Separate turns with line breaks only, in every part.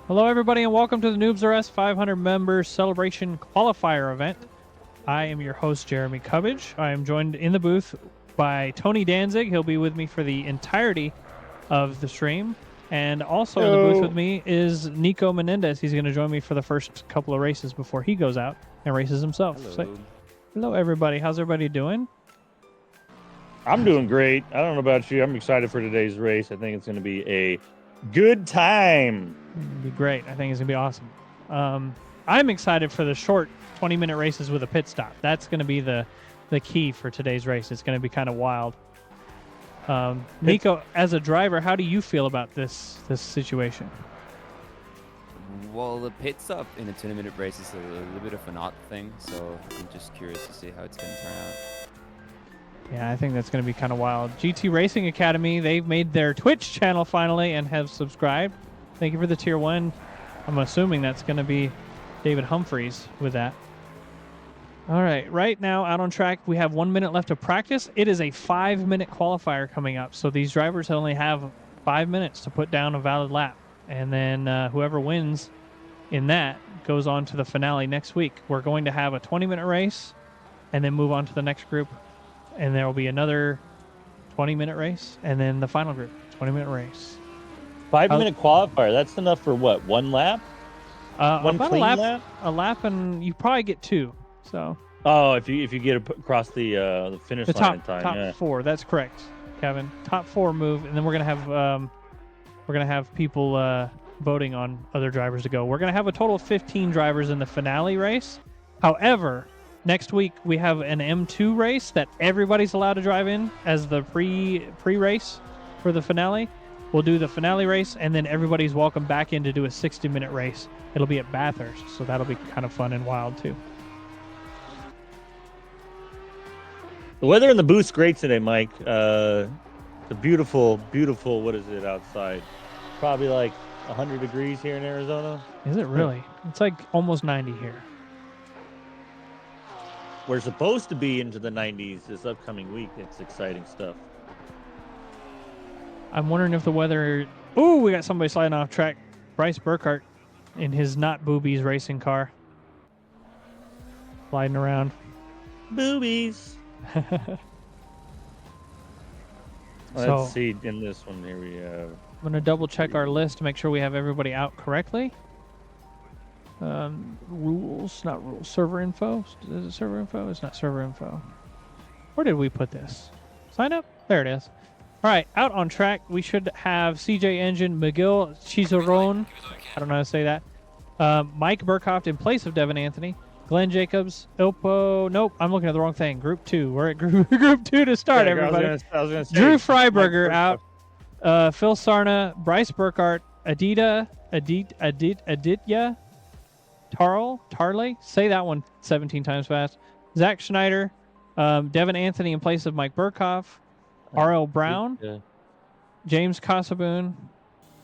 Hello, everybody, and welcome to the Noobs R Us 500 member celebration qualifier event. I am your host, Jeremy Cubbage. I am joined in the booth by Tony Danzig. He'll be with me for the entirety of the stream. And also in the booth with me is Nico Menendez. He's going to join me for the first couple of races before he goes out and races himself.
Hello.
So, hello, everybody. How's everybody doing?
I'm doing great. I don't know about you. I'm excited for today's race. I think it's going to be a good time.
It'll be great. I think it's going to be awesome. I'm excited for the short 20-minute races with a pit stop. That's going to be the key for today's race. It's going to be kind of wild. Nico, as a driver, how do you feel about this situation?
Well, the pit stop in a 20-minute race is a little bit of an odd thing, so I'm just curious to see how it's going to turn out.
Yeah, I think that's going to be kind of wild. GT Racing Academy, they've made their Twitch channel finally and have subscribed. Thank you for the tier 1. I'm assuming that's going to be David Humphreys with that. All right, right now out on track, we have 1 minute left of practice. It is a 5-minute qualifier coming up, so these drivers only have 5 minutes to put down a valid lap. And then whoever wins in that goes on to the finale next week. We're going to have a 20-minute race and then move on to the next group. And there will be another 20-minute race, and then the final group, 20-minute race.
5-minute qualifier. That's enough for what? One lap? One
about
clean
lap? A lap, and you probably get 2. So.
Oh, if you get across the finish line in time.
Top 4. That's correct, Kevin. Top 4 move, and then we're gonna have people voting on other drivers to go. We're gonna have a total of 15 drivers in the finale race. However, next week we have an M2 race that everybody's allowed to drive in as the pre-race for the finale. We'll do the finale race, and then everybody's welcome back in to do a 60-minute race. It'll be at Bathurst, so that'll be kind of fun and wild too.
The weather in the booth's great today, Mike. The beautiful, what is it outside? Probably like 100 degrees here in Arizona.
Is it really? It's like almost 90 here.
We're supposed to be into the 90s this upcoming week. It's exciting stuff.
I'm wondering if the weather... Ooh, we got somebody sliding off track. Bryce Burkhart in his not boobies racing car. Sliding around.
Boobies. Let's see. In this one, here we have...
I'm going to double check our list to make sure we have everybody out correctly. Rules, not rules. Server info. Is it server info? It's not server info. Where did we put this? Sign up? There it is. All right, out on track, we should have CJ Engine, McGill Chizaron. I don't know how to say that. Mike Burkhoff in place of Devin Anthony. Glenn Jacobs, Ilpo. Nope, I'm looking at the wrong thing. Group 2. We're at group 2 to start, everybody.
I was gonna say,
Drew Freiberger out. Phil Sarna, Bryce Burkhart, Aditya. Tarley, say that one 17 times fast. Zach Schneider, Devin Anthony in place of Mike Burkhoff, R.L. Brown, James Casaboon,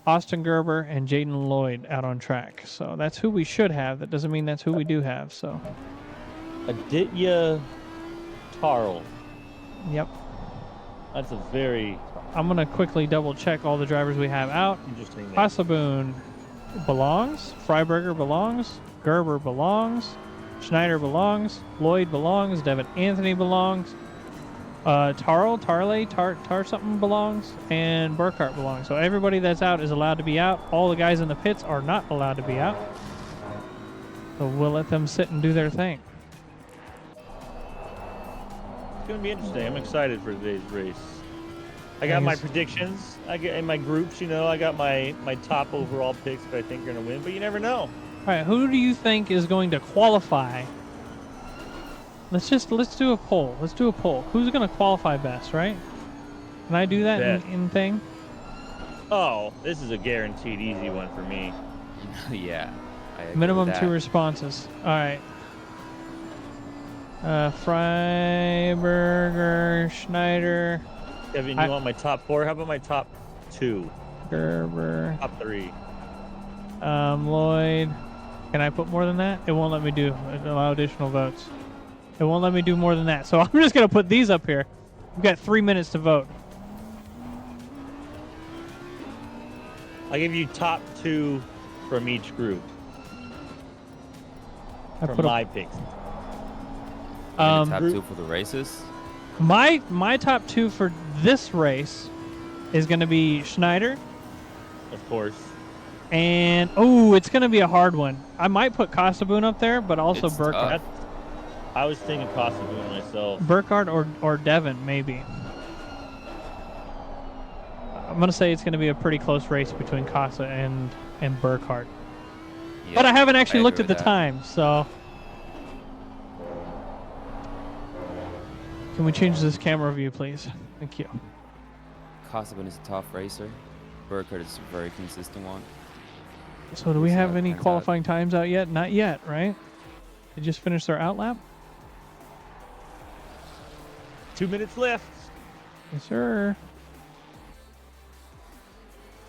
Austin Gerber, and Jaden Lloyd out on track. So that's who we should have. That doesn't mean that's who we do have. So
Aditya Tarl.
Yep.
That's a very...
I'm going to quickly double check all the drivers we have out.
Interesting.
Casaboon belongs. Freiberger belongs. Gerber belongs. Schneider belongs. Lloyd belongs. Devin Anthony belongs. Tar something belongs. And Burkhart belongs. So everybody that's out is allowed to be out. All the guys in the pits are not allowed to be out. So we'll let them sit and do their thing.
It's going to be interesting. I'm excited for today's race. I got my predictions. I get in my groups, I got my top overall picks that I think are going to win, but you never know.
All right, who do you think is going to qualify? Let's do a poll. Let's do a poll. Who's going to qualify best, right? Can I do that in thing?
Oh, this is a guaranteed easy one for me.
Yeah.
Minimum 2 responses. All right. Freiberger, Schneider.
Kevin, you want my top 4? How about my top 2?
Gerber.
Top 3.
Lloyd. Can I put more than that? It won't let me allow additional votes. It won't let me do more than that. So I'm just going to put these up here. We've got 3 minutes to vote.
I'll give you top 2 from each group.
I
From
put
my picks.
Top
Group-
2 for the races.
my top 2 for this race is going to be Schneider,
Of course.
and it's going to be a hard one. I might put Kasaboon up there, but also
It's
Burkhardt.
tough.
I was thinking Kosovo myself.
Burkhardt or Devin, maybe. I'm going to say it's going to be a pretty close race between Casa and Burkhardt.
Yeah,
But I haven't actually looked
agree
at the
with that.
time, so. Can we change this camera view, please? Thank you.
Kosovo is a tough racer. Burkhardt is a very consistent one.
So do we
We'll see
have
how it
any
turns out.
qualifying times out yet? Not yet, right? They just finished their out lap?
2 minutes left.
Yes, sir.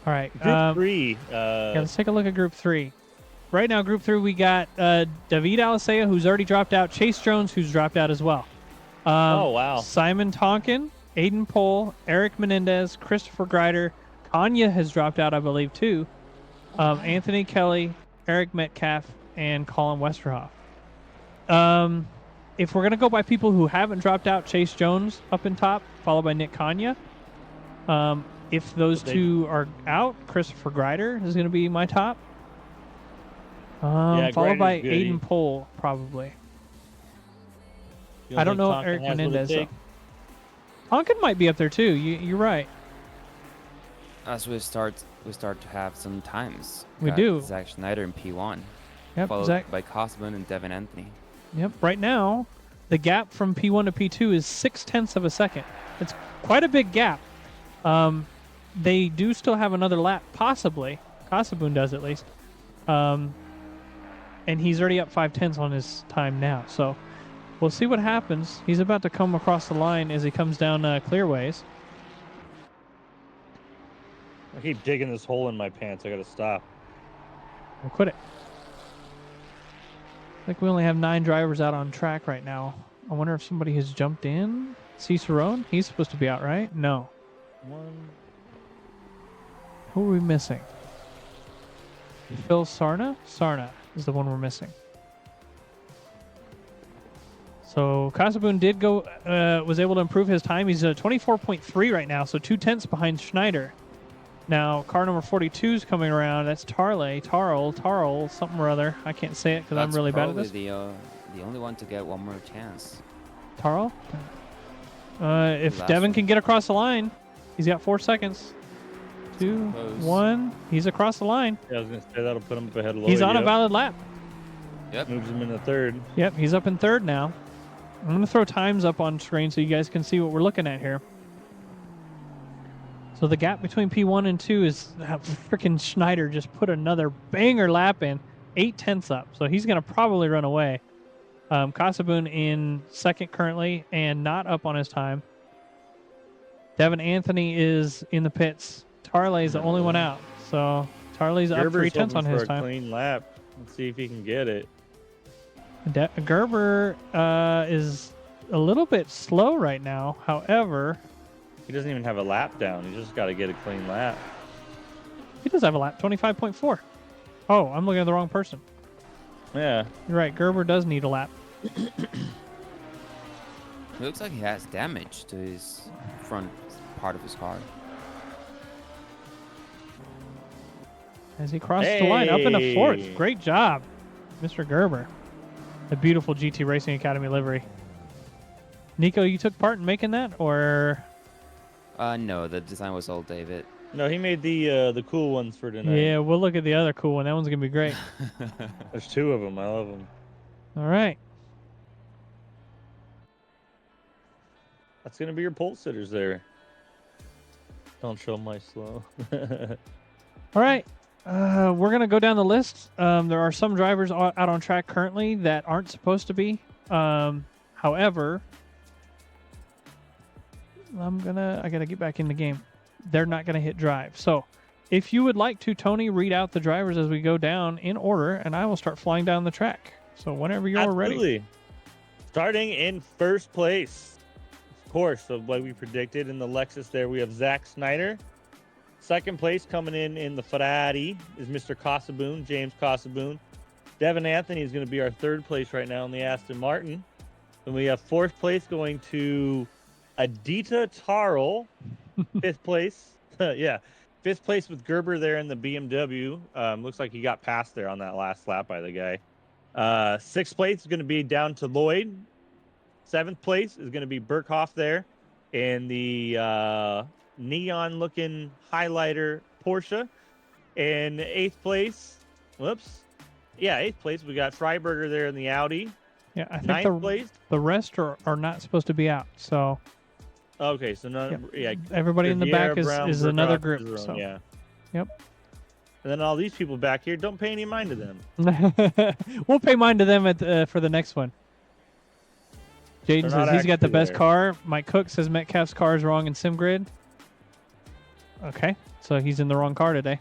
All right.
Group 3.
Yeah, let's take a look at Group 3. Right now, Group 3, we got David Alisea, who's already dropped out, Chase Jones, who's dropped out as well.
Oh, wow.
Simon Tonkin, Aiden Pohl, Eric Menendez, Christopher Greider. Kanya has dropped out, I believe, too. Anthony Kelly, Eric Metcalf, and Colin Westerhoff. If we're going to go by people who haven't dropped out, Chase Jones up in top, followed by Nick Kanya. If those two are out, Christopher Greider is going to be my top.
Yeah,
Followed by
Greider's good.
Aiden Pohl, probably.
You
I don't
think
know
Tonkin
Eric
has what it
Menendez, though.
takes?
Tonkin might be up there, too. You're right.
As we start to have some times.
We
Got
do.
Zach Schneider in P1,
Yep,
followed
Zach.
by Kosovo and Devin Anthony.
Yep. Right now, the gap from P1 to P2 is 0.6 of a second. It's quite a big gap. They do still have another lap, possibly. Kasaboon does, at least. And he's already up 0.5 on his time now. So we'll see what happens. He's about to come across the line as he comes down Clearways.
I keep digging this hole in my pants. I gotta stop.
We'll quit it. I think we only have 9 drivers out on track right now. I wonder if somebody has jumped in. Cicerone? He's supposed to be out, right? No.
One.
Who are we missing? Phil Sarna? Sarna is the one we're missing. So Kasaboon did go, was able to improve his time. He's 24.3 right now, so 0.2 behind Schneider. Now, car number 42 is coming around. That's Tarl, something or other. I can't say it because I'm really bad at this.
The only one to get one more chance.
Tarl? If
Last
Devin
one.
can get across the line, he's got 4 seconds. 2,
Close.
1. He's across the line.
Yeah, I was gonna say that'll put him up ahead of Lloyd.
He's on a
yep.
valid lap.
Yep.
Moves him into third.
Yep, he's up in third now. I'm going to throw times up on screen so you guys can see what we're looking at here. So the gap between P1 and 2 is freaking Schneider just put another banger lap in, 0.8 up. So he's going to probably run away. Kasaboon in second currently and not up on his time. Devin Anthony is in the pits. Tarley's the only one out. So Tarley's up
Gerber's
0.3 on
hoping
his
for a
time.
clean lap. Let's see if he can get it.
Gerber is a little bit slow right now. However,
He doesn't even have a lap down. He's just got to get a clean lap.
he does have a lap, 25.4. Oh, I'm looking at the wrong person.
Yeah.
You're right. Gerber does need a lap.
It looks like he has damage to his front part of his car.
As he crosses the line up into fourth.
Hey.
Great job, Mr. Gerber. The beautiful GT Racing Academy livery. Nico, you took part in making that, or?
No, the design was all David.
No, he made the cool ones for tonight.
Yeah, we'll look at the other cool one. That one's going to be great.
There's 2 of them. I love them.
All right.
That's going to be your pole sitters there. Don't show my slow.
All right. We're going to go down the list. There are some drivers out on track currently that aren't supposed to be. However, I got to get back in the game. They're not going to hit drive. So if you would like to, Tony, read out the drivers as we go down in order, and I will start flying down the track. So whenever you're ready.
Absolutely. Starting in first place, of course, of what we predicted in the Lexus there, we have Zach Snyder. Second place coming in the Ferrari is Mr. Casaboon, James Casaboon. Devin Anthony is going to be our third place right now in the Aston Martin. And we have fourth place going to Adita Tarl. Fifth place. Yeah. Fifth place with Gerber there in the BMW. Looks like he got passed there on that last lap by the guy. Sixth place is going to be down to Lloyd. Seventh place is going to be Burkhoff there in the neon-looking highlighter Porsche. And eighth place, eighth place, we got Freiberger there in the Audi.
Yeah, I think
Ninth place.
the rest are not supposed to be out. So
Okay, so none. Yeah,
everybody in the back
Brown,
is
Burkhoff,
another group.
Jerome,
So.
Yeah.
Yep.
And then all these people back here, don't pay any mind to them.
We'll pay mine to them for the next one. Jaden says he's got the best car. Mike Cook says Metcalf's car is wrong in SimGrid. Okay, so he's in the wrong car today.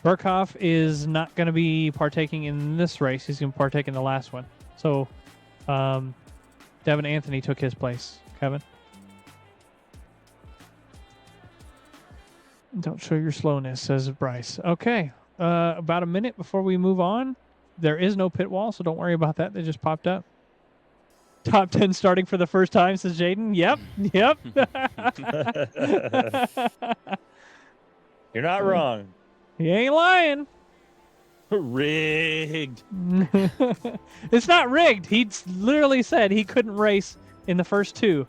Burkhoff is not going to be partaking in this race. He's going to partake in the last one. So Devin Anthony took his place. Kevin? Don't show your slowness, says Bryce. Okay, about a minute before we move on. There is no pit wall, so don't worry about that. They just popped up. Top 10 starting for the first time, says Jaden. Yep.
You're not wrong.
He ain't lying.
Rigged.
It's not rigged. He literally said he couldn't race in the first two,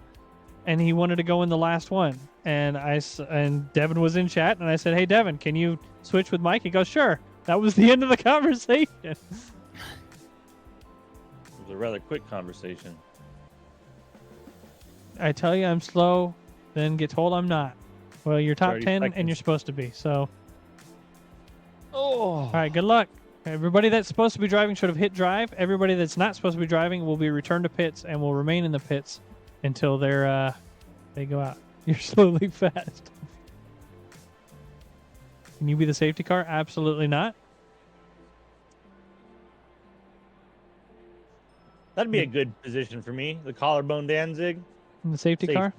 and he wanted to go in the last one. And Devin was in chat, and I said, "Hey, Devin, can you switch with Mike?" He goes, "Sure." That was the end of the conversation.
It was a rather quick conversation.
I tell you I'm slow, then get told I'm not. Well, you're top 10
seconds.
and you're supposed to be, so.
Oh.
All right, good luck. Everybody that's supposed to be driving should have hit drive. Everybody that's not supposed to be driving will be returned to pits and will remain in the pits until they go out. You're slowly fast. Can you be the safety car? Absolutely not.
That'd be a good position for me. The collarbone Danzig.
The safety car?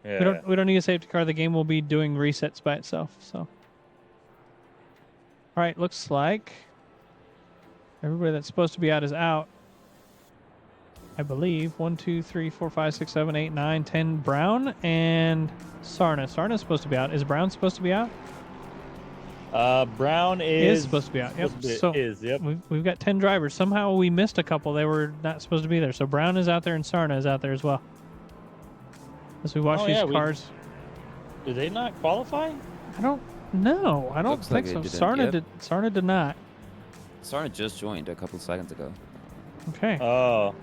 Yeah.
We don't need a safety car. The game will be doing resets by itself. So, all right, looks like everybody that's supposed to be out is out. I believe 1, 2, 3, 4, 5, 6, 7, 8, 9, 10. Brown and Sarna. Sarna's supposed to be out. Is Brown supposed to be out?
Brown
He is supposed to be out. Yep.
Yep.
We've got 10 drivers. Somehow we missed a couple. They were not supposed to be there. So Brown is out there and Sarna is out there as well. As we watch these cars.
Did they not qualify?
I don't know. I don't
Looks
think
like
so.
they didn't.
Sarna did not.
Sarna just joined a couple seconds ago.
Okay.
Oh.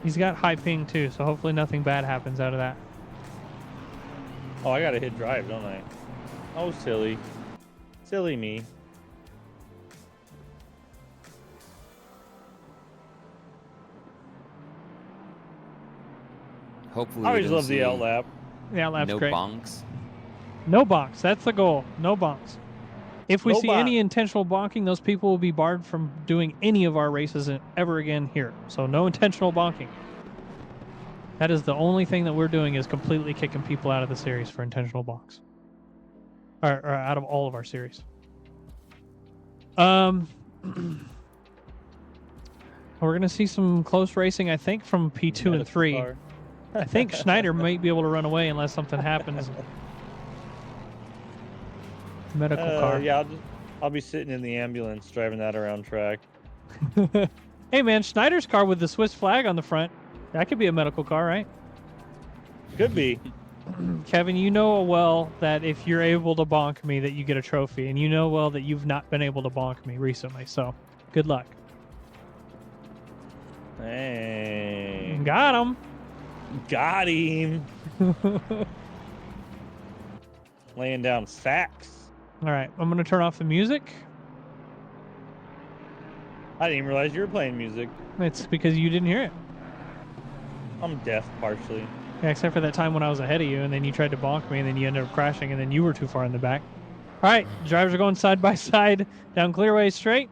He's got high ping too, so hopefully nothing bad happens out of that.
Oh, I gotta hit drive, don't I? Oh, silly. Silly me.
Hopefully,
I
we
always
don't
love the
see
outlap.
Yeah, lap's
no
great.
bonks.
No bonks. That's the goal. No bonks. If we
No
see any intentional bonking, those people will be barred from doing any of our races ever again here. So no intentional bonking. That is the only thing that we're doing is completely kicking people out of the series for intentional bonks. Or out of all of our series. We're going to see some close racing, I think, from P2 and 3.
Car.
I think Schneider might be able to run away unless something happens. Medical car.
Yeah, I'll be sitting in the ambulance driving that around track.
Hey, man, Schneider's car with the Swiss flag on the front. That could be a medical car, right?
Could be.
Kevin, you know well that if you're able to bonk me, that you get a trophy. And you know well that you've not been able to bonk me recently. So, good luck.
Hey.
Got him.
Got him. Laying down facts.
All right, I'm going to turn off the music.
I didn't even realize you were playing music.
It's because you didn't hear it.
I'm deaf partially.
Yeah, except for that time when I was ahead of you, and then you tried to bonk me, and then you ended up crashing, and then you were too far in the back. All right, drivers are going side by side down Clearway Straight.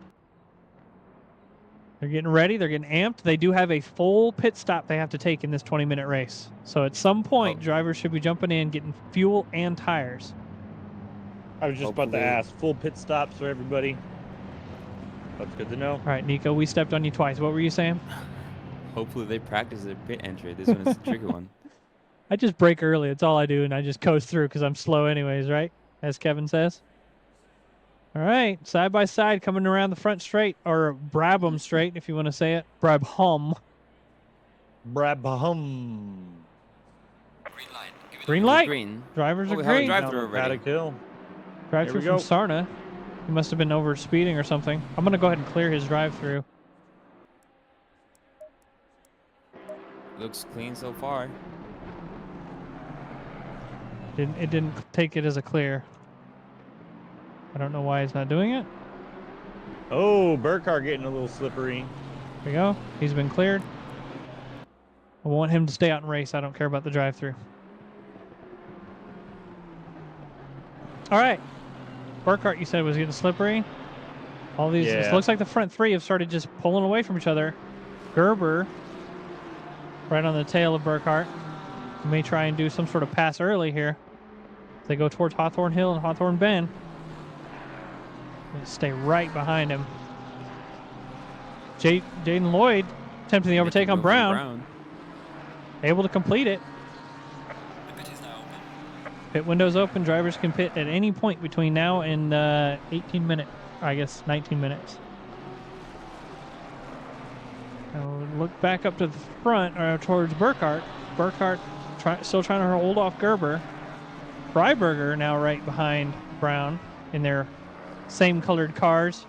They're getting ready. They're getting amped. They do have a full pit stop they have to take in this 20-minute race. So at some point, drivers should be jumping in, getting fuel and tires.
I was just about to
Hopefully-
ask. Full pit stops for everybody. That's good to know.
All right, Nico, we stepped on you twice. What were you saying?
Hopefully they practice their pit entry. This one is a tricky one.
I just brake early. That's all I do, and I just coast through because I'm slow anyways, right? As Kevin says. All right, side by side, coming around the front straight, or Brabham straight, if you want to say it. Brabham.
Brabham.
Green light.
Green.
Drivers
Oh,
are
we have a
green.
drive-through
Down
already.
Paddock Hill.
Drive
Here
through
we
from
go.
Sarna. He must have been over speeding or something. I'm going to go ahead and clear his drive through.
Looks clean so far.
It didn't take it as a clear. I don't know why he's not doing it.
Oh, Burkhardt getting a little slippery.
There we go. He's been cleared. I want him to stay out and race. I don't care about the drive-through. All right. Burkhardt, you said, was getting slippery. All these. It
Yeah.
looks like the front three have started just pulling away from each other. Gerber, right on the tail of Burkhardt, may try and do some sort of pass early here. They go towards Hawthorne Hill and Hawthorne Bend. They stay right behind him. Jaden Lloyd attempting the overtake on Brown. Able to complete it. Pit window's open. Drivers can pit at any point between now and 18 minutes. I guess 19 minutes. Now look back up to the front or towards Burkhardt. Burkhardt still trying to hold off Gerber. Freiberger now right behind Brown in their same colored cars.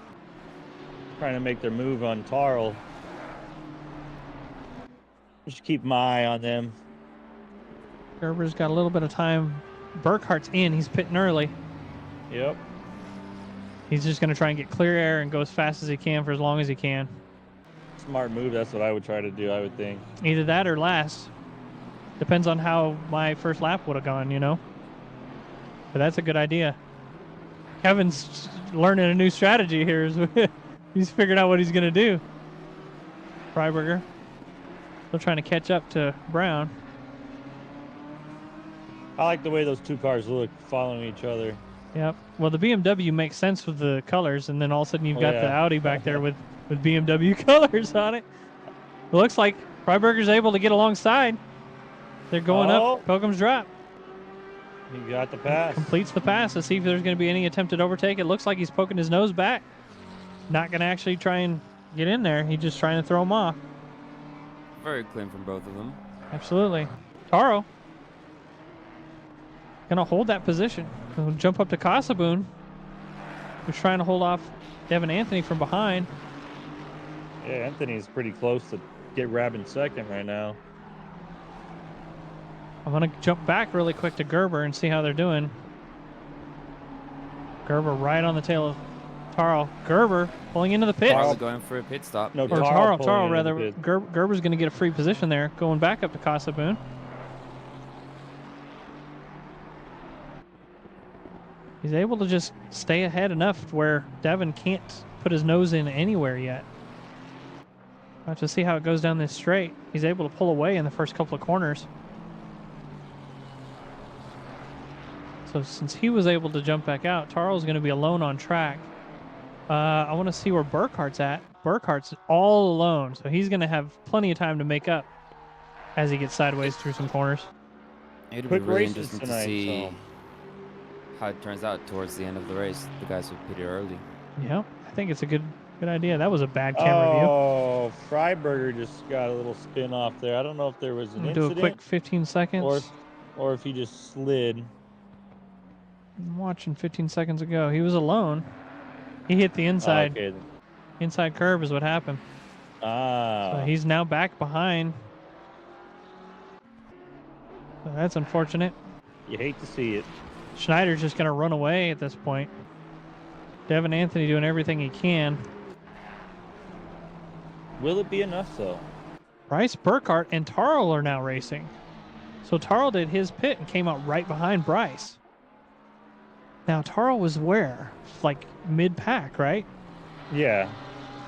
Trying to make their move on Tarl. Just keep my eye on them.
Gerber's got a little bit of time. Burkhardt's in. He's pitting early.
Yep.
He's just going to try and get clear air and go as fast as he can for as long as he can.
Smart move. That's what I would try to do, I would think.
Either that or last. Depends on how my first lap would have gone, you know? But that's a good idea. Kevin's learning a new strategy here. He's figured out what he's going to do. Freiberger still trying to catch up to Brown.
I like the way those two cars look following each other.
Yep. Well, the BMW makes sense with the colors, and then all of a sudden you've
Oh,
got the
yeah.
Audi back there with BMW colors on it. It looks like Freiberger's able to get alongside. They're going
Oh.
up Pilgrim's Drop.
He got the pass.
Completes the pass to see if there's going to be any attempted overtake. It looks like he's poking his nose back. Not going to actually try and get in there. He's just trying to throw him off.
Very clean from both of them.
Absolutely. Taro going to hold that position. He'll jump up to Casaboon, who's trying to hold off Devin Anthony from behind.
Yeah, Anthony's pretty close to get grabbing second right now.
I'm going to jump back really quick to Gerber and see how they're doing. Gerber right on the tail of Taro. Gerber pulling into the pits.
Tarl going for a pit stop.
No,
Or
Taro
Taro
pulling
rather.
in the pit.
Gerber's going to get a free position there, going back up to Casaboon. He's able to just stay ahead enough where Devin can't put his nose in anywhere yet. We'll have to see how it goes down this straight. He's able to pull away in the first couple of corners. So since he was able to jump back out, Taro's going to be alone on track. I want to see where Burkhardt's at. Burkhardt's all alone, so he's going to have plenty of time to make up as he gets sideways through some corners.
It'll be
Quick
really
races
interesting
tonight,
to see
so.
how it turns out towards the end of the race. The guys were pretty early.
Yeah, I think it's a good idea. That was a bad camera view.
Oh, Freiberger just got a little spin off there. I don't know if there was an
I'm gonna do a
incident
quick 15 seconds.
or if he just slid.
I'm watching 15 seconds ago. He was alone. He hit the
Oh,
inside
okay.
inside curve is what happened.
Ah.
So he's now back behind. So that's unfortunate.
You hate to see it.
Schneider's just going to run away at this point. Devin Anthony doing everything he can.
Will it be enough, though?
Bryce Burkhart and Tarl are now racing. So Tarl did his pit and came out right behind Bryce. Now Tarl was where? Like mid-pack, right?
Yeah.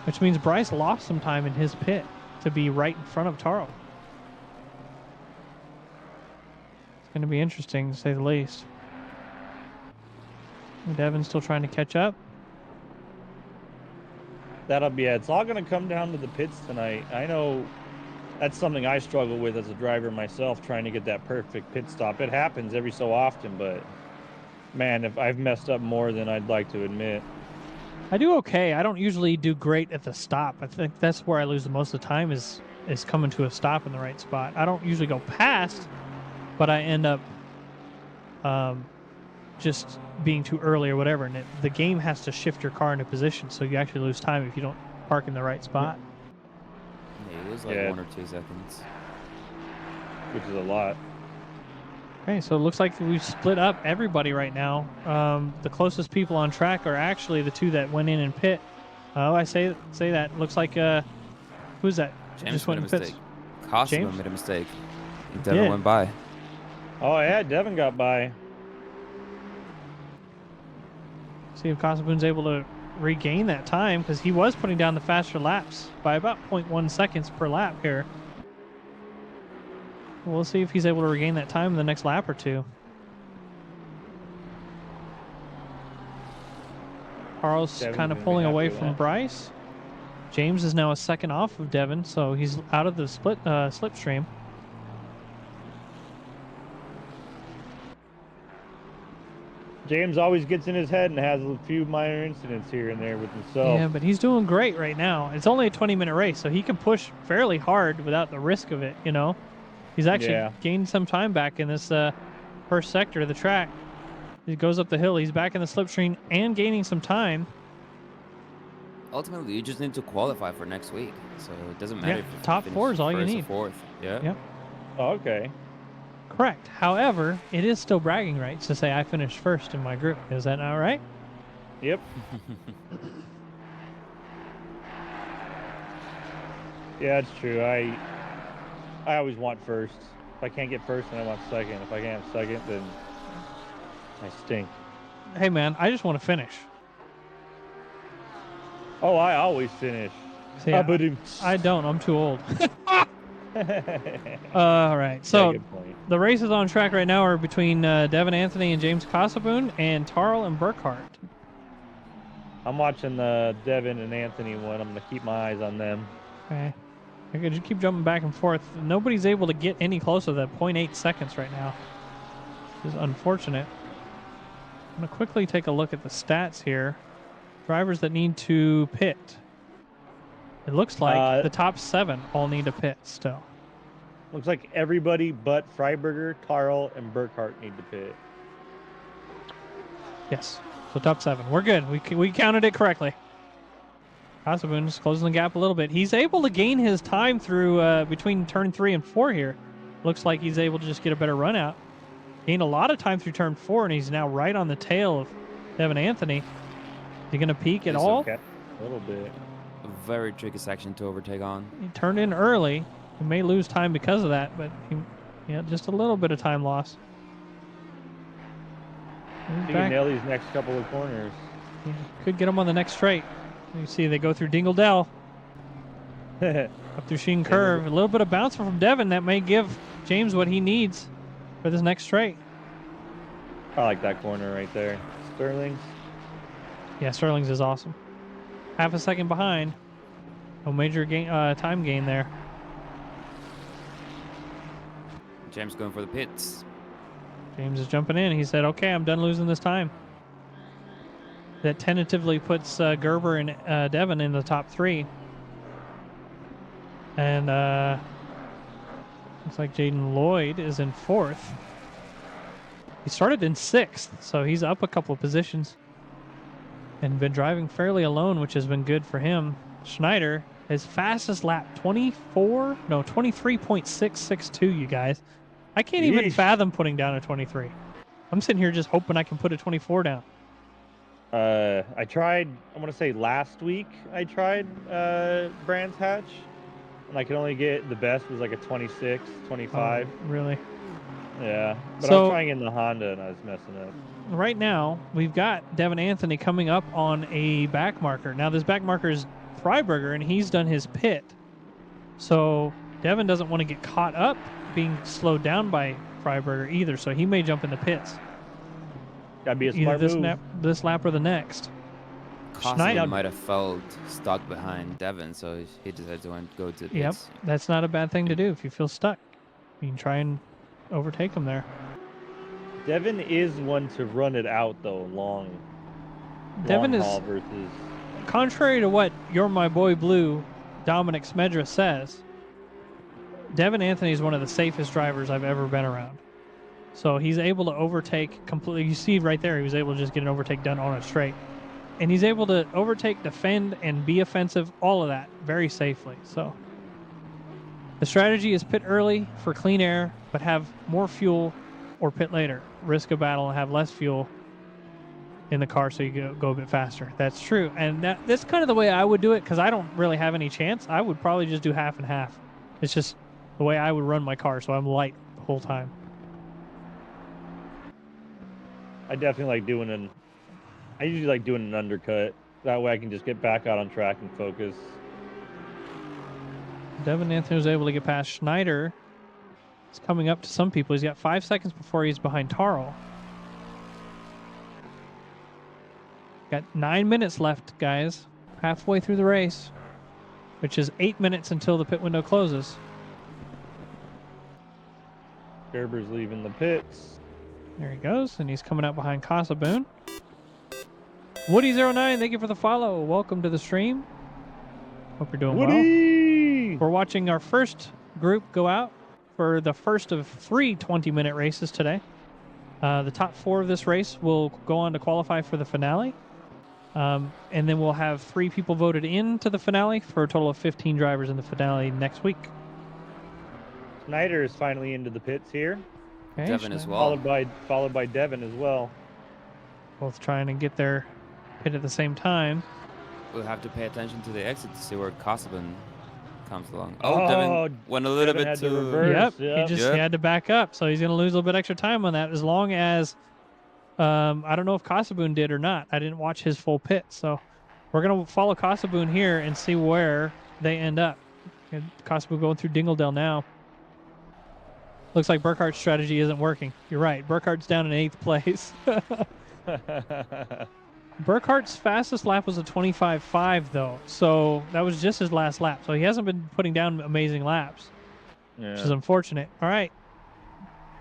Which means Bryce lost some time in his pit to be right in front of Tarl. It's going to be interesting, to say the least. Devin's still trying to catch up.
It's all going to come down to the pits tonight. I know that's something I struggle with as a driver myself, trying to get that perfect pit stop. It happens every so often, but man, if I've messed up more than I'd like to admit.
I do okay. I don't usually do great at the stop. I think that's where I lose the most of the time is coming to a stop in the right spot. I don't usually go past, but I end up just being too early or whatever. And the game has to shift your car into position, so you actually lose time if you don't park in the right spot.
Yeah, you lose like 1 or 2 seconds.
Which is a lot.
Okay, so it looks like we've split up everybody right now. The closest people on track are actually the two that went in and pit. Oh, I say that. Looks like who's that?
James
Just
made a
went and
mistake.
pits.
Cosmo
James?
made a mistake.
He
Devin
did.
went by.
Oh yeah, Devin got by.
See if Kasaboon's able to regain that time because he was putting down the faster laps by about 0.1 seconds per lap here. We'll see if he's able to regain that time in the next lap or two. Carl's
Devin's
kind of
gonna be
pulling
happy
away
with
from
that.
Bryce. James is now a second off of Devin, so he's out of the slipstream.
James always gets in his head and has a few minor incidents here and there with himself.
Yeah, but he's doing great right now. It's only a 20-minute race, so he can push fairly hard without the risk of it, you know? He's actually gained some time back in this first sector of the track. He goes up the hill. He's back in the slipstream and gaining some time.
Ultimately, you just need to qualify for next week, so it doesn't matter if you
top
finish
4 is all you
first or
need.
4th. Yeah.
Yep.
Oh, okay.
Correct. However, it is still bragging rights to say I finished first in my group. Is that not right?
Yep. Yeah, it's true. I always want first. If I can't get first, then I want second. If I can't have second, then I stink.
Hey, man, I just want to finish.
Oh, I always finish.
See, I don't. I'm too old. All right. So
good point.
the races on track right now are between Devin Anthony and James Kasaboon and Tarl and Burkhart.
I'm watching the Devin and Anthony one. I'm going to keep my eyes on them.
Okay. I could just keep jumping back and forth. Nobody's able to get any closer than 0.8 seconds right now. Which is unfortunate. I'm going to quickly take a look at the stats here. Drivers that need to pit. It looks like the top 7 all need to pit still.
Looks like everybody but Freiberger, Tarl, and Burkhart need to pit.
Yes. So top 7. We're good. We counted it correctly. Kasaboon just closing the gap a little bit. He's able to gain his time through between turn 3 and 4 here. Looks like he's able to just get a better run out. Gained a lot of time through turn 4, and he's now right on the tail of Devin Anthony. Is he going to peak at all?
Okay. A little bit.
A very tricky section to overtake on.
He turned in early. He may lose time because of that, but just a little bit of time loss.
He can nail these next couple of corners.
Yeah, could get him on the next straight. You see they go through Dingle Dell. Up through Sheen Curve. A little bit of bounce from Devin that may give James what he needs for this next straight.
I like that corner right there. Sterling's.
Yeah, Sterling's is awesome. Half a second behind. No major time gain there.
James going for the pits.
James is jumping in. He said, okay, I'm done losing this time. That tentatively puts Gerber and Devin in the top 3. And looks like Jaden Lloyd is in 4th. He started in 6th, so he's up a couple of positions. And been driving fairly alone, which has been good for him. Schneider, his fastest lap, 23.662, you guys. I can't even fathom putting down a 23. I'm sitting here just hoping I can put a 24 down.
I tried, I want to say last week, I tried Brands Hatch. And I could only get, the best was like a 26, 25.
Oh, really?
Yeah. But
So,
I was trying in the Honda and I was messing up.
Right now, we've got Devin Anthony coming up on a back marker. Now, this back marker is Freiberger, and he's done his pit. So, Devin doesn't want to get caught up being slowed down by Freiberger either, so he may jump in the pits.
Gotta be a
either
smart move.
this lap or the next.
Costa
Schneider.
might have felt stuck behind Devin, so he decided to go to the
Yep,
pits.
that's not a bad thing to do if you feel stuck. You can try and overtake him there.
Devin is one to run it out though, long
Devin is,
haul versus.
contrary to what You're My Boy Blue, Dominic Smedra says, Devin Anthony is one of the safest drivers I've ever been around. So he's able to overtake completely. You see right there, he was able to just get an overtake done on a straight. And he's able to overtake, defend, and be offensive, all of that very safely. So the strategy is pit early for clean air, but have more fuel, or pit later. Risk a battle and have less fuel in the car so you go a bit faster. That's true. And that's kind of the way I would do it because I don't really have any chance. I would probably just do half and half. It's just the way I would run my car, so I'm light the whole time.
I definitely like doing I usually like doing an undercut. That way I can just get back out on track and focus.
Devin Anthony was able to get past Schneider. He's coming up to some people. He's got 5 seconds before he's behind Taro. Got 9 minutes left, guys. Halfway through the race, which is 8 minutes until the pit window closes.
Gerber's leaving the pits.
There he goes, and he's coming out behind Casa Boone. Woody09, thank you for the follow. Welcome to the stream. Hope you're doing
Woody!
well. We're watching our first group go out for the first of 3 20-minute races today. The top 4 of this race will go on to qualify for the finale. And then we'll have 3 people voted into the finale for a total of 15 drivers in the finale next week.
Snyder is finally into the pits here.
Okay,
Devin as well.
Followed by Devin as well.
Both trying to get their pit at the same time.
We'll have to pay attention to the exit to see where Kosovan comes along.
Oh,
Devin went a little
Devin
bit
had to
too...
reverse.
Yep, he had to back up, so he's going to lose a little bit extra time on that. As long as I don't know if Kosoboon did or not. I didn't watch his full pit, so we're going to follow Kosoboon here and see where they end up. Kosoboon going through Dingledale now. Looks like Burkhart's strategy isn't working. You're right. Burkhart's down in 8th place. Burkhart's fastest lap was a 25.5, though. So that was just his last lap. So he hasn't been putting down amazing laps, which is unfortunate. All right.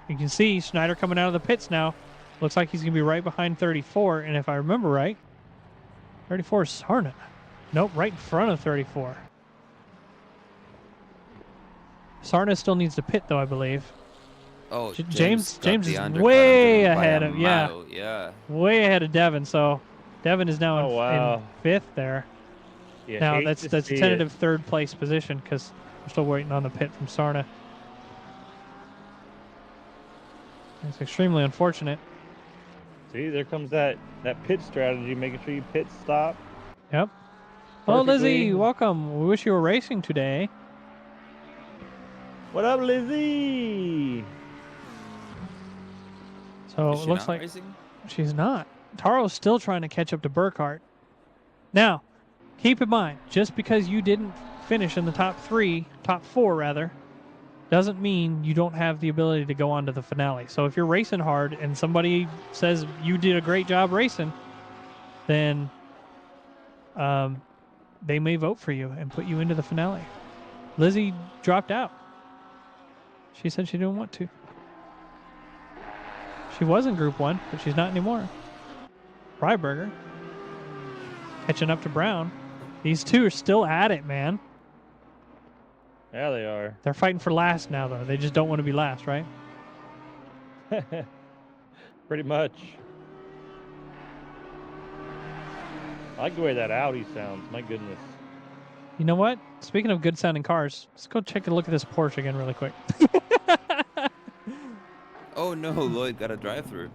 You can see Schneider coming out of the pits now. Looks like he's going to be right behind 34. And if I remember right, 34 is Sarna. Nope, right in front of 34. Sarna still needs to pit, though, I believe.
Oh,
James
got
is
the undercut
way
by a
ahead of
mile. Yeah.
way ahead of Devin. So Devin is now
wow.
in 5th there.
Yeah,
Now
hate
that's
to
a
see
tentative 3rd place position because we're still waiting on the pit from Sarna. It's extremely unfortunate.
See, there comes that pit strategy, making sure you pit stop.
Yep. Hello,
Perfectly.
Lizzie. Welcome. We wish you were racing today.
What up, Lizzie?
So
Is
it
she
looks
not
like
racing?
she's not. Taro's still trying to catch up to Burkhart. Now, keep in mind, just because you didn't finish in the top 4 rather, doesn't mean you don't have the ability to go on to the finale. So if you're racing hard and somebody says you did a great job racing, then they may vote for you and put you into the finale. Lizzie dropped out. She said she didn't want to. She was in Group 1, but she's not anymore. Freiberger catching up to Brown. These two are still at it, man.
Yeah, they are.
They're fighting for last now, though. They just don't want to be last, right?
Pretty much. I like the way that Audi sounds. My goodness.
You know what? Speaking of good sounding cars, let's go take a look at this Porsche again really quick.
Oh no, Lloyd got a drive-through.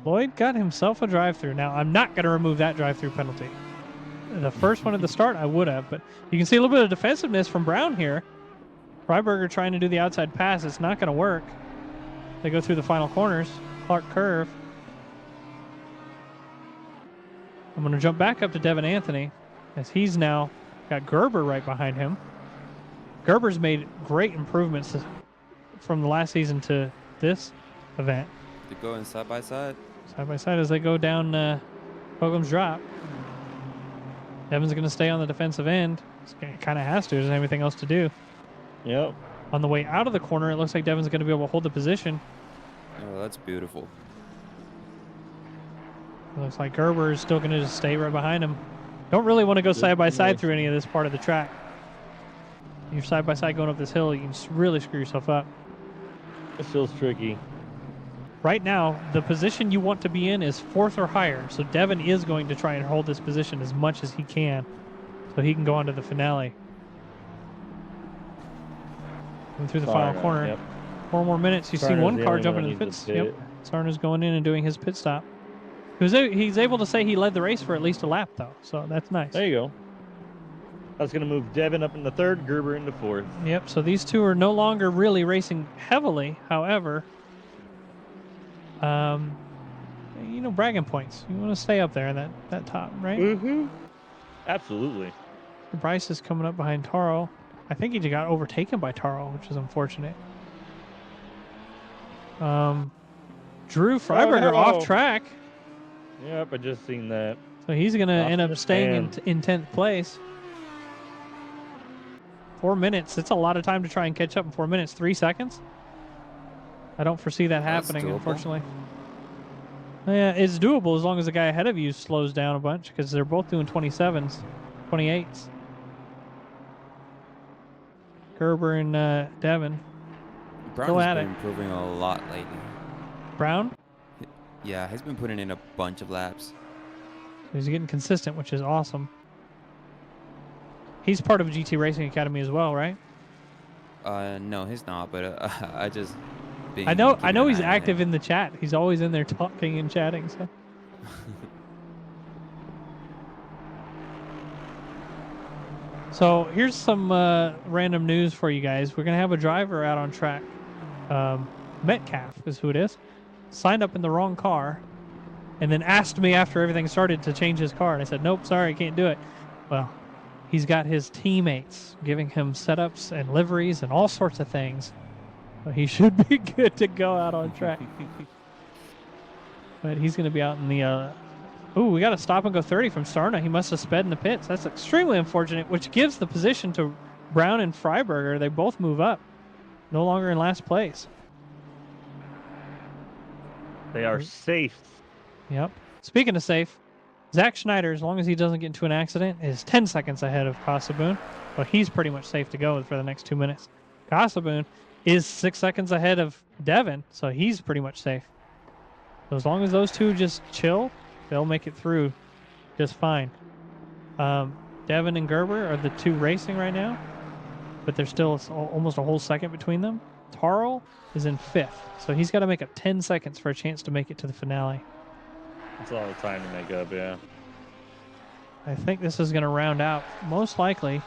Lloyd got himself a drive-through. Now, I'm not going to remove that drive-through penalty. The first one at the start, I would have, but you can see a little bit of defensiveness from Brown here. Freiberger trying to do the outside pass. It's not going to work. They go through the final corners. Clark curve. I'm going to jump back up to Devin Anthony as he's now got Gerber right behind him. Gerber's made great improvements from the last season to this event.
They're going side by side.
Side by side as they go down Bogum's drop. Devin's going to stay on the defensive end. He kind of has to. Doesn't have anything else to do.
Yep.
On the way out of the corner, it looks like Devin's going to be able to hold the position.
Oh, that's beautiful.
It looks like Gerber is still going to just stay right behind him. Don't really want to go side by side through any of this part of the track. If you're side by side going up this hill, you can really screw yourself up.
This feels tricky.
Right now, the position you want to be in is 4th or higher. So Devin is going to try and hold this position as much as he can so he can go on to the finale. Going through the final corner.
Yep.
4 more minutes. You see
Sarna's
one
the
car
only
jumping
one
in the
who needs
pits.
to
Yep.
pit.
Sarna's going in and doing his pit stop. He's able to say he led the race for at least a lap, though. So that's nice.
There you go. That's going to move Devin up into 3rd, Gerber into 4th.
Yep, so these two are no longer really racing heavily. However, you know, bragging points. You want to stay up there in that top, right?
Mm-hmm. Absolutely.
Bryce is coming up behind Taro. I think he just got overtaken by Taro, which is unfortunate. Drew Freiberger
no.
off track.
Yep, I just seen that.
So he's going to end up
Optimus
staying
fan.
in 10th place. 4 minutes. It's a lot of time to try and catch up in 4 minutes. 3 seconds? I don't foresee that
That's
happening,
doable.
unfortunately. Yeah, it's doable as long as the guy ahead of you slows down a bunch because they're both doing 27s, 28s. Gerber and Devin.
Brown
Go
has
at
been
it.
improving a lot lately.
Brown,
Yeah, he's been putting in a bunch of laps.
he's getting consistent, which is awesome. He's part of GT Racing Academy as well, right?
No, he's not. But I just.
I know he's active in the chat. He's always in there talking and chatting. So. So here's some random news for you guys. We're gonna have a driver out on track. Metcalf is who it is. Signed up in the wrong car, and then asked me after everything started to change his car, and I said, "Nope, sorry, I can't do it." Well, he's got his teammates giving him setups and liveries and all sorts of things. So he should be good to go out on track. But he's gonna be out in the. Ooh, we got to stop and go 30 from Sarna. He must have sped in the pits. That's extremely unfortunate, which gives the position to Brown and Freiberger. They both move up. No longer in last place.
They are safe.
Yep. Speaking of safe, Zach Schneider, as long as he doesn't get into an accident, is 10 seconds ahead of Kasaboon. But he's pretty much safe to go for the next 2 minutes. Kasaboon is 6 seconds ahead of Devin, so he's pretty much safe. So as long as those two just chill, they'll make it through just fine. Devin and Gerber are the two racing right now, but there's still almost a whole second between them. Taro is in 5th, so he's got to make up 10 seconds for a chance to make it to the finale.
That's all the time to make up, yeah.
I think this is going to round out, most likely,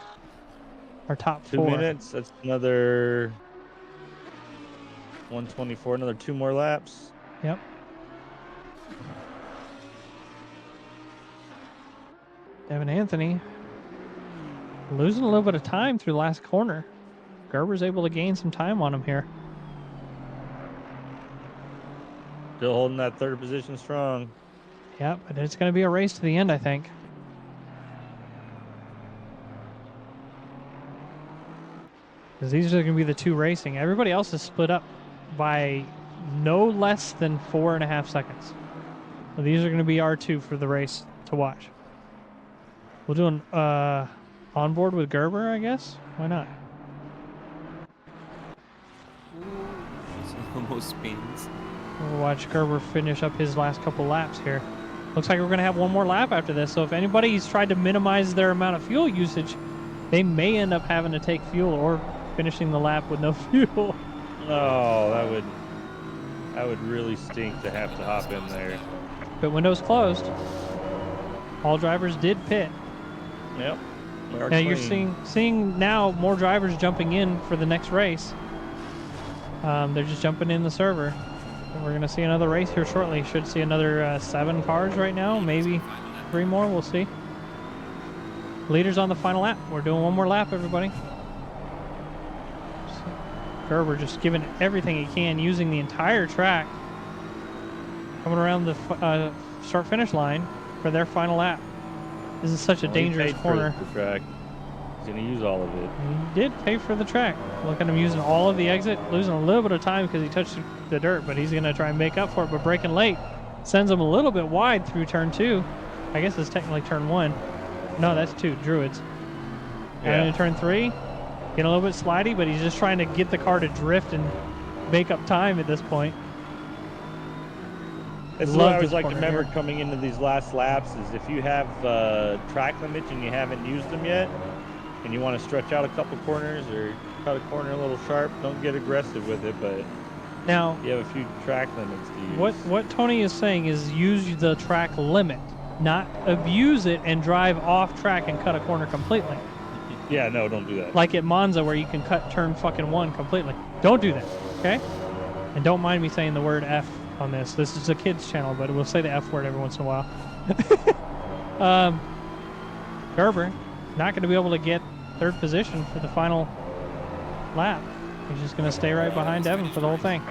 our top
2
4.
minutes. That's another 124, another 2 more laps.
Yep. Devin Anthony losing a little bit of time through the last corner. Gerber's able to gain some time on him here.
Still holding that 3rd position strong.
Yep, but it's going to be a race to the end, I think. Because these are going to be the two racing. Everybody else is split up by no less than 4.5 seconds. So these are going to be our two for the race to watch. We'll do an onboard with Gerber, I guess. Why not?
He almost spins.
We'll watch Gerber finish up his last couple laps here. Looks like we're going to have one more lap after this. So if anybody's tried to minimize their amount of fuel usage, they may end up having to take fuel or finishing the lap with no fuel.
Oh, that would really stink to have to hop in there.
But window's closed. All drivers did pit.
Yep. We are
Now you're
clean.
seeing now more drivers jumping in for the next race. They're just jumping in the server. And we're going to see another race here shortly. Should see another 7 cars right now, maybe 3 more. We'll see. Leaders on the final lap. We're doing one more lap, everybody. Gerber just giving everything he can, using the entire track. coming around the start-finish line for their final lap. This is such a
Well, he
dangerous
paid for
corner.
the track. He's going to use all of it.
He did pay for the track. Look at him using all of the exit, losing a little bit of time because he touched the dirt, but he's going to try and make up for it, but braking late. Sends him a little bit wide through turn 2. I guess it's technically turn 1. No, that's 2, Druids.
Yeah.
And in turn 3, getting a little bit slidey, but he's just trying to get the car to drift and make up time at this point.
This is
Love
what I always
this
like to
corner
remember
here.
coming into these last laps is if you have track limits and you haven't used them yet, and you want to stretch out a couple corners or cut a corner a little sharp, don't get aggressive with it, but
Now,
you have a few track limits to use.
what Tony is saying is use the track limit, not abuse it and drive off track and cut a corner completely.
Yeah, no, don't do that.
Like at Monza where you can cut turn fucking 1 completely. Don't do that, okay? And don't mind me saying the word F on this. This is a kids channel, but we'll say the F word every once in a while. Gerber, not going to be able to get 3rd position for the final lap. He's just going to stay right behind Evan for the whole thing.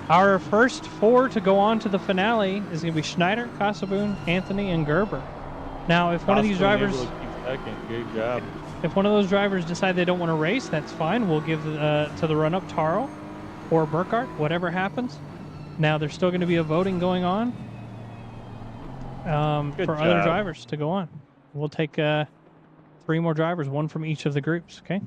Our first 4 to go on to the finale is going to be Schneider, Kasaboon, Anthony, and Gerber. Now, if one of these
Possibly
drivers...
able to keep second. Good job.
If one of those drivers decide they don't want to race, that's fine. We'll give to the run-up Taro or Burkhardt, whatever happens. Now, there's still going to be a voting going on for other drivers to go on. We'll take 3 more drivers, 1 from each of the groups, okay?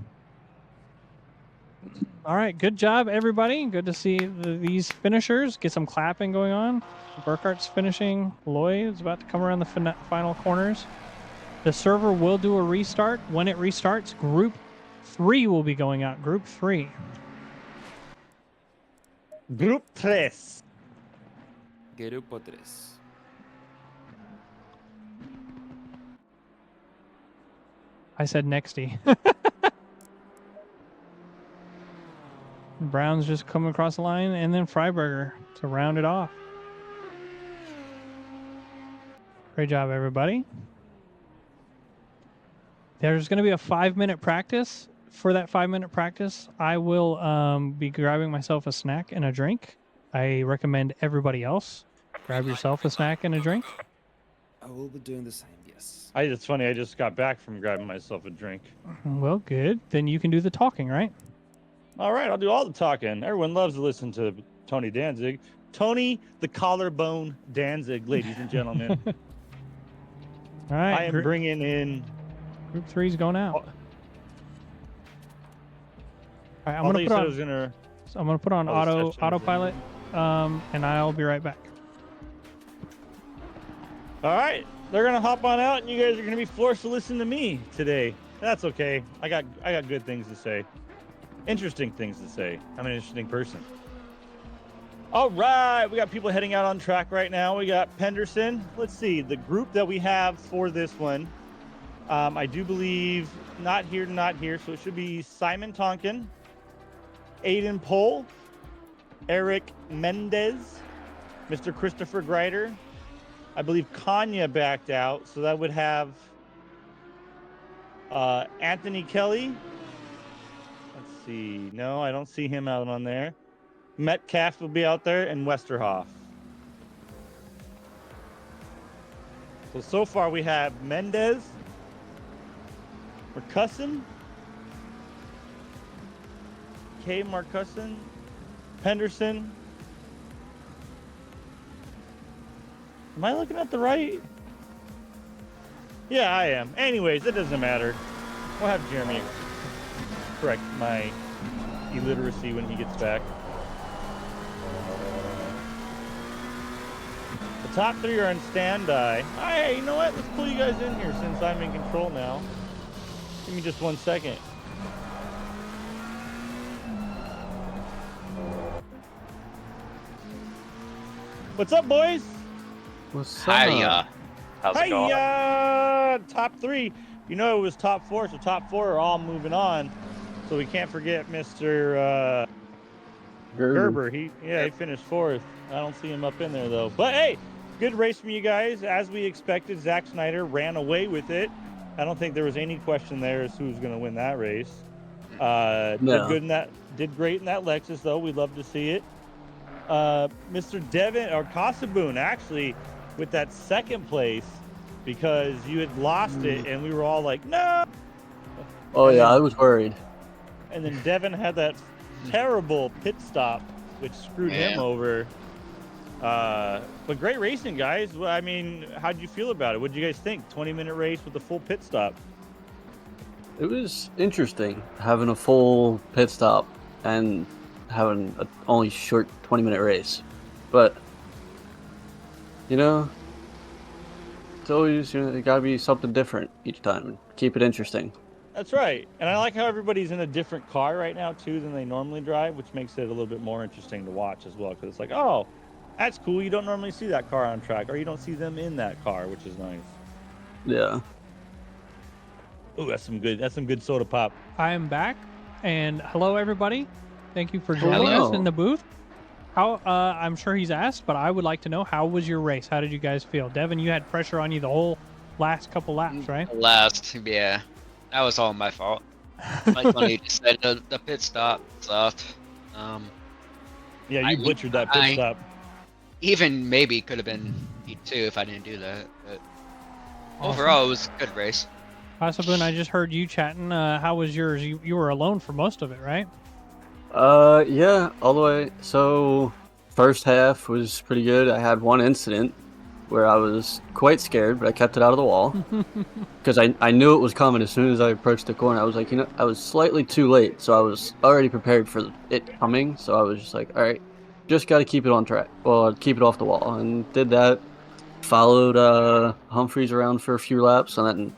All right, good job, everybody. Good to see these finishers. Get some clapping going on. Burkhardt's finishing. Lloyd is about to come around the final corners. The server will do a restart. When it restarts, Group 3 will be going out. Group 3.
Group 3.
Grupo 3.
I said nexty. Brown's just coming across the line, and then Freiberger to round it off. Great job, everybody. There's going to be a 5-minute practice. For that 5-minute practice, I will be grabbing myself a snack and a drink. I recommend everybody else grab yourself a snack and a drink.
I will be doing the same, yes.
It's funny, I just got back from grabbing myself a drink.
Well, good. Then you can do the talking, right?
All right, I'll do all the talking. Everyone loves to listen to Tony Danzig. Tony the Collarbone Danzig, ladies and gentlemen.
All right.
I am bringing in...
Group 3's going out. All right, I'm gonna put on autopilot, and I'll be right back.
All right, they're gonna hop on out, and you guys are gonna be forced to listen to me today. That's okay. I got good things to say, interesting things to say. I'm an interesting person. All right, we got people heading out on track right now. We got Penderson. Let's see the group that we have for this one. I do believe not here, so it should be Simon Tonkin, Aiden Pohl, Eric Mendez, Mr. Christopher Greider. I believe Kanya backed out, so that would have Anthony Kelly. Let's see. No, I don't see him out on there. Metcalf will be out there, and Westerhoff. So far we have Mendez, Marcusson, K. Marcusson, Henderson. Am I looking at the right? Yeah, I am. Anyways, it doesn't matter. We'll have Jeremy correct my illiteracy when he gets back. The top 3 are on standby. Hey, you know what? Let's pull you guys in here since I'm in control now. Give me just 1 second. What's up, boys?
What's up? Hiya. How's it going?
Hiya! Top 3. You know it was top 4, so top 4 are all moving on. So we can't forget Mr. Gerber. He finished 4th. I don't see him up in there though. But hey, good race from you guys. As we expected, Zach Snyder ran away with it. I don't think there was any question there as who's going to win that race.
No.
Did great in that Lexus though. We'd love to see it. Mr. Devin or Casaboon actually with that second place because you had lost it and we were all like, no.
Oh
And
yeah,
then-
I was worried.
And then Devin had that terrible pit stop, which screwed him over. But great racing, guys. Well, I mean, how did you feel about it? What did you guys think? 20-minute race with a full pit stop.
It was interesting having a full pit stop and having a only short 20-minute race. But, you know, it's always, it gotta be something different each time. Keep it interesting.
That's right. And I like how everybody's in a different car right now, too, than they normally drive, which makes it a little bit more interesting to watch as well. Because it's like, oh, that's cool. You don't normally see that car on track, or you don't see them in that car, which is nice.
Yeah.
Oh, that's some good soda pop.
I am back, and hello everybody. Thank you for joining
Hello.
us in the booth. How I'm sure he's asked, but I would like to know, how was your race? How did you guys feel? Devin, you had pressure on you the whole last couple laps, right?
Yeah. That was all my fault. Like when he just said the pit stop sucked.
Yeah, you
I-
butchered that pit
I-
stop.
Even maybe could have been P2 if I didn't do that. But
Awesome.
overall, it was a good race.
Casaboon, I just heard you chatting. How was yours? You were alone for most of it, right?
Yeah, all the way. So, first half was pretty good. I had one incident where I was quite scared, but I kept it out of the wall because I knew it was coming as soon as I approached the corner. I was like, I was slightly too late, so I was already prepared for it coming. So I was just like, all right, just got to keep it on track. Well, keep it off the wall, and did that. Followed Humphreys around for a few laps, and then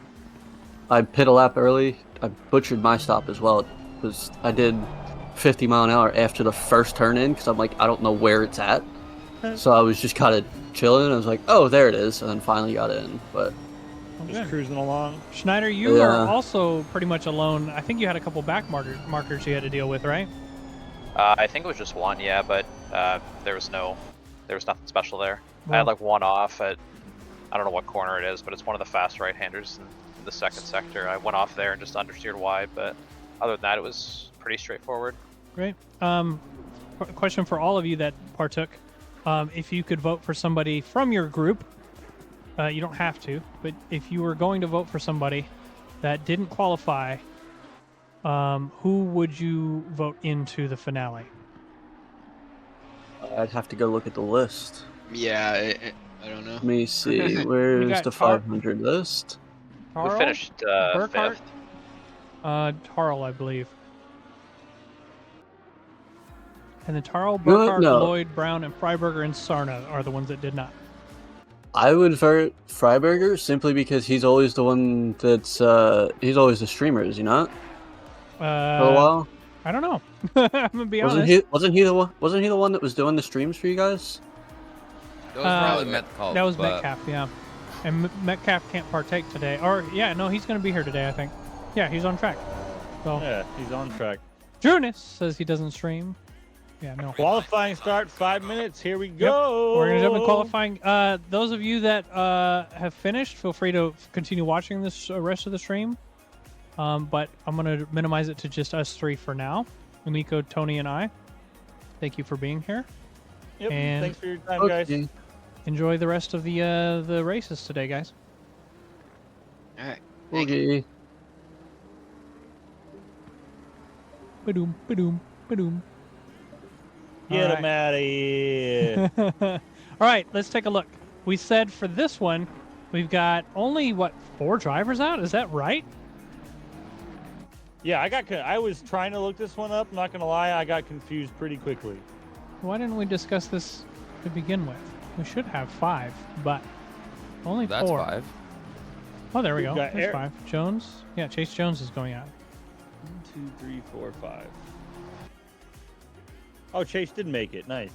I pit a lap early. I butchered my stop as well because I did 50 mile an hour after the first turn in because I'm like, I don't know where it's at. So I was just kind of chilling. I was like, oh, there it is. And then finally got in. But
Oh,
Just
good.
cruising along.
Schneider, you
Yeah.
are also pretty much alone. I think you had a couple back markers you had to deal with, right?
I think it was just one, yeah, but there was nothing special there. I
Well-
had like one off at, I don't know what corner it is, but it's one of the fast right-handers in the second sector. I went off there and just understeered wide, but other than that, it was pretty straightforward.
Great. Question for all of you that partook. If you could vote for somebody from your group, you don't have to, but if you were going to vote for somebody that didn't qualify, who would you vote into the finale?
I'd have to go look at the list.
Yeah, I don't know.
Let me see. Where's
got
the
Tar-
500 list?
We
Tarl?
finished
Burkhart?
fifth.
Tarl, I believe. And then Tarl,
You know what?
Burkhart,
No.
Lloyd, Brown, and Freiberger and Sarna are the ones that did not.
I would vote Freiberger simply because he's always the one that's he's always the streamer, is he not? For a while.
I don't know. I'm gonna be
Wasn't
honest.
he the one that was doing the streams for you guys?
That was probably Metcalf.
That was
but
Metcalf, yeah. And Metcalf can't partake today. Or, yeah, no, he's going to be here today, I think. Yeah, he's on track. So,
Yeah, he's on track.
Junis says he doesn't stream. Yeah, no.
Qualifying start, 5 minutes. Here we go.
We're going to jump in qualifying. Those of you that have finished, feel free to continue watching this rest of the stream. But I'm going to minimize it to just us three for now. Umiko, Tony, and I. Thank you for being here.
Yep,
And-
thanks for your time, guys.
Okay.
Enjoy the rest of the races today, guys.
All right.
Okay.
Ba-doom, ba-doom, ba-doom.
Get
All
him out of here.
All right, let's take a look. We said for this one, we've got only, 4 drivers out? Is that right?
Yeah, I was trying to look this one up. Not gonna lie, I got confused pretty quickly.
Why didn't we discuss this to begin with? We should have 5, but only
that's
4.
5.
Oh, there we
We've
go.
got
There's
Eric.
5. Jones. Yeah, Chase Jones is going out.
1, 2, 3, 4, 5. Oh, Chase did make it. Nice.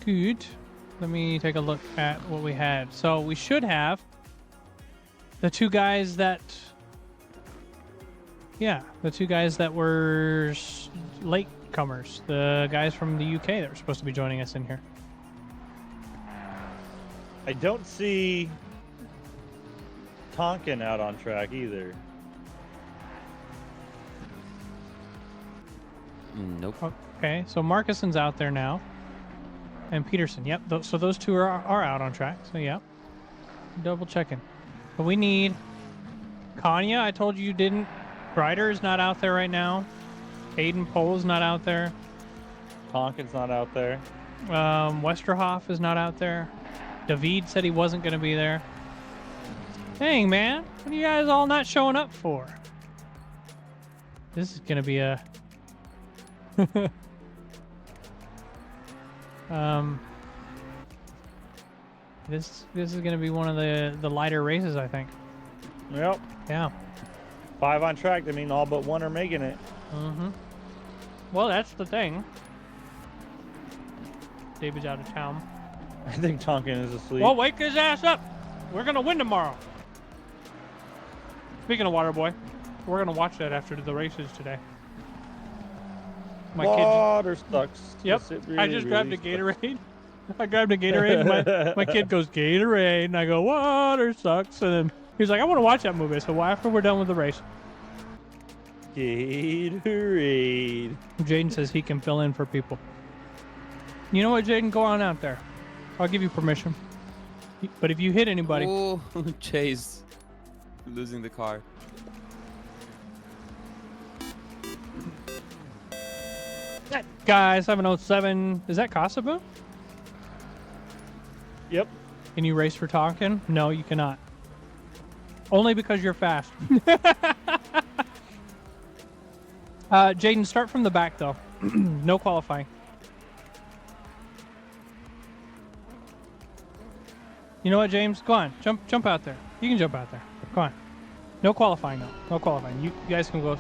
Good. Let me take a look at what we had. So we should have the 2 guys that... Yeah, the 2 guys that were late comers. The guys from the UK that were supposed to be joining us in here.
I don't see Tonkin out on track either.
Nope.
Okay, so Marcuson's out there now. and Peterson. Yep. So those two are out on track. So yeah. Double checking. But we need Kanya. I told you didn't. Ryder is not out there right now. Aiden Pole's not out there.
Tonkin's not out there.
Westerhoff is not out there. David said he wasn't going to be there. Dang, man. What are you guys all not showing up for? This is going to be a... This is going to be one of the lighter races, I think.
Yep.
Yeah.
5 on track. I mean, all but 1 are making it.
Mm-hmm. Well, that's the thing. David's out of town.
I think Tonkin is asleep.
Well, wake his ass up. We're going to win tomorrow. Speaking of Waterboy, we're going to watch that after the races today. My kid.
Water sucks.
Yep. I just grabbed a Gatorade. I grabbed a Gatorade and my kid goes, Gatorade. And I go, water sucks. And then he's like, I want to watch that movie. So after we're done with the race.
Gatorade.
Jaden says he can fill in for people. You know what, Jaden? Go on out there. I'll give you permission. But if you hit anybody...
Oh, Chase. Losing the car.
That guy, 707. Is that Kosovo?
Yep.
Can you race for Tonkin? No, you cannot. Only because you're fast. Jaden, start from the back, though. No qualifying. You know what, James? Go on. Jump out there. You can jump out there. Go on. No qualifying, though. No qualifying. You guys can go.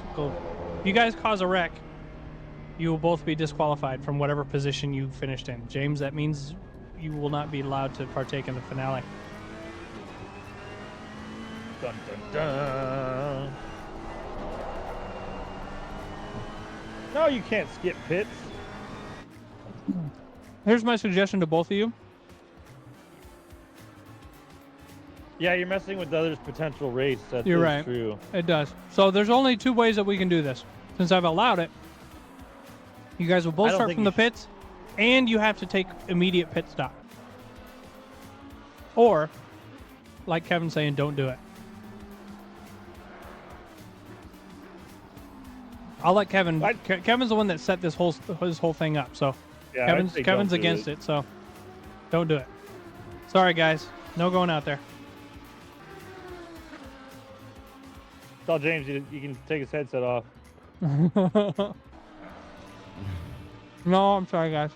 If you guys cause a wreck, you will both be disqualified from whatever position you finished in. James, that means you will not be allowed to partake in the finale.
Dun, dun, dun. No, you can't skip pits.
Here's my suggestion to both of you.
Yeah, you're messing with the other's potential race. That's
You're right.
True.
It does. So there's only 2 ways that we can do this. Since I've allowed it, you guys will
I
both
don't
start
think
from
you
the pits, and you have to take immediate pit stop. Or, like Kevin's saying, don't do it. I'll let Kevin. Kevin's the one that set his whole thing up. So
Yeah,
Kevin's against it. So don't do it. Sorry, guys. No going out there.
Tell James you can take his headset off.
No, I'm sorry, guys.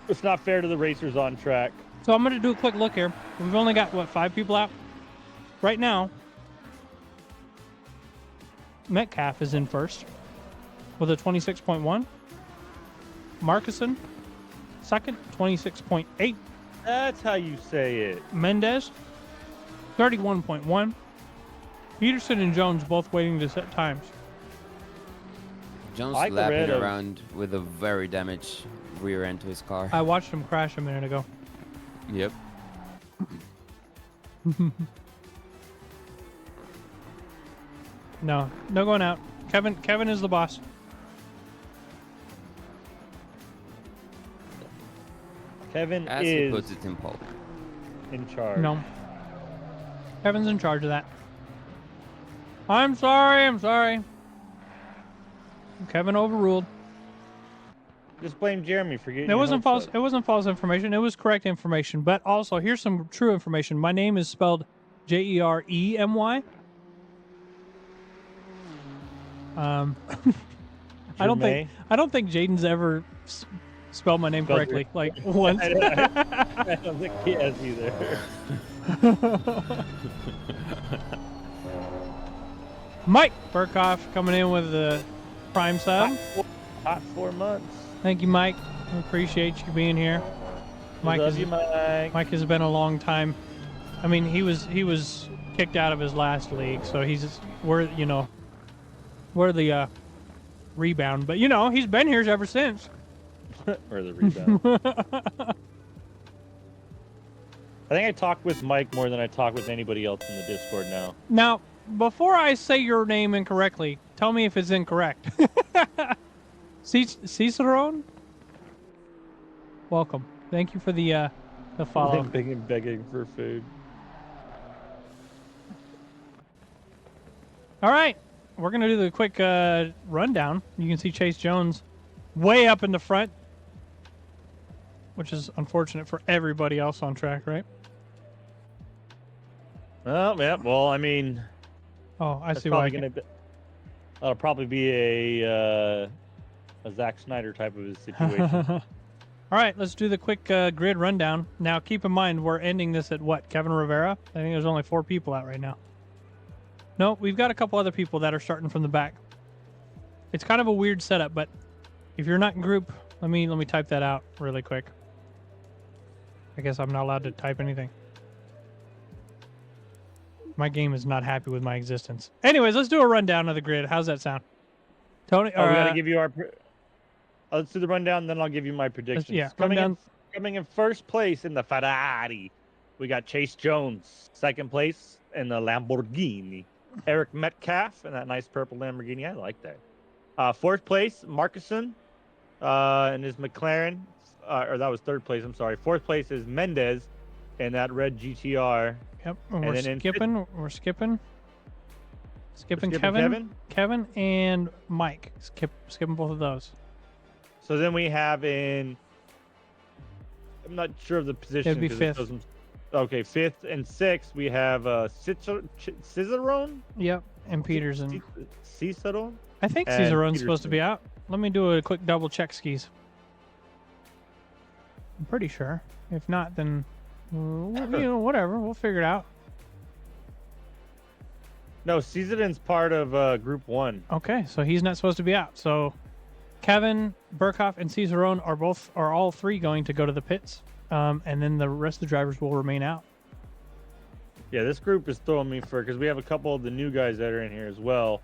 It's not fair to the racers on track.
So I'm going to do a quick look here. We've only got, what, 5 people out? Right now, Metcalf is in first with a 26.1. Markison, second, 26.8.
That's how you say it.
Mendez, 31.1. Peterson and Jones both waiting to set times.
Jones
I
lapping
read of-
around with a very damaged rear end to his car.
I watched him crash a minute ago.
Yep.
No going out. Kevin is the boss.
Kevin
As he
is
puts it in pole.
in charge.
No. Kevin's in charge of that. I'm sorry. Kevin overruled.
Just blame Jeremy for getting.
It
your
wasn't
hopes
false.
up.
It wasn't false information. It was correct information. But also, here's some true information. My name is spelled Jeremy. I don't think Jaden's ever spelled my name
Spelled
correctly,
your-
like once.
I don't think he has either.
Mike Burkhoff coming in with the prime sub.
Hot 4 months.
Thank you, Mike. I appreciate you being here. Mike
Love
is
you, Mike.
Mike has been a long time. I mean, he was kicked out of his last league, so we're the rebound. But he's been here ever since.
Or the rebound. I think I talk with Mike more than I talk with anybody else in the Discord now.
Now, before I say your name incorrectly, tell me if it's incorrect. Cicerone? Welcome. Thank you for the follow.
Begging for food.
All right, we're gonna do the quick rundown. You can see Chase Jones way up in the front, which is unfortunate for everybody else on track, right?
Oh, yeah. Well, I mean,
Oh, I
that's
see why.
probably that'll probably be a Zack Snyder type of a situation.
All right, let's do the quick grid rundown. Now, keep in mind, we're ending this at what? Kevin Rivera? I think there's only 4 people out right now. No, we've got a couple other people that are starting from the back. It's kind of a weird setup, but if you're not in group, let me type that out really quick. I guess I'm not allowed to type anything. My game is not happy with my existence. Anyways, let's do a rundown of the grid. How's that sound? Tony,
We gotta give you our. Let's do the rundown, then I'll give you my predictions.
yeah,
Coming in first place in the Ferrari, we got Chase Jones. Second place in the Lamborghini, Eric Metcalf in that nice purple Lamborghini. I like that. Fourth place, Marcuson, in his McLaren. Or that was third place. I'm sorry. Fourth place is Mendez in that red GTR.
Yep, and
And
we're
then in
skipping. We're skipping. Skipping
Kevin.
Kevin and Mike. Skipping both of those.
So then we have in. I'm not sure of the position.
It'd be
'cause it
fifth.
doesn't- Okay, fifth and sixth we have Cicerone.
Yep, and Peterson.
Cicerone.
I think
and
Cicerone's supposed to
Peterson.
be out. Let me do a quick double check, skis. I'm pretty sure. If not, then whatever. We'll figure it out.
No, Cicerone's part of Group 1.
Okay, so he's not supposed to be out. So Kevin, Burkhoff, and Cicerone are all three going to go to the pits, and then the rest of the drivers will remain out.
Yeah, this group is throwing me for because we have a couple of the new guys that are in here as well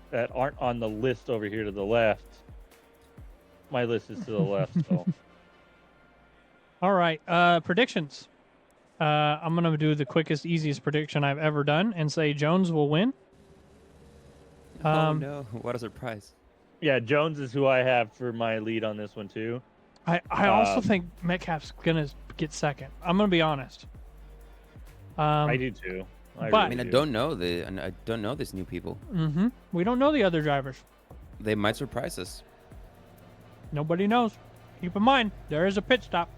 that aren't on the list over here to the left. My list is to the left, so.
All right, predictions. I'm gonna do the quickest, easiest prediction I've ever done, and say Jones will win.
Oh no! What a surprise!
Yeah, Jones is who I have for my lead on this one too.
I also think Metcalf's gonna get second. I'm gonna be honest.
I do too.
but-
I mean, I don't know these new people.
We don't know the other drivers.
They might surprise us.
Nobody knows. Keep in mind, there is a pit stop.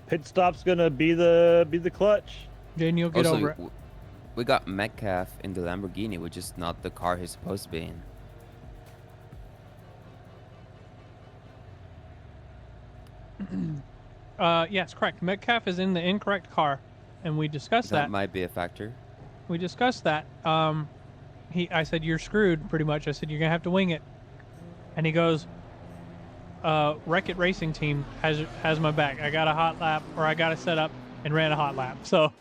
Pit stop's gonna be the clutch.
Then you'll get
Also,
over it.
we got Metcalf in the Lamborghini, which is not the car he's supposed to be in.
Yes, correct. Metcalf is in the incorrect car, and we discussed that.
That might be a factor.
We discussed that. I said, you're screwed, pretty much. I said, you're going to have to wing it. And he goes, Wreck-It Racing Team has my back. I got a hot lap, or I got a setup and ran a hot lap. So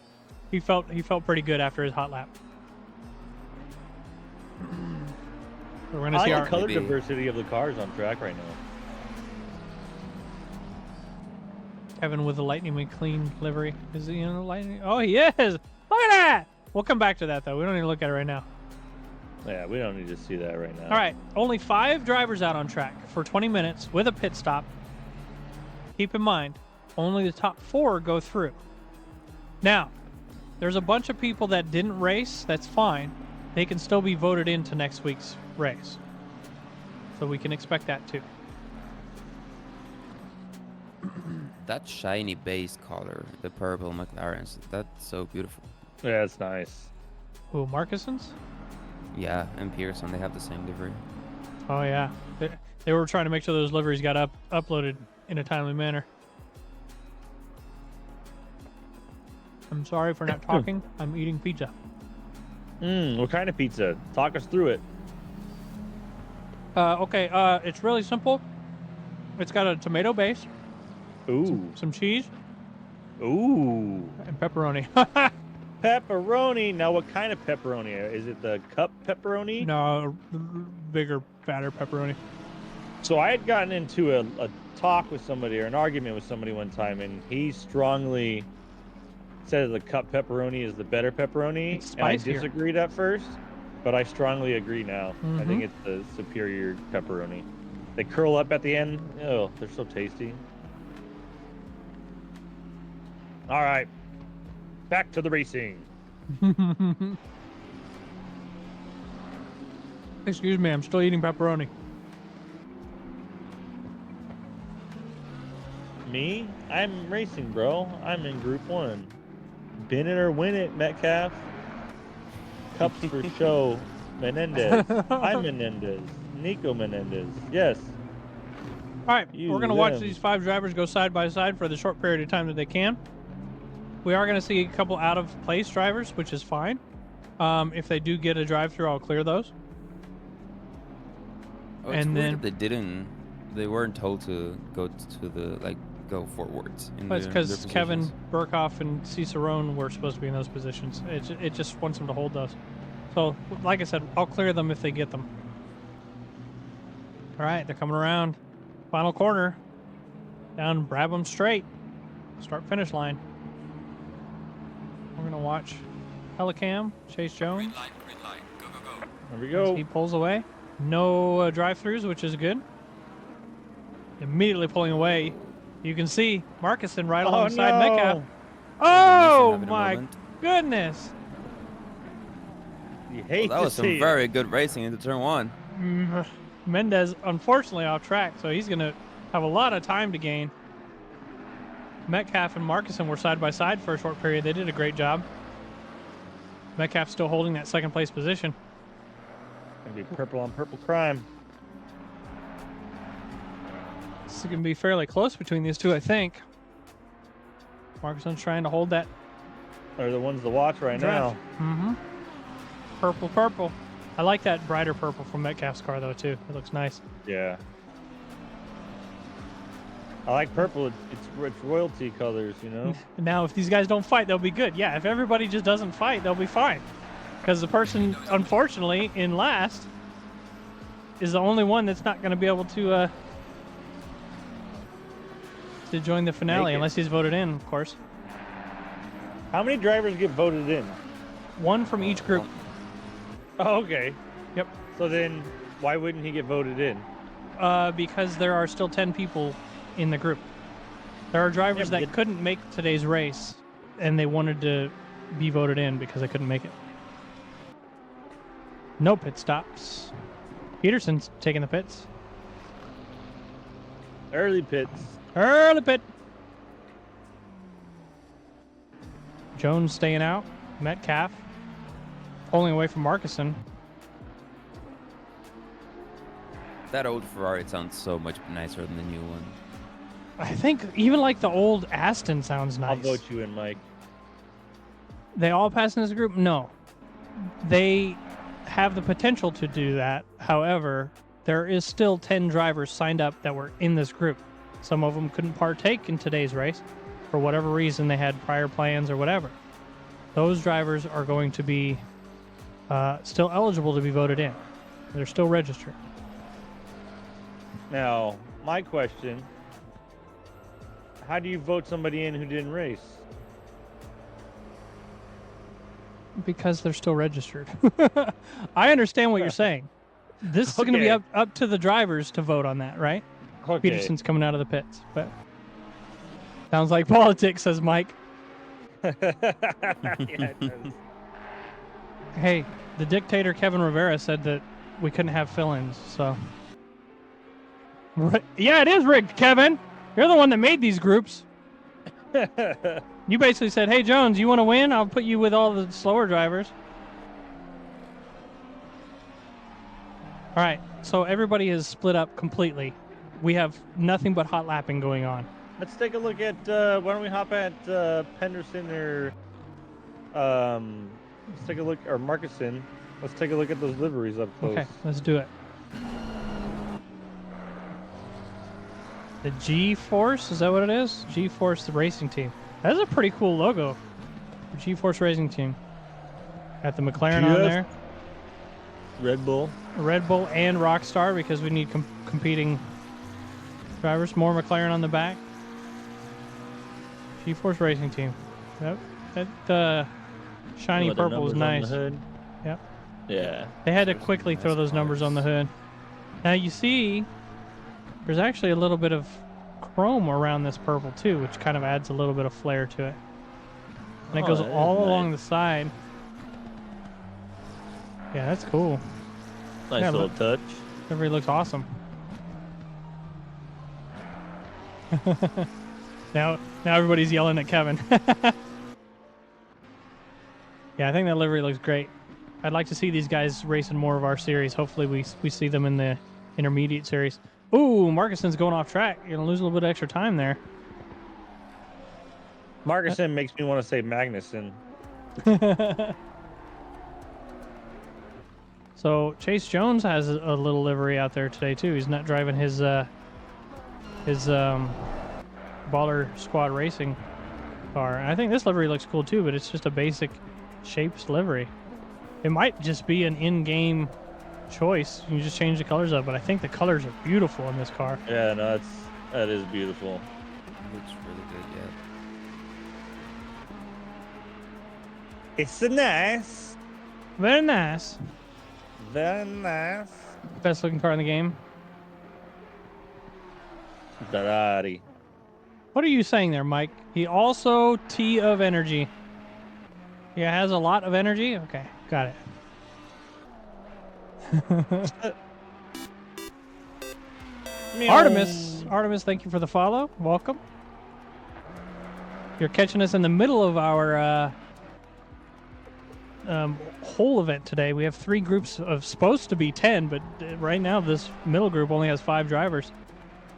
he felt pretty good after his hot lap. We're going to
I
see
like
our...
the color
Maybe-
diversity of the cars on track right now.
Kevin with the Lightning McQueen livery. Is he in the Lightning? Oh, he is! Look at that! We'll come back to that, though. We don't need to look at it right now.
Yeah, we don't need to see that right now.
All right, only 5 drivers out on track for 20 minutes with a pit stop. Keep in mind, only the top 4 go through. Now, there's a bunch of people that didn't race. That's fine. They can still be voted into next week's race. So we can expect that too.
That shiny base color, the purple McLarens, that's so beautiful.
Yeah, it's nice.
Who, Marcuson's?
Yeah, and Pearson, they have the same livery.
Oh, yeah. They were trying to make sure those liveries got uploaded in a timely manner. I'm sorry for not talking. I'm eating pizza.
What kind of pizza? Talk us through it.
Okay, it's really simple. It's got a tomato base,
Ooh.
some cheese,
Ooh.
and pepperoni.
Pepperoni. Now, what kind of pepperoni? Is it the cup pepperoni?
No, bigger, fatter pepperoni.
So I had gotten into a talk with somebody or an argument with somebody one time, and he strongly said the cup pepperoni is the better pepperoni.
It's
and I
spicier.
disagreed at first, but I strongly agree now. I think it's the superior pepperoni. They curl up at the end. Oh, they're so tasty. All right, back to the racing.
Excuse me, I'm still eating pepperoni.
Me? I'm racing, bro. I'm in Group 1. Bin it or win it, Metcalf. Cups for show. Menendez. I'm Menendez. Nico Menendez. Yes.
All right,
You
we're going to watch
them.
these 5 drivers go side by side for the short period of time that they can. We are going to see a couple out-of-place drivers, which is fine. If they do get a drive-through, I'll clear those.
Oh, it's
And
weird
then-
that they weren't told to go to the go forwards.
That's because Kevin Burkhoff and Cicerone were supposed to be in those positions. It just wants them to hold those. So, like I said, I'll clear them if they get them. All right, they're coming around. Final corner. Down Brabham straight. Start-finish line. We're going to watch Helicam, Chase Jones.
There we
As
go.
he pulls away. No drive-throughs, which is good. Immediately pulling away. You can see Marcuson right alongside
no.
Metcalf. Oh,
having a
my
moment.
goodness.
You
Well,
hate
that
to
was some
see it.
very good racing into turn 1.
Mendez, unfortunately, off track, so he's going to have a lot of time to gain. Metcalf and Marcuson were side by side for a short period. They did a great job. Metcalf still holding that second place position.
Gonna be purple on purple crime.
This is going to be fairly close between these two, I think. Marcuson's trying to hold that
They're the ones to watch right
draft.
now.
Mm-hmm. Purple, purple. I like that brighter purple from Metcalf's car, though, too. It looks nice.
Yeah. I like purple. It's royalty colors, you know?
Now, if these guys don't fight, they'll be good. Yeah, if everybody just doesn't fight, they'll be fine. Because the person, unfortunately, in last is the only one that's not going to be able to join the finale,
Make it.
unless he's voted in, of course.
How many drivers get voted in?
One from each group.
Oh, okay.
Yep.
So then, why wouldn't he get voted in?
Because there are still 10 people in the group. There are drivers
Yeah,
that
but-
couldn't make today's race, and they wanted to be voted in because they couldn't make it. No pit stops. Peterson's taking the pits.
Early pits.
Early pit. Jones staying out. Metcalf pulling away from Marcuson.
That old Ferrari sounds so much nicer than the new one.
I think even like the old Aston sounds nice.
I'll vote you in, Mike.
They all pass in this group? No. They have the potential to do that. However, there is still 10 drivers signed up that were in this group. Some of them couldn't partake in today's race for whatever reason. They had prior plans or whatever. Those drivers are going to be still eligible to be voted in. They're still registered.
Now, my question, how do you vote somebody in who didn't race?
Because they're still registered. I understand what you're saying. This is going to be
Okay.
up to the drivers to vote on that, right?
Okay.
Peterson's coming out of the pits, but sounds like politics, says Mike.
Yeah, it does.
Hey, the dictator Kevin Rivera said that we couldn't have fill-ins, so. Yeah, it is rigged, Kevin. You're the one that made these groups. You basically said, hey, Jones, you want to win? I'll put you with all the slower drivers. All right, so everybody is split up completely. We have nothing but hot lapping going on.
Let's take a look at, why don't we hop at Penderson or, let's take a look, or Marcuson. Let's take a look at those liveries up close.
Okay, let's do it. The G-Force, is that what it is? G-Force, the racing team. That's a pretty cool logo. G-Force Racing Team. Got the McLaren on
Just-
there.
Red Bull.
Red Bull and Rockstar because we need competing drivers. More McLaren on the back. G-Force Racing Team. Yep. That shiny
With the
purple is
numbers on
nice.
the hood.
Yep.
Yeah.
They had to
Those are
quickly throw
nice
those numbers on the
cars.
hood. Now you see There's actually a little bit of chrome around this purple too, which kind of adds a little bit of flair to it. And it goes
that is
all along
nice.
the side. Yeah, that's cool.
Nice
Yeah,
little
look.
touch.
Livery looks awesome. now everybody's yelling at Kevin. Yeah, I think that livery looks great. I'd like to see these guys race in more of our series. Hopefully we see them in the intermediate series. Ooh, Markuson's going off track. You're gonna lose a little bit of extra time there.
Markuson makes me want to say Magnuson.
So Chase Jones has a little livery out there today too. He's not driving his Baller Squad Racing car. And I think this livery looks cool too, but it's just a basic shaped livery. It might just be an in-game choice. You just change the colors up, but I think the colors are beautiful in this car.
Yeah, no, that is beautiful.
Looks really good, yeah.
It's nice.
Very nice.
Very nice.
Best looking car in the game.
Ferrari.
What are you saying there, Mike? He also T of energy. He has a lot of energy? Okay, got it. Artemis, thank you for the follow. Welcome. You're catching us in the middle of our whole event today. We have 3 groups of supposed to be 10, but right now this middle group only has 5 drivers.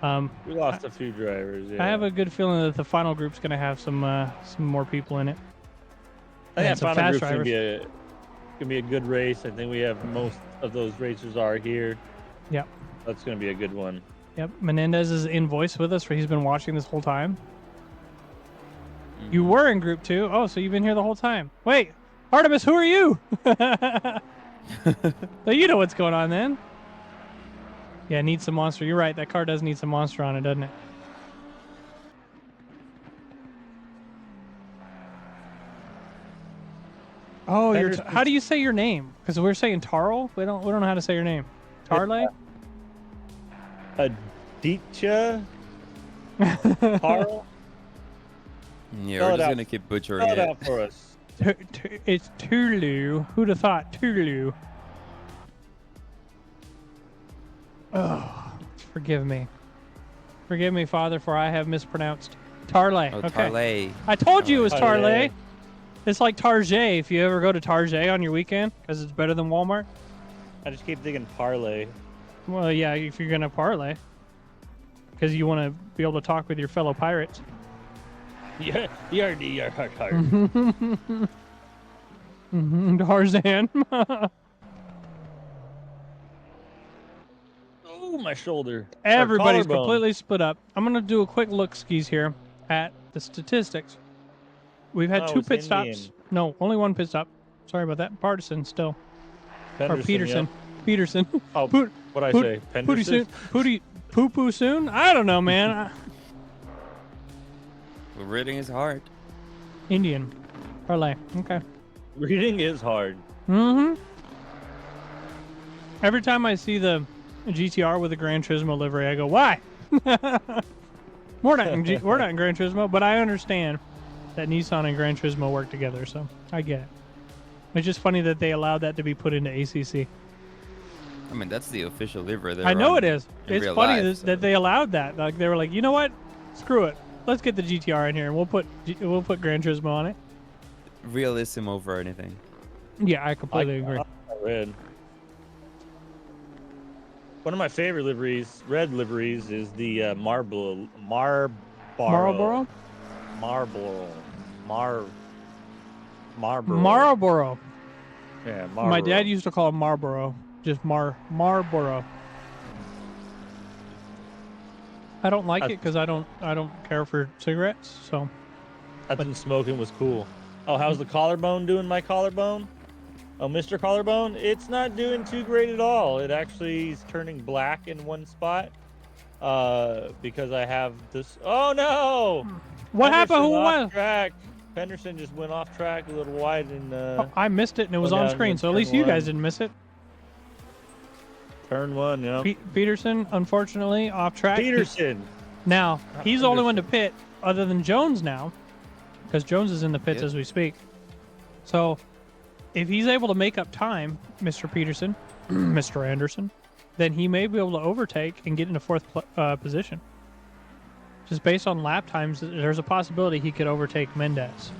We lost a few drivers. Yeah.
I have a good feeling that the final group's going to have some more people in it.
I think
and
that
some
final
fast
group's
drivers.
gonna be a good race. I think we have most of those racers are here.
Yep.
That's gonna be a good one.
Yep. Menendez is in voice with us, for he's been watching this whole time. You were in group 2. Oh, so you've been here the whole time. Wait, Artemis, who are you? So you know what's going on then. Yeah, needs some monster. You're right. That car does need some monster on it, doesn't it? Oh, how do you say your name? Because we're saying Tarl. We don't know how to say your name. Tarle?
Aditya? Carl?
Yeah,
Spell
we're
it
just
out.
gonna keep butchering
Spell it
it.
out for us.
It's Tulu. Who'd have thought? Tulu. Oh, forgive me. Forgive me, Father, for I have mispronounced. Tarle.
Oh,
Okay.
Tarlay.
I told you it was
Tarle.
Tarle. It's like Target if you ever go to Target on your weekend, because it's better than Walmart.
I just keep thinking parlay.
Well, yeah, if you're going to parlay. Because you want to be able to talk with your fellow pirates.
Yeah, yard.
Tarzan.
Oh, my shoulder. Or
Everybody's
collarbone.
completely split up. I'm going to do a quick look skis here at the statistics. We've had
Oh,
2
it's
pit
Indian.
stops. No, only 1 pit stop. Sorry about that. Partisan still. Or Peterson.
Yep.
Peterson.
Oh,
Poot-
what'd I
Poot-
say?
Pooty soon.
Penderson?
Poo-poo soon? I don't know, man.
Well, reading is hard.
Indian. Parlay. Okay.
Reading is hard.
Mm-hmm. Every time I see the GTR with a Gran Turismo livery, I go, why? we're not in Gran Turismo, but I understand that Nissan and Gran Turismo work together, so I get it. It's just funny that they allowed that to be put into ACC.
I mean, that's the official livery.
I know it is.
in
It's
real
funny
life,
that they allowed that. Like they were like, you know what? Screw it. Let's get the GTR in here, and we'll put Gran Turismo on it.
Realism over anything.
Yeah, I completely agree.
Red. One of my favorite liveries, red liveries, is the Marlboro.
Marlboro?
Marlboro. Yeah, Marlboro.
My dad used to call it Marlboro. Just Marlboro. I don't like it because I don't care for cigarettes. So
I think smoking was cool. Oh, how's the collarbone doing? My collarbone? Oh, Mr. Collarbone, it's not doing too great at all. It actually is turning black in one spot. Because I have this. Oh no!
what happened? Who
Henderson off
won?
track. Henderson just went off track a little wide and.
Oh, I missed it and it was
Go
on
down
screen.
and
So at
turn
least you guys
one.
didn't miss it.
Turn 1, yeah.
Peterson, unfortunately, off track.
Peterson.
Now,
Not
he's the only one to
Henderson.
pit other than Jones now, because Jones is in the pits
Yep.
as we speak. So, if he's able to make up time, Mr. Peterson, Mr. Anderson, then he may be able to overtake and get into fourth position. Just based on lap times, there's a possibility he could overtake Mendez.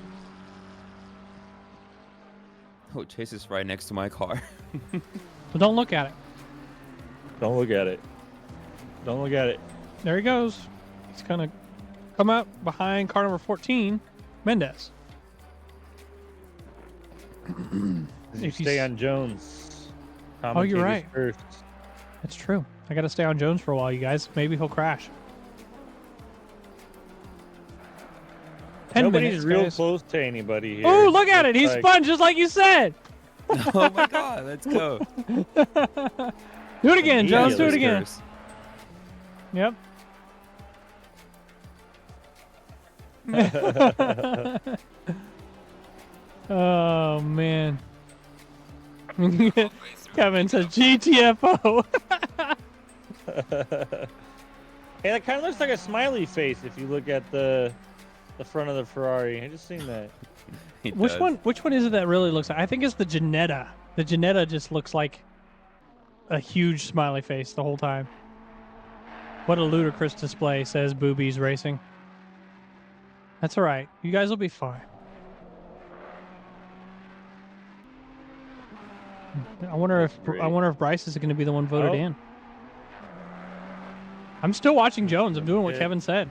Oh, Chase is right next to my car.
But don't look at it.
Don't look at it. Don't look at it.
There he goes. He's going to come up behind car number 14, Mendez.
You
If
stay
he's-
on Jones.
Oh, you're
Commentators
right.
First.
That's true. I got to stay on Jones for a while, you guys. Maybe he'll crash. 10
Nobody's
minutes,
real
guys.
close to anybody here.
Oh, look at it. He
Looks like-
spun just like you said.
Oh my God, let's go.
Do it again, Jones. Do it
Immediately.
again. Yep. Oh, man. Kevin says GTFO.
Hey, that kind of looks like a smiley face if you look at the front of the Ferrari. I just seen that.
He
Which
does.
one? Which one is it that really looks like? I think it's the Janetta. The Janetta just looks like a huge smiley face the whole time. What a ludicrous display, says Boobies Racing. That's all right. You guys will be fine. I wonder if Bryce is going to be the one voted
Oh.
in. I'm still watching Jones. I'm doing what
Okay.
Kevin said.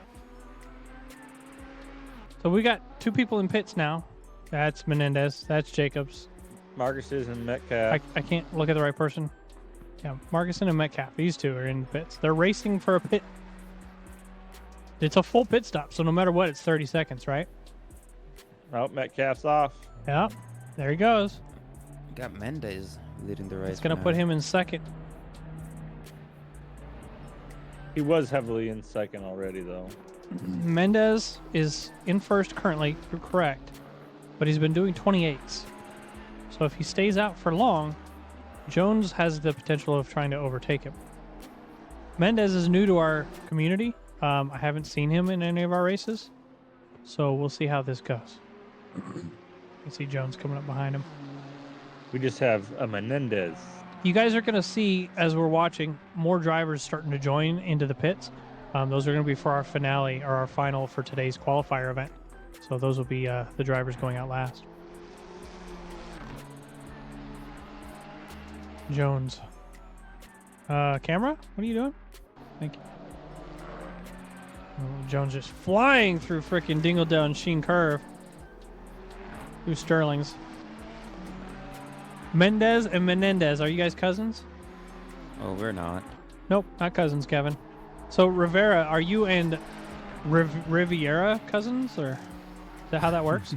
So we got two people in pits now. That's Menendez. That's Jacobs.
Marcus's and Metcalf.
I can't look at the right person. Yeah, Marcuson and Metcalf. These two are in pits. They're racing for a pit. It's a full pit stop, so no matter what, it's 30 seconds, right?
Oh, Metcalf's off.
Yeah. There he goes.
Got Mendez leading the race.
It's going to
now.
put him in second.
He was heavily in second already, though.
Mendez is in first currently, you're correct. But he's been doing 28s. So if he stays out for long, Jones has the potential of trying to overtake him. Mendez is new to our community. I haven't seen him in any of our races. So we'll see how this goes. You see Jones coming up behind him.
We just have a Menendez.
You guys are going to see, as we're watching, more drivers starting to join into the pits. Those are going to be for our finale or our final for today's qualifier event. So those will be the drivers going out last. Jones. Camera? What are you doing? Thank you. Oh, Jones just flying through frickin' Dingledale and Sheen Curve. Through Sterling's. Mendez and Menendez, are you guys cousins?
Oh, we're not.
Nope, not cousins, Kevin. So Rivera, are you and Riviera cousins, or is that how that works?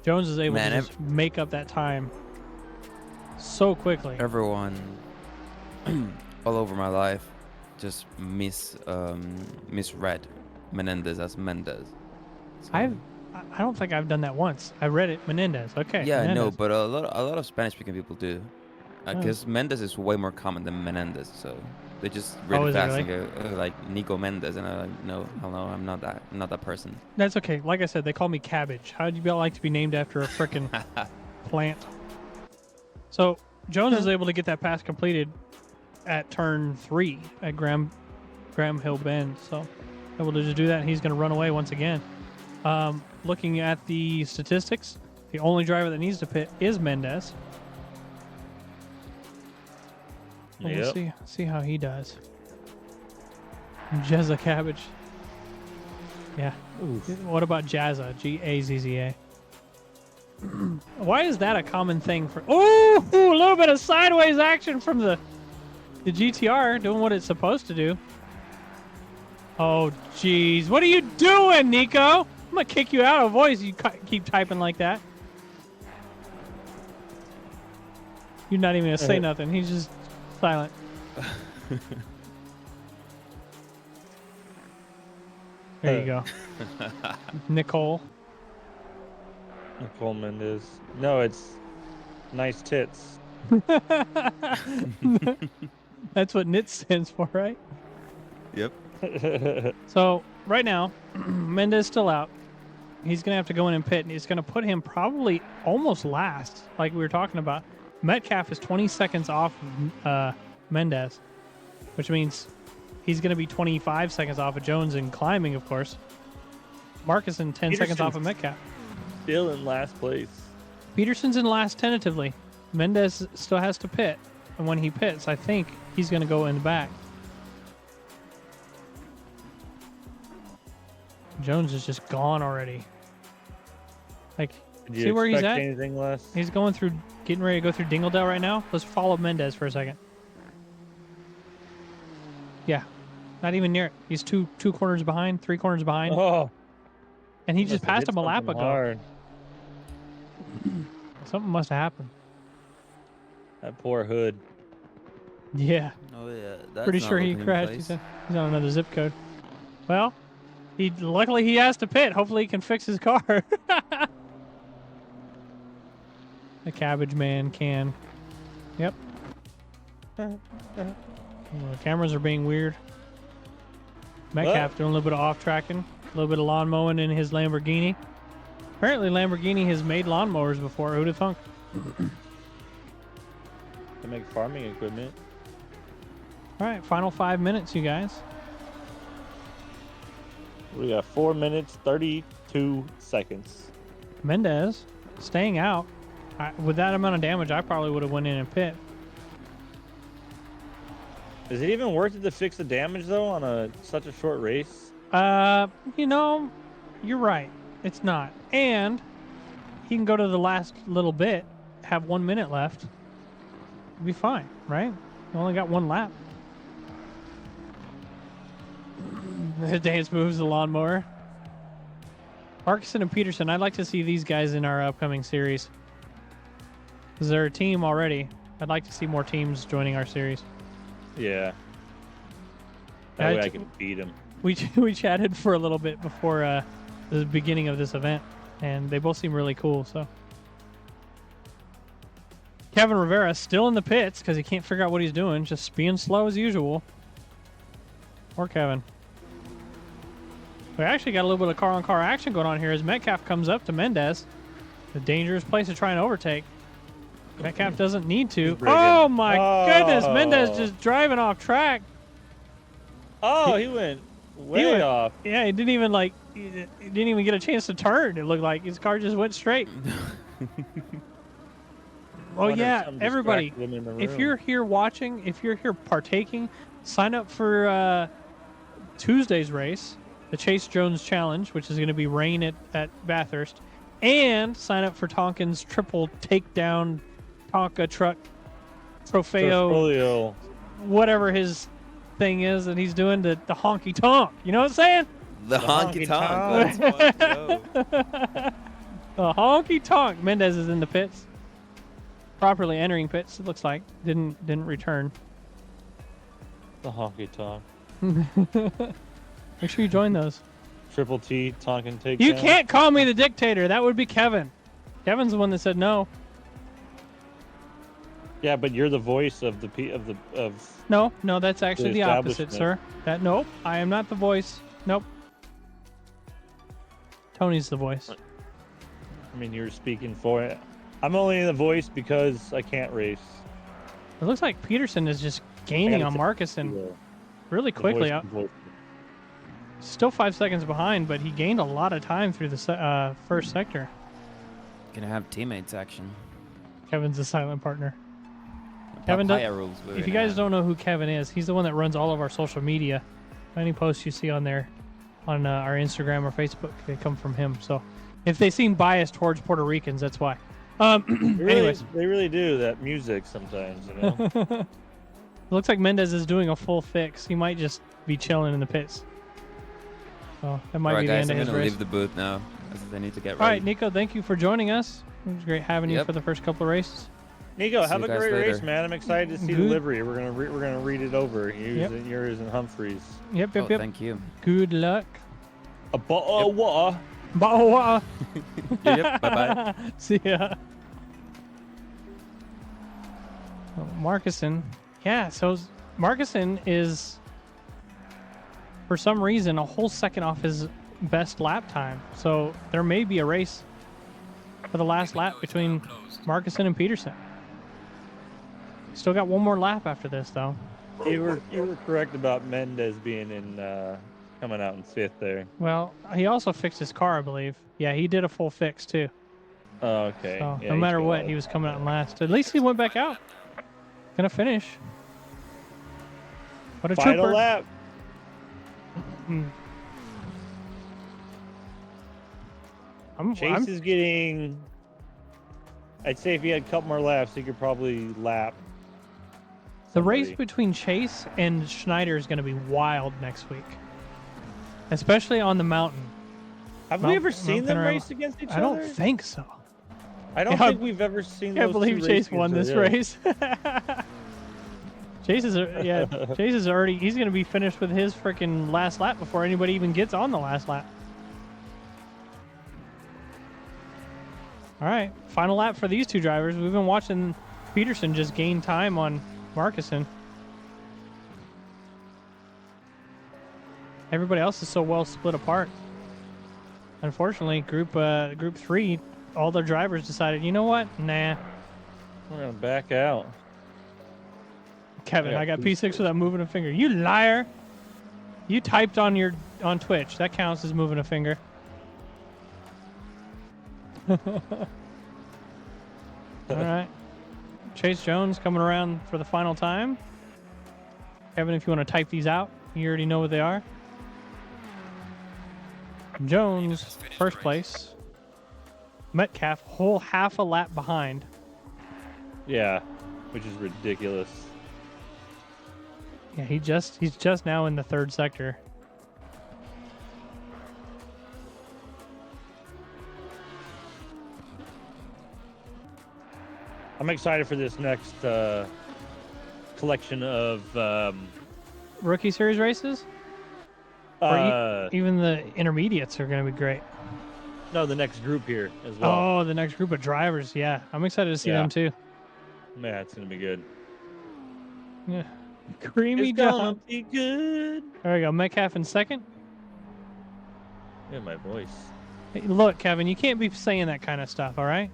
Jones is able
Man,
to just make up that time so quickly.
Everyone all over my life just misread Menendez as Mendez. So-
I don't think I've done that once. I read it Menendez. Okay.
Yeah, I know,
Menendez.
but a lot of Spanish-speaking people do,
Oh.
because Mendez is way more common than Menendez. So they just read
Oh,
it
is it
fast
really?
and go like Nico Mendes, and I'm like, no, hell no, I'm not that person.
That's okay. Like I said, they call me Cabbage. How'd you like to be named after a frickin' plant? So Jones is able to get that pass completed at turn 3 at Graham Hill Bend. So able to just do that, and he's going to run away once again. Looking at the statistics, the only driver that needs to pit is Mendez. We'll
Yep.
see how he does. Jazza Cabbage. Yeah. What about Jazza? G-A-Z-Z-A. Why is that a common thing for... Oh, a little bit of sideways action from the GTR doing what it's supposed to do. Oh, jeez. What are you doing, Nico? I'm going to kick you out of voice. You keep typing like that. You're not even going to say nothing. He's just silent. There you go. Nicole.
Nicole Mendez. No, it's Nice tits.
That's what NIT stands for, right?
Yep.
So right now, Mendez still out. He's gonna have to go in and pit, and it's gonna put him probably almost last, like we were talking about. Metcalf is 20 seconds off Mendez, which means he's gonna be 25 seconds off of Jones in climbing, of course. Marcus in 10 seconds off of Metcalf.
Still in last place.
Peterson's in last tentatively. Mendez still has to pit, and when he pits, I think he's gonna go in the back. Jones is just gone already. Like,
Did you
see where he's
expect
at?
anything less?
He's going through, getting ready to go through Dingledale right now. Let's follow Mendez for a second. Yeah, not even near it. He's two corners behind, 3 corners behind,
Oh,
and he
must
just
have
passed
hit
him a lap
something
ago.
hard.
Something must have happened.
That poor hood.
Yeah,
Oh yeah. That's
pretty
not
sure he
looking in
crashed.
place.
He's on another zip code. Well, luckily he has to pit. Hopefully he can fix his car. The cabbage man can. Yep. The cameras are being weird. Metcalf doing a little bit of off tracking, a little bit of lawn mowing in his Lamborghini. Apparently Lamborghini has made lawnmowers before. Who'd have thunk?
To make farming equipment.
All right, final 5 minutes, you guys.
We got 4 minutes, 32 seconds.
Mendez staying out. With that amount of damage, I probably would have went in and pit.
Is it even worth it to fix the damage though on such a short race?
You know, you're right. It's not. And he can go to the last little bit, have 1 minute left. Be fine, right? You only got 1 lap. The dance moves, the lawnmower. Parkinson and Peterson, I'd like to see these guys in our upcoming series. Because they're a team already. I'd like to see more teams joining our series.
Yeah. That way I can beat him.
We chatted for a little bit before the beginning of this event, and they both seem really cool. So Kevin Rivera still in the pits because he can't figure out what he's doing, just being slow as usual. Poor Kevin. We actually got a little bit of car-on-car action going on here as Metcalf comes up to Mendez. A dangerous place to try and overtake. Metcalf doesn't need to. Oh my goodness! Mendez just driving off track.
Oh, he went way off.
Yeah, he didn't even he didn't even get a chance to turn. It looked like his car just went straight. Oh yeah, everybody! If you're here watching, if you're here partaking, sign up for Tuesday's race, the Chase Jones Challenge, which is going to be rain at Bathurst, and sign up for Tonkin's triple takedown Tonka truck Trofeo, whatever his thing is that he's doing, the honky tonk. You know what I'm saying?
The honky tonk. That's fun.
The honky tonk. Mendez is in the pits, properly entering pits. It looks like didn't return.
The honky tonk.
Make sure you join those.
Triple T Tonkin takedown.
You can't call me the dictator. That would be Kevin. Kevin's the one that said no.
Yeah, but you're the voice of
No, that's actually the opposite,
establishment.
sir. Nope, I am not the voice. Nope. Tony's the voice.
I mean, you're speaking for it. I'm only the voice because I can't race.
It looks like Peterson is just gaining on Marcus and really quickly. Still 5 seconds behind, but he gained a lot of time through the first sector.
Gonna have teammates action.
Kevin's the silent partner. Kevin, if you guys don't know who Kevin is, he's the one that runs all of our social media. Any posts you see on there, on our Instagram or Facebook, they come from him. So if they seem biased towards Puerto Ricans, that's why. Anyways.
They really do that music sometimes, you know?
It looks like Mendez is doing a full fix. He might just be chilling in the pits. So that might be the end of his race.
I'm gonna leave the booth now, because I need to get ready.
All right, Nico, thank you for joining us. It was great having you for the first couple of races.
Nico, have a
guys
great
later.
race, man. I'm excited to see the livery. We're gonna read it over. Yours and Humphrey's.
Yep.
Thank you.
Good luck.
A bottle of water.
Bottle of water.
Yep. Bye bye.
See ya. Marcuson. Yeah, so Marcuson is, for some reason, a whole second off his best lap time. So there may be a race for the last lap between Marcuson and Peterson. Still got one more lap after this, though.
You were correct about Mendez being in coming out in 5th there.
Well, he also fixed his car, I believe. Yeah, he did a full fix, too.
Oh, okay.
So
Yeah,
no
he's
matter
got
what,
a-
he was coming out in last. At least he went back out. Gonna finish. What a
Final
trooper.
lap. Chase is getting. I'd say if he had a couple more laps, he could probably lap.
The race
somebody.
between Chase and Schneider is going to be wild next week, especially on the mountain.
Have
Mount-
we ever seen
Mount
them
Panorama.
race against each
I
other?
don't think so.
I don't
Yeah,
think we've ever seen.
Can't
those
believe
two
Chase
race
won this
against each other.
race. Chase is already. He's going to be finished with his freaking last lap before anybody even gets on the last lap. All right, final lap for these two drivers. We've been watching Peterson just gain time on Marcuson. Everybody else is so well split apart. Unfortunately, group 3, all their drivers decided, you know what? Nah.
We're gonna back out.
Kevin,
Yeah,
I got
please
P6 without moving a finger. You liar! You typed on Twitch. That counts as moving a finger. All right. Chase Jones coming around for the final time. Kevin, if you want to type these out, you already know what they are. Jones, first place. Metcalf, whole half a lap behind.
Yeah, which is ridiculous.
Yeah, he's just now in the third sector.
I'm excited for this next collection of
Rookie Series races? Even the intermediates are going to be great.
no, the next group here as well.
Oh, the next group of drivers. Yeah, I'm excited to see
Yeah.
them too.
Yeah, it's gonna be good.
Yeah. Creamy
It's gonna
job.
be good.
There we go. Metcalf in second.
Yeah, my voice.
Hey, look, Kevin, you can't be saying that kind of stuff, all right?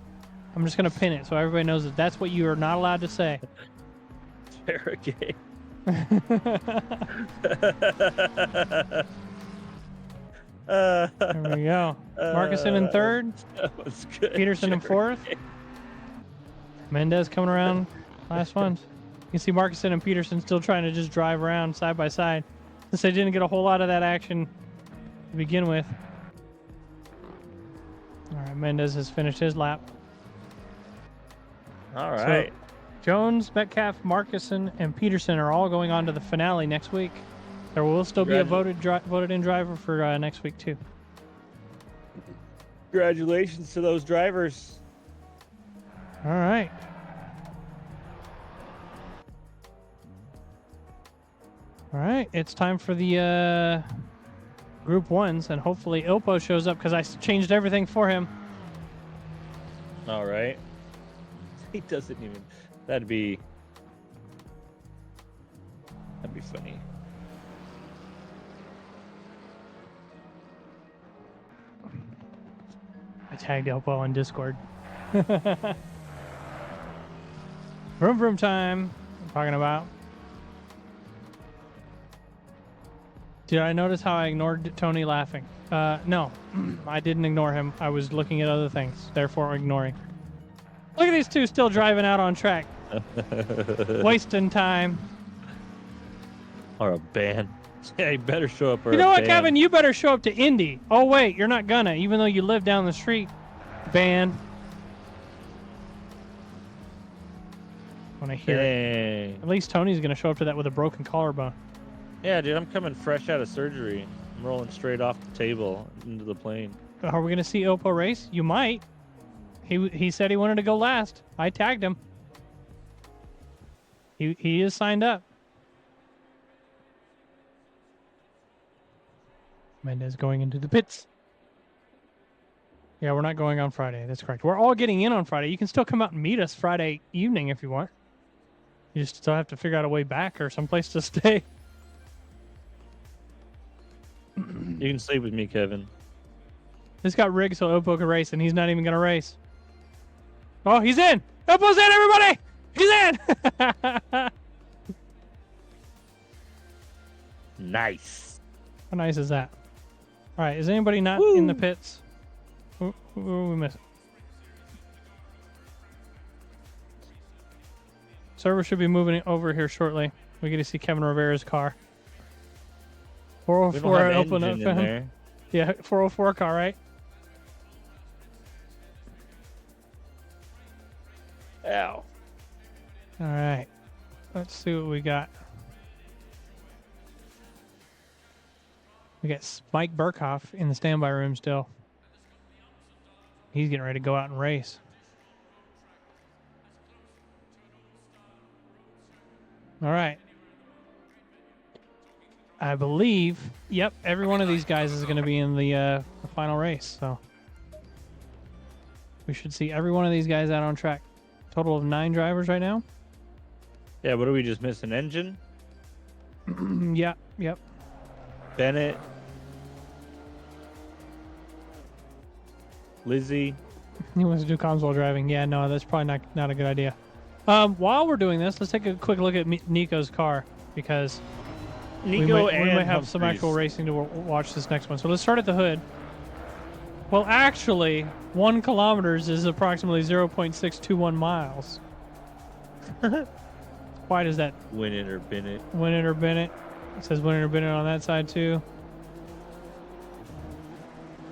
I'm just going to pin it so everybody knows that that's what you are not allowed to say.
Interrogate.
There we go. Marcuson in third.
That was good.
Peterson in fourth. Mendez coming around. Last ones. You can see Marcuson and Peterson still trying to just drive around side by side since they didn't get a whole lot of that action to begin with. All right, Mendez has finished his lap.
All right.
So, Jones, Metcalf, Marcuson, and Peterson are all going on to the finale next week. There will still be a voted in driver for next week too.
Congratulations to those drivers.
All right. All right, it's time for the group ones, and hopefully Ilpo shows up because I changed everything for him.
All right. He doesn't even. That'd be funny.
I tagged Ilpo on Discord. Vroom time. I'm talking about. Did I notice how I ignored Tony laughing? No, I didn't ignore him. I was looking at other things, therefore ignoring. Look at these two still driving out on track. Wasting time.
Or a ban. Yeah, you better show up. Or
You know
a
what,
ban.
Kevin? You better show up to Indy. Oh, wait, you're not gonna, even though you live down the street. Ban. When I hear it.
Dang.
At least Tony's gonna show up to that with a broken collarbone.
Yeah, dude, I'm coming fresh out of surgery. I'm rolling straight off the table into the plane.
Are we gonna see Ilpo race? You might. He said he wanted to go last. I tagged him. He is signed up. Mendez going into the pits. Yeah, we're not going on Friday. That's correct. We're all getting in on Friday. You can still come out and meet us Friday evening if you want. You just still have to figure out a way back or someplace to stay.
You can sleep with me, Kevin.
This got rigged so Oppo could race, and he's not even going to race. Oh, he's in! Oppo's in, everybody! He's in!
Nice.
How nice is that? All right, is anybody not in the pits? Who are we missing? Server should be moving over here shortly. We get to see Kevin Rivera's car.
We don't
404
have
open up
engine
for
in
him.
there.
Yeah, 404 car, right?
Ow.
All right. Let's see what we got. We got Mike Burkhoff in the standby room still. He's getting ready to go out and race. All right. I believe, yep, every one of these guys is going to be in the final race. So we should see every one of these guys out on track. Total of 9 drivers right now.
Yeah, what do we just miss? An engine?
Yeah, yep.
Bennett. Lizzie.
He wants to do console driving. Yeah, no, that's probably not a good idea. While we're doing this, let's take a quick look at Nico's car because
Nico
we might have some
Humphreys.
actual racing to watch this next one. So let's start at the hood. Well, actually, 1 kilometer is approximately 0.621 miles. Why does that
Win it or bin it.
win it or bin it? It says win it or bin it on that side too.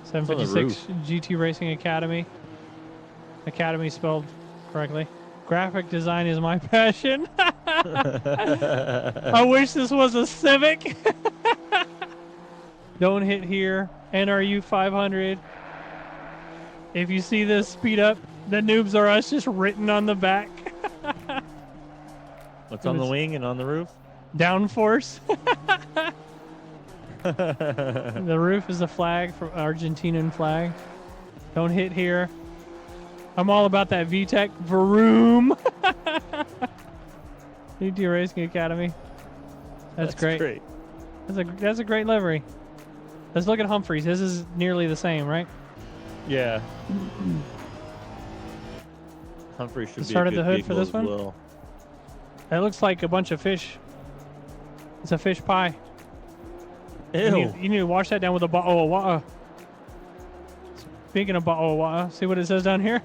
756 GT Racing Academy. Academy spelled correctly. Graphic design is my passion. I wish this was a Civic. Don't hit here. NRU 500. If you see this, speed up. The noobs are us just written on the back.
What's on the wing and on the roof?
Downforce. The roof is a flag, from Argentinian flag. Don't hit here. I'm all about that VTEC. Vroom. GT Racing Academy. That's great. That's a great livery. Let's look at Humphreys. This is nearly the same, right?
Yeah. Humphrey should be
Started
a
the
good
hood for
vehicle
this
as
one?
well.
That looks like a bunch of fish. It's a fish pie.
Ew.
You need to wash that down with a bottle of water. Speaking of bottle of water, see what it says down here?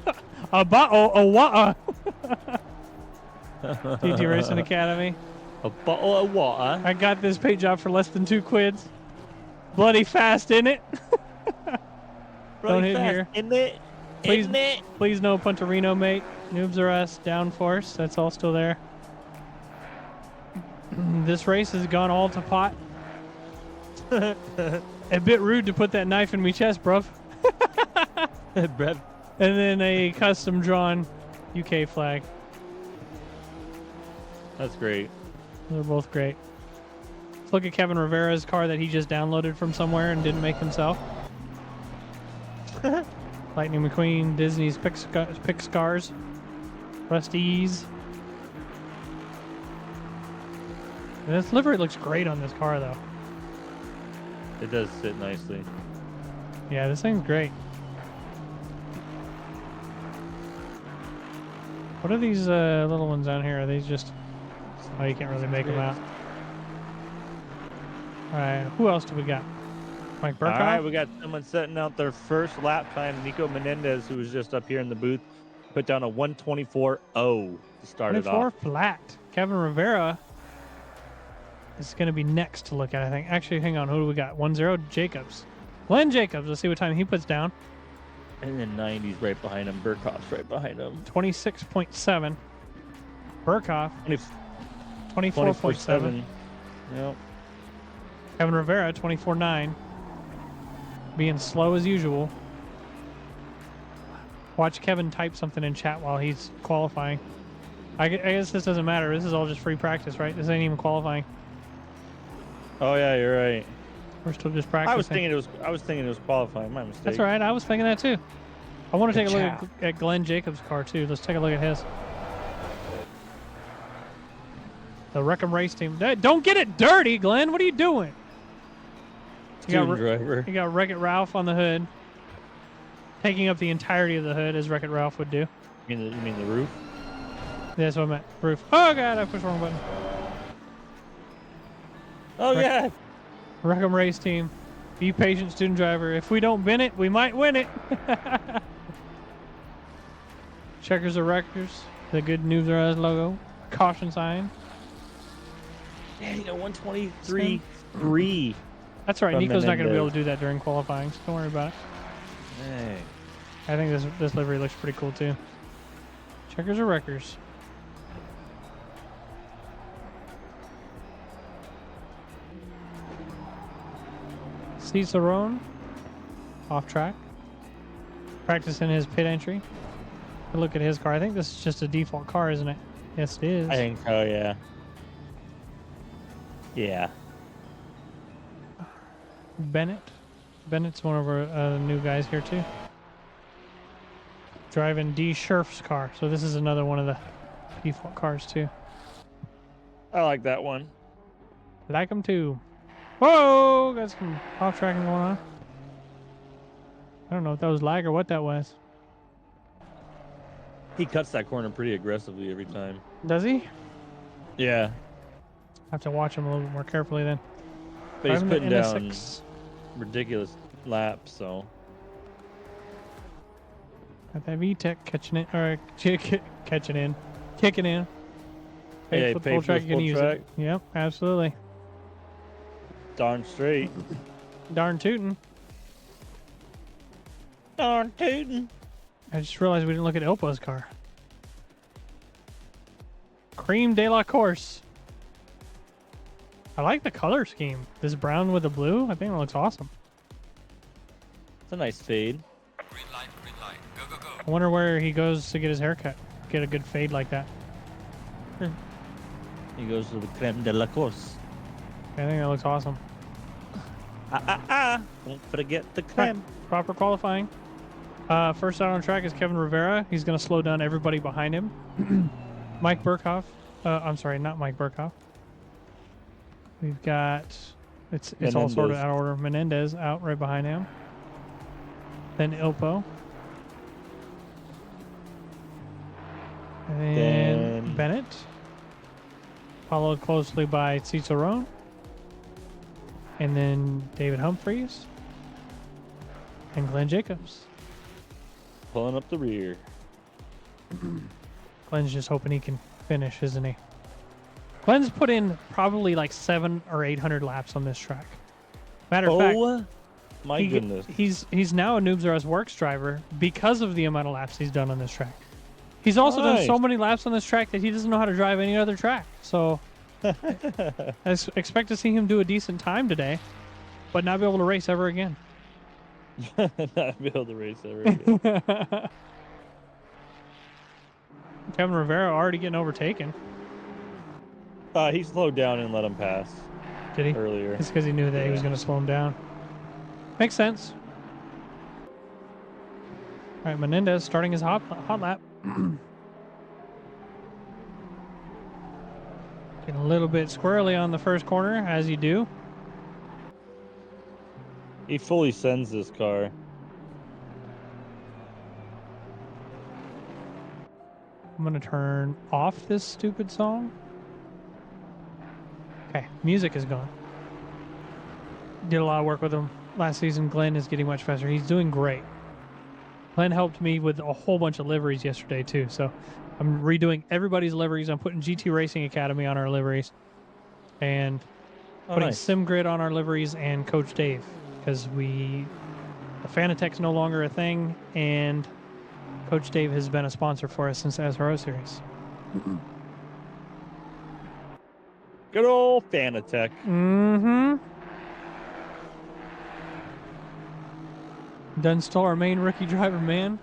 A bottle of water. GT Racing Academy.
A bottle of water.
I got this paint job for less than 2 quids. Bloody fast, in it? Don't hit here.
Isn't it?
Please,
Isn't it?
please no Punterino, mate. Noobs are us. Downforce. That's all still there. This race has gone all to pot. A bit rude to put that knife in me chest, bruv.
Brev.
And then a custom drawn UK flag.
That's great.
They're both great. Let's look at Kevin Rivera's car that he just downloaded from somewhere and didn't make himself. Lightning McQueen, Disney's Pixcars, Rusty's. This livery looks great on this car, though.
It does sit nicely.
Yeah, this thing's great. What are these little ones down here? Are these just... Oh, you can't really make them out. All right, who else do we got? Mike Burkhoff?
All right, we got someone setting out their first lap time. Nico Menendez, who was just up here in the booth, put down a 124.0 to start it
24
off.
flat. Kevin Rivera is going to be next to look at, I think. Actually, hang on. Who do we got? 1-0, Jacobs. Glenn Jacobs. Let's see what time he puts down.
And then 90's right behind him. Burkhoff's right behind him.
26.7. Burkhoff, 24.7.
Yep.
Kevin Rivera, 24.9. Being slow as usual. Watch Kevin type something in chat while he's qualifying. I guess this doesn't matter. This is all just free practice, right? This ain't even qualifying.
Oh yeah, you're right.
We're still just practicing.
I was thinking it was qualifying. My mistake.
That's all right. I was thinking that too. I want to take a
Good
look at Glenn Jacobs' car too. Let's take a look at his. The Wreck-'em Race team. Don't get it dirty, Glenn. What are you doing?
Student driver.
You got Wreck-It Ralph on the hood. Taking up the entirety of the hood, as Wreck-It Ralph would do.
You mean the roof?
That's what I meant. Roof. Oh, God, I pushed the wrong button.
Oh, yeah.
Wreck-'em Race team. Be patient, student driver. If we don't bin it, we might win it. Checkers or wreckers. The good Noobs Are Us logo. Caution sign.
Yeah, you got 123.3.
That's right.
From
Nico's not going to be
Menendez.
able to do that during qualifying, so don't worry about it.
Hey.
I think this livery looks pretty cool, too. Checkers or wreckers? Cicerone. Off track. Practicing his pit entry. Look at his car. I think this is just a default car, isn't it? Yes, it is.
I think so, yeah. Yeah.
Bennett. Bennett's one of our new guys here, too. Driving D. Scherf's car. So this is another one of the default cars, too.
I like that one.
Like them, too. Whoa! Got some off-tracking going on. I don't know if that was lag or what that was.
He cuts that corner pretty aggressively every time.
Does he?
Yeah.
I have to watch him a little bit more carefully then.
But he's
Driving
putting
the
down
NSX.
ridiculous laps, so.
Got that VTEC catching it, or catching in, kicking in.
Yeah,
for the
pay
full
for
track,
the
you can
full
use
track.
it. Yep, absolutely.
Darn straight.
Darn tootin'.
Darn tootin'.
I just realized we didn't look at Ilpo's car. Cream de la Course. I like the color scheme. This brown with the blue, I think it looks awesome.
It's a nice fade.
Green light, go, go, go.
I wonder where he goes to get his haircut. Get a good fade like that.
He goes to the creme de la course.
I think that looks awesome.
Don't forget the creme.
Proper qualifying. First out on track is Kevin Rivera. He's going to slow down everybody behind him. Mike Burkhoff. I'm sorry, not Mike Burkhoff. We've got it's all sort of
Menendez.
out of order. Menendez out right behind him. Then Ilpo. And
Then-
Bennett. Followed closely by Cicerone. And then David Humphreys. And Glenn Jacobs.
Pulling up the rear.
Glenn's just hoping he can finish, isn't he? Glenn's put in probably like 700 or 800 laps on this track. Matter of fact,
Oh my goodness.
he's now a Noobs Are Us Works driver because of the amount of laps he's done on this track. He's also done so
Nice.
many laps on this track that he doesn't know how to drive any other track. So I expect to see him do a decent time today, but not be able to race ever again.
Not be able to race ever again.
Kevin Rivera already getting overtaken.
He slowed down and let him pass
Did he?
earlier.
It's because he knew that he was
Yeah.
going to slow him down. Makes sense. All right, Menendez starting his hot lap. Getting a little bit squirrely on the first corner, as you do.
He fully sends this car.
I'm going to turn off this stupid song. Okay, music is gone. Did a lot of work with him last season. Glenn is getting much faster. He's doing great. Glenn helped me with a whole bunch of liveries yesterday, too. So I'm redoing everybody's liveries. I'm putting GT Racing Academy on our liveries. And putting
nice.
SimGrid on our liveries and Coach Dave. Because the Fanatec's no longer a thing. And Coach Dave has been a sponsor for us since the SRO series.
Good old Fanatec.
Mm-hmm. Dunstall, our main rookie driver, man.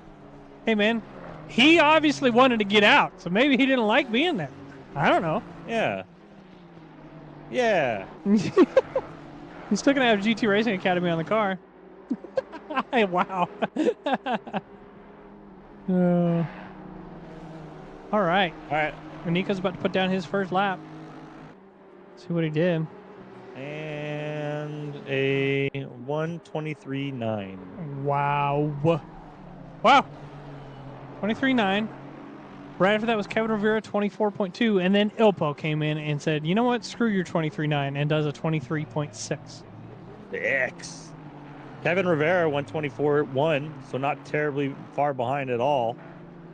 Hey, man. He obviously wanted to get out, so maybe he didn't like being there. I don't know.
Yeah. Yeah.
He's still going to have GT Racing Academy on the car. Wow. All right.
All right.
Nico's about to put down his first lap. See what he did.
And a 1:23.9.
Wow. Wow. 23.9. Right after that was Kevin Rivera, 24.2. And then Ilpo came in and said, you know what? Screw your 23.9 and does a 23.6.
X. Kevin Rivera 1:24.1, so not terribly far behind at all.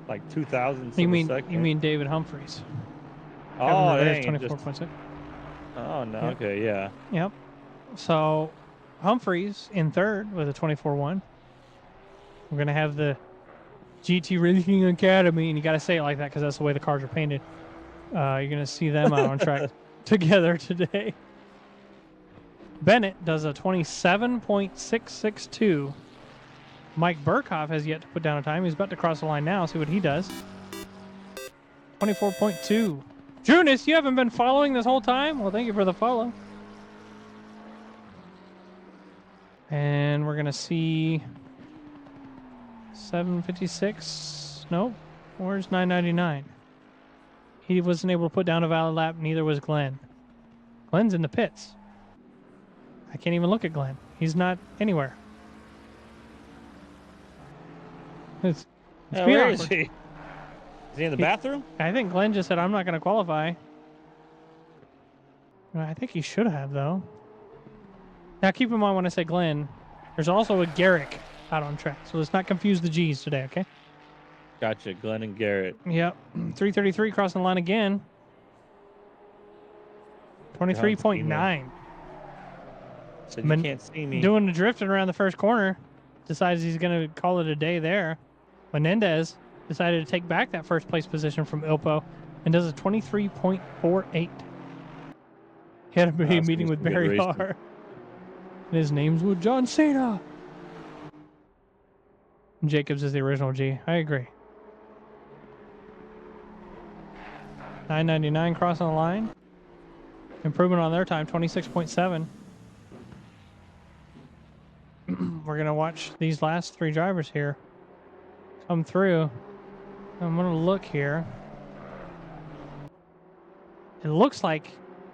Like 2,000ths
You
of a
mean
second.
you mean David Humphreys? Kevin
oh,
Rivera's
dang. It just,
24.6.
oh, no.
Yep.
Okay, yeah.
Yep. So Humphreys in third with a 24.1. We're going to have the GT Racing Academy, and you got to say it like that because that's the way the cars are painted. You're going to see them out on track together today. Bennett does a 27.662. Mike Burkhoff has yet to put down a time. He's about to cross the line now. See what he does. 24.2. Junis, you haven't been following this whole time? Well, thank you for the follow. And we're going to see 756. Nope. Where's 999? He wasn't able to put down a valid lap. Neither was Glenn. Glenn's in the pits. I can't even look at Glenn. He's not anywhere. It's
Yeah,
being
where
awkward.
is he? Is he in the bathroom?
I think Glenn just said, I'm not going to qualify. Well, I think he should have, though. Now, keep in mind when I say Glenn, there's also a Garrick out on track. So let's not confuse the G's today, okay?
Gotcha. Glenn and Garrett.
Yep. 333 crossing the line again. 23.9.
Said you can't see me.
Doing the drifting around the first corner. Decides he's going to call it a day there. Menendez decided to take back that first place position from Ilpo and does a 23.48. He had a
Wow,
meeting with
some good
Barry
racing.
Harr. And his name's with John Cena. Jacobs is the original G. I agree. 999 crossing the line. Improvement on their time, 26.7. We're going to watch these last three drivers here come through. I'm going to look here. It looks like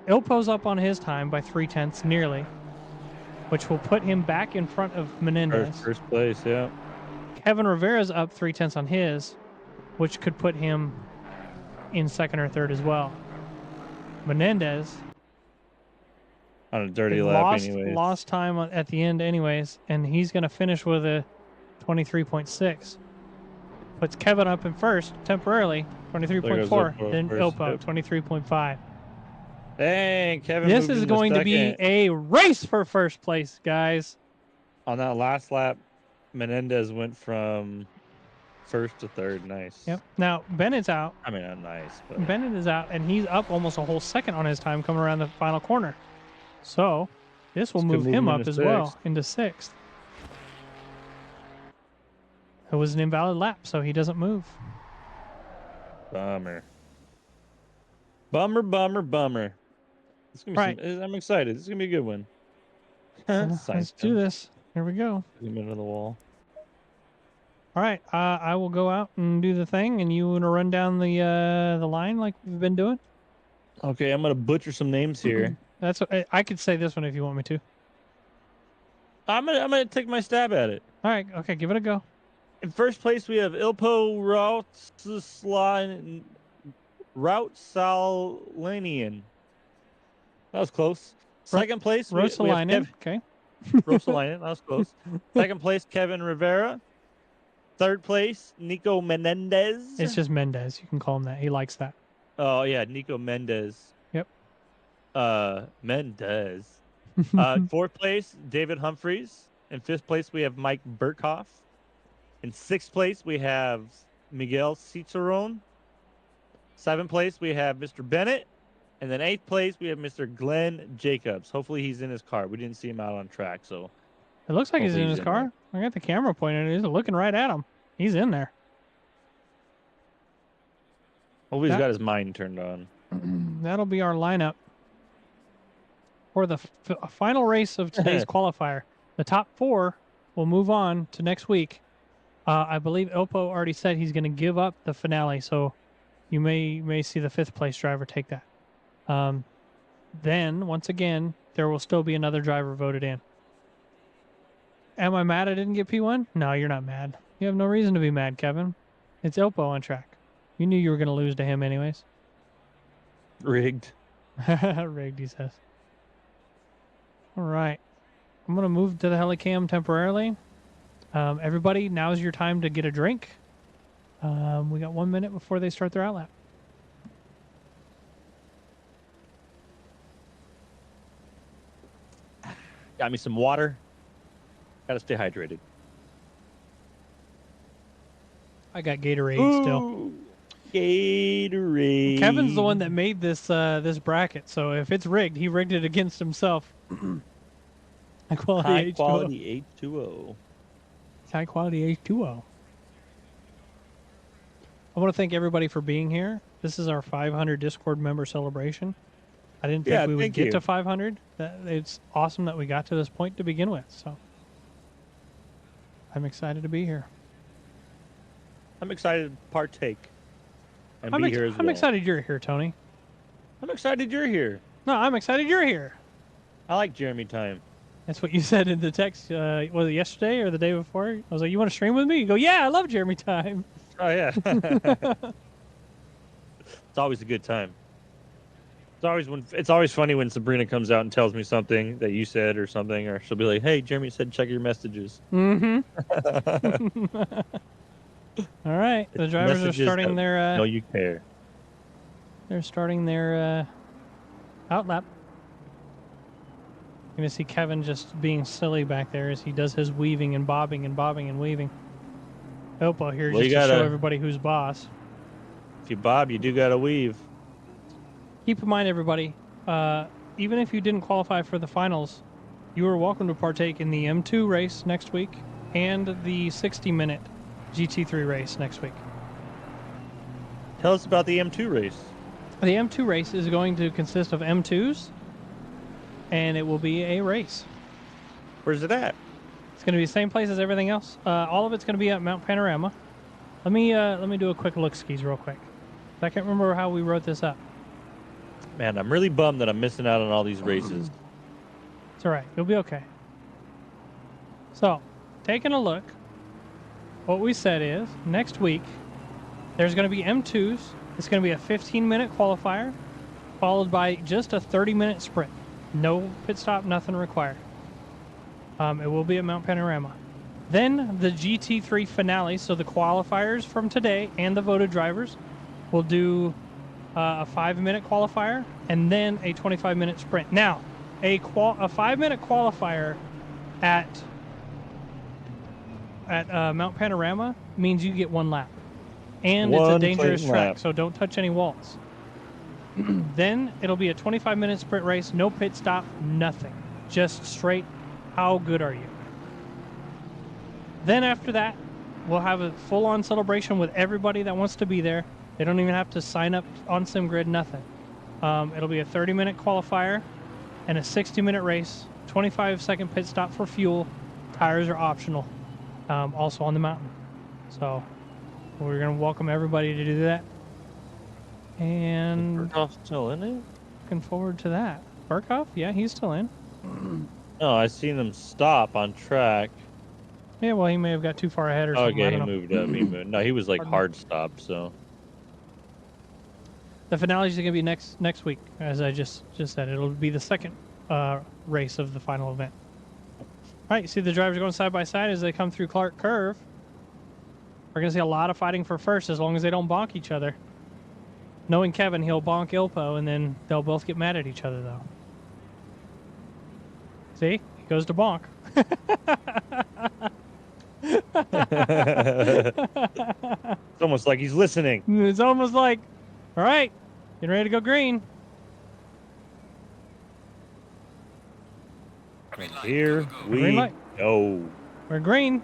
Ilpo's up on his time by 0.3 nearly, which will put him back in front of Menendez.
First place, yeah.
Kevin Rivera's up 0.3 on his, which could put him in second or third as well. Menendez
On a dirty lap, anyways.
lost time at the end anyways, and he's going to finish with a 23.6. Puts Kevin up in first temporarily, 23.4. Then Ilpo, 23.5.
Dang, Kevin.
This
moved
is
into
going to be
second.
a race for first place, guys.
On that last lap, Menendez went from first to third. Nice.
Yep. Now, Bennett's out.
I mean, not nice, but
Bennett is out, and he's up almost a whole second on his time coming around the final corner. So, this will
This could
move
move
him
him
up
into
as well,
sixth.
into sixth. It was an invalid lap, so he doesn't move.
bummer. Bummer. It's gonna be
Right.
I'm excited. This is gonna be a good one.
Let's do this. Here we go.
Him into the wall.
All right, I will go out and do the thing, and you want to run down the line like we've been doing?
Okay, I'm gonna butcher some names here.
That's I could say this one if you want me to.
I'm gonna take my stab at it.
All right, okay, give it a go.
In first place, we have Ilpo Routsalanian. That was close. Second place, we have
Rosalainen, okay.
Rosalainen. That was close. Second place, Kevin Rivera. Third place, Nico Menendez.
It's just Mendez. You can call him that. He likes that.
Oh yeah, Nico Mendez.
Yep.
Mendez. Fourth place, David Humphreys. In fifth place, we have Mike Burkhoff. In sixth place, we have Miguel Cicerone. Seventh place, we have Mr. Bennett. And then eighth place, we have Mr. Glenn Jacobs. Hopefully he's in his car. We didn't see him out on track, so
It looks like he's
Hopefully
in
he's
his
in
car. I got the camera pointed. He's looking right at him. He's in there.
hopefully he's
That-
got his mind turned on.
That'll be our lineup for the final race of today's qualifier. The top four will move on to next week. I believe Ilpo already said he's going to give up the finale, so you may see the fifth place driver take that. then once again, there will still be another driver voted in. Am I mad I didn't get P1? No, you're not mad. You have no reason to be mad, Kevin. It's Ilpo on track. You knew you were going to lose to him anyways.
Rigged.
Rigged, he says. All right. I'm going to move to the helicam temporarily. Everybody, now's your time to get a drink. We got 1 minute before they start their outlap.
Got me some water. Gotta stay hydrated.
I got Gatorade still.
Ooh, Gatorade.
Kevin's the one that made this this bracket, so if it's rigged, he rigged it against himself. High quality
High
H2O.
quality H2O.
High quality H2O. I want to thank everybody for being here. This is our 500 Discord member celebration. I didn't think we would get to 500. It's awesome that we got to this point to begin with. So I'm excited to be here.
I'm excited to partake and be here as well.
I'm excited you're here, Tony.
I'm excited you're here.
No, I'm excited you're here.
I like Jeremy time.
That's what you said in the text. Was it yesterday or the day before? I was like, "You want to stream with me?" You go, "Yeah, I love Jeremy time."
Oh yeah. It's always a good time. It's always funny when Sabrina comes out and tells me something that you said or something, or she'll be like, "Hey, Jeremy said check your messages."
Mm-hmm. All right, the drivers are starting their.
No, you care.
They're starting their outlap. You're gonna see Kevin just being silly back there as he does his weaving and bobbing and bobbing and weaving. Oppo here just to show everybody who's boss.
If you bob, you do gotta weave.
Keep in mind, everybody, even if you didn't qualify for the finals, you are welcome to partake in the M2 race next week and the 60-minute GT3 race next week.
Tell us about the M2 race.
The M2 race is going to consist of M2s, and it will be a race.
Where's it at?
It's going to be the same place as everything else. All of it's going to be at Mount Panorama. Let me do a quick look skis real quick. I can't remember how we wrote this up.
Man, I'm really bummed that I'm missing out on all these races.
It's all right. You'll be okay. So, taking a look, what we said is next week there's going to be M2s. It's going to be a 15-minute qualifier followed by just a 30-minute sprint. No pit stop, nothing required. It will be at Mount Panorama. Then the GT3 finale, so the qualifiers from today and the voted drivers will do a 5-minute qualifier and then a 25-minute sprint. Now, a 5-minute qualifier at Mount Panorama means you get 1 lap. And it's a dangerous track, so don't touch any walls. Then it'll be a 25-minute sprint race, no pit stop, nothing. Just straight, how good are you? Then after that, we'll have a full-on celebration with everybody that wants to be there. They don't even have to sign up on SimGrid, nothing. It'll be a 30-minute qualifier and a 60-minute race, 25-second pit stop for fuel. Tires are optional, also on the mountain. So we're going to welcome everybody to do that. And
Burkhoff's still in it?
looking forward to that. Burkhoff? Yeah, he's still in.
No, I seen him stop on track.
Yeah, well, he may have got too far ahead or something.
Okay, he moved up. He moved. No, he was like hard stop, so.
The finale is going to be next week, as I just said. It'll be the second race of the final event. All right, you see the drivers going side by side as they come through Clark Curve. We're going to see a lot of fighting for first as long as they don't bonk each other. Knowing Kevin, he'll bonk Ilpo, and then they'll both get mad at each other, though. See? He goes to bonk.
It's almost like he's listening.
It's almost like, all right, getting ready to go green.
Green light.
Here
Go, go, go.
we
Green light.
go.
We're green.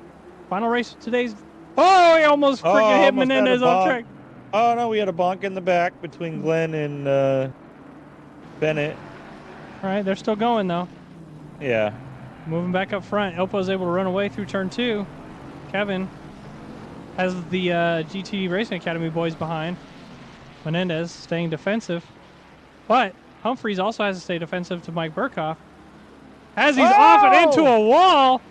Final race of today's. Oh, he almost freaking hit
almost had a
Menendez off
bonk.
track.
Oh, no, we had a bonk in the back between Glenn and Bennett.
All right, they're still going, though.
Yeah.
Moving back up front. Elpo's able to run away through turn 2. Kevin has the GT Racing Academy boys behind. Menendez staying defensive. But Humphreys also has to stay defensive to Mike Burkhoff. As he's off and into a wall.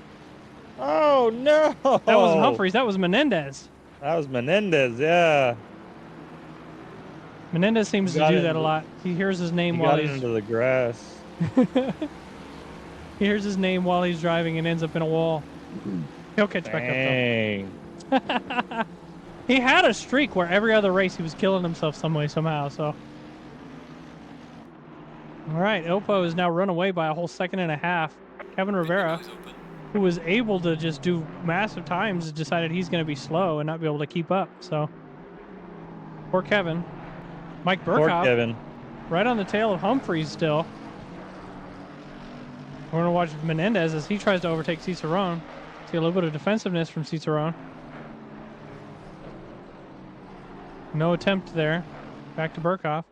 Oh, no.
That wasn't Humphreys. That was Menendez.
That was Menendez, yeah.
Menendez seems to do that a lot. He hears his name
He
while
got
he's...
into the grass.
He hears his name while he's driving and ends up in a wall. He'll catch back up, though. He had a streak where every other race he was killing himself some way, somehow, so... All right, Ilpo is now run away by a whole second and a half. Kevin Rivera, who was able to just do massive times, decided he's going to be slow and not be able to keep up, so... Poor Kevin. Mike Burkhoff,
Poor Kevin.
right on the tail of Humphreys still. We're going to watch Menendez as he tries to overtake Cicerone. See a little bit of defensiveness from Cicerone. No attempt there. Back to Burkhoff.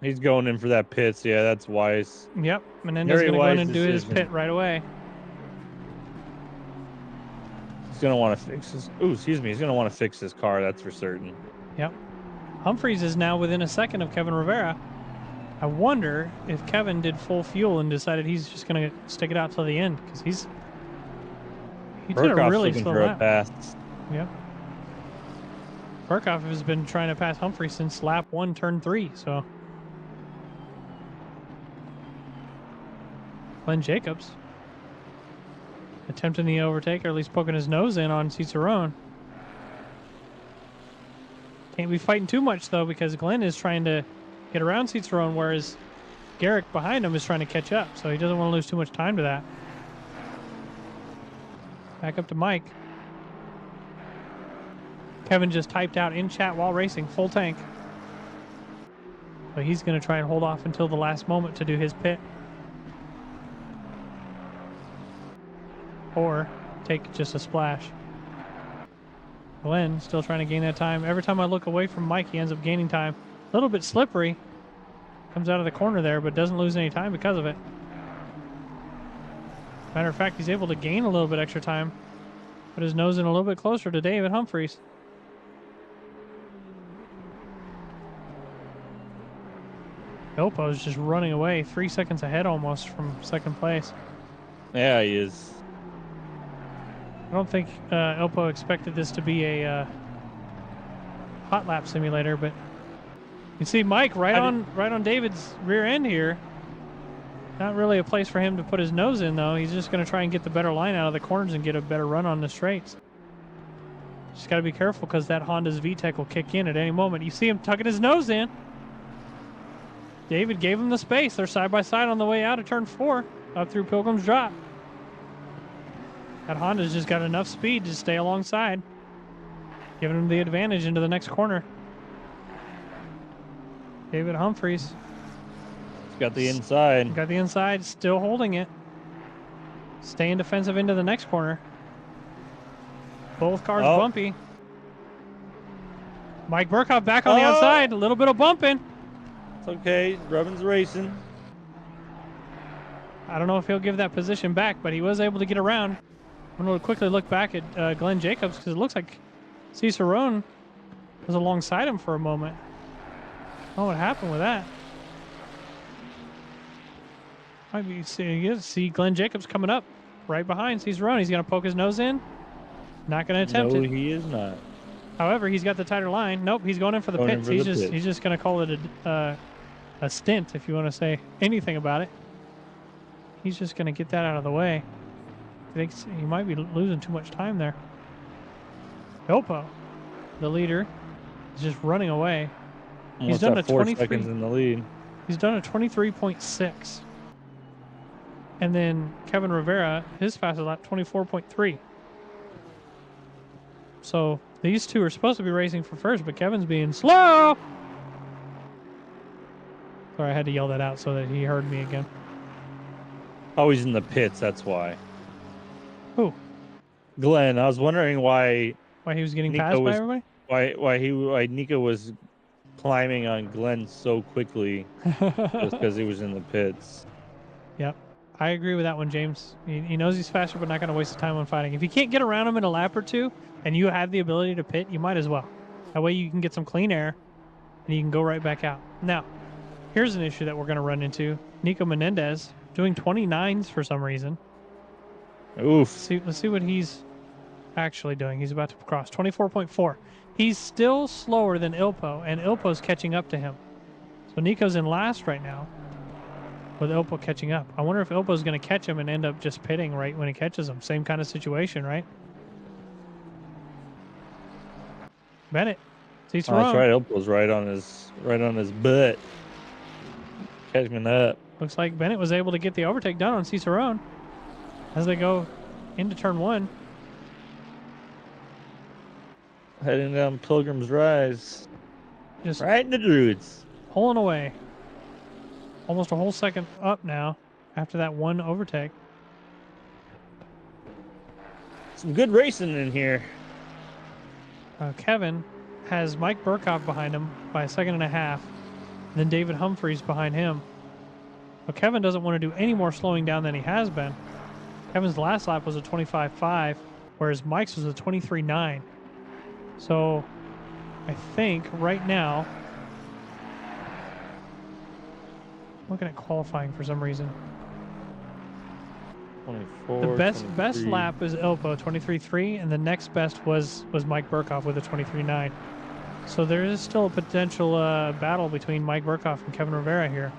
He's going in for that pits. Yeah, that's wise.
Yep, Menendez is going to go in and do his pit right away.
He's going to want to fix his... Ooh, excuse me. He's going to want to fix his car, that's for certain.
Yep. Humphreys is now within a second of Kevin Rivera. I wonder if Kevin did full fuel and decided he's just going to stick it out till the end, because he did a really
looking
slow
for
lap.
a pass.
Yep. Burkhoff has been trying to pass Humphrey since lap 1, turn 3, so... Glenn Jacobs attempting the overtake, or at least poking his nose in on Cicerone. Can't be fighting too much, though, because Glenn is trying to get around Cicerone, whereas Garrick behind him is trying to catch up, so he doesn't want to lose too much time to that. Back up to Mike. Kevin just typed out in chat while racing, full tank. So he's going to try and hold off until the last moment to do his pit. Or take just a splash. Glenn still trying to gain that time. Every time I look away from Mike, he ends up gaining time. A little bit slippery. Comes out of the corner there, but doesn't lose any time because of it. Matter of fact, he's able to gain a little bit extra time. Put his nose in a little bit closer to David Humphreys. Ilpo is just running away, 3 seconds ahead almost from second place.
Yeah, he is.
I don't think Ilpo expected this to be a hot lap simulator, but you see Mike right on David's rear end here. Not really a place for him to put his nose in, though. He's just going to try and get the better line out of the corners and get a better run on the straights. Just got to be careful because that Honda's VTEC will kick in at any moment. You see him tucking his nose in. David gave him the space. They're side by side on the way out of turn 4 up through Pilgrim's Drop. That Honda's just got enough speed to stay alongside, giving him the advantage into the next corner. David Humphreys.
He's got the inside.
Got the inside, still holding it. Staying defensive into the next corner. Both cars bumpy. Mike Burkhoff back on the outside. A little bit of bumping.
It's okay. Rubbin's racing.
I don't know if he'll give that position back, but he was able to get around. I'm going to quickly look back at Glenn Jacobs because it looks like Cicerone was alongside him for a moment. I don't know what happened with that. Might be see Glenn Jacobs coming up right behind Cicerone. He's going to poke his nose in. Not going to attempt it.
No, he is not.
However, he's got the tighter line. Nope, he's going in for the pits. He's just going to call it a stint, if you want to say anything about it. He's just going to get that out of the way. I think he might be losing too much time there. Ilpo, the leader, is just running away.
He's done a 4 seconds in the lead.
He's done a 23.6. And then Kevin Rivera, his fastest lap, 24.3. So these two are supposed to be racing for first, but Kevin's being slow. Sorry, I had to yell that out so that he heard me again.
Oh, he's in the pits, that's why.
Who?
Glenn. I was wondering why
he was getting passed by everybody?
Why Nico was climbing on Glenn so quickly. Just because he was in the pits.
Yep. I agree with that one, James. He knows he's faster, but not going to waste his time on fighting. If you can't get around him in a lap or two, and you have the ability to pit, you might as well. That way you can get some clean air, and you can go right back out. Now, Here's an issue that we're going to run into. Nico Menendez doing 29s for some reason.
Oof.
Let's see what he's actually doing. He's about to cross 24.4. He's still slower than Ilpo, and Ilpo's catching up to him. So Nico's in last right now, with Ilpo catching up. I wonder if Ilpo's going to catch him and end up just pitting right when he catches him. Same kind of situation, right? Bennett. Seats
Oh, that's right. Ilpo's right on his butt. Catching up.
Looks like Bennett was able to get the overtake done on Cicerone as they go into turn 1.
Heading down Pilgrim's Rise.
Just
Right in the Druids.
pulling away. Almost a whole second up now after that one overtake.
Some good racing in here.
Kevin has Mike Burkhoff behind him by a second and a half. Then David Humphreys behind him. But Kevin doesn't want to do any more slowing down than he has been. Kevin's last lap was a 25.5, whereas Mike's was a 23.9. So I think right now, looking at qualifying for some reason.
24.
The best
23.
lap is Ilpo, 23.3, and the next best was Mike Burkhoff with a 23.9. So there is still a potential battle between Mike Burkhoff and Kevin Rivera here.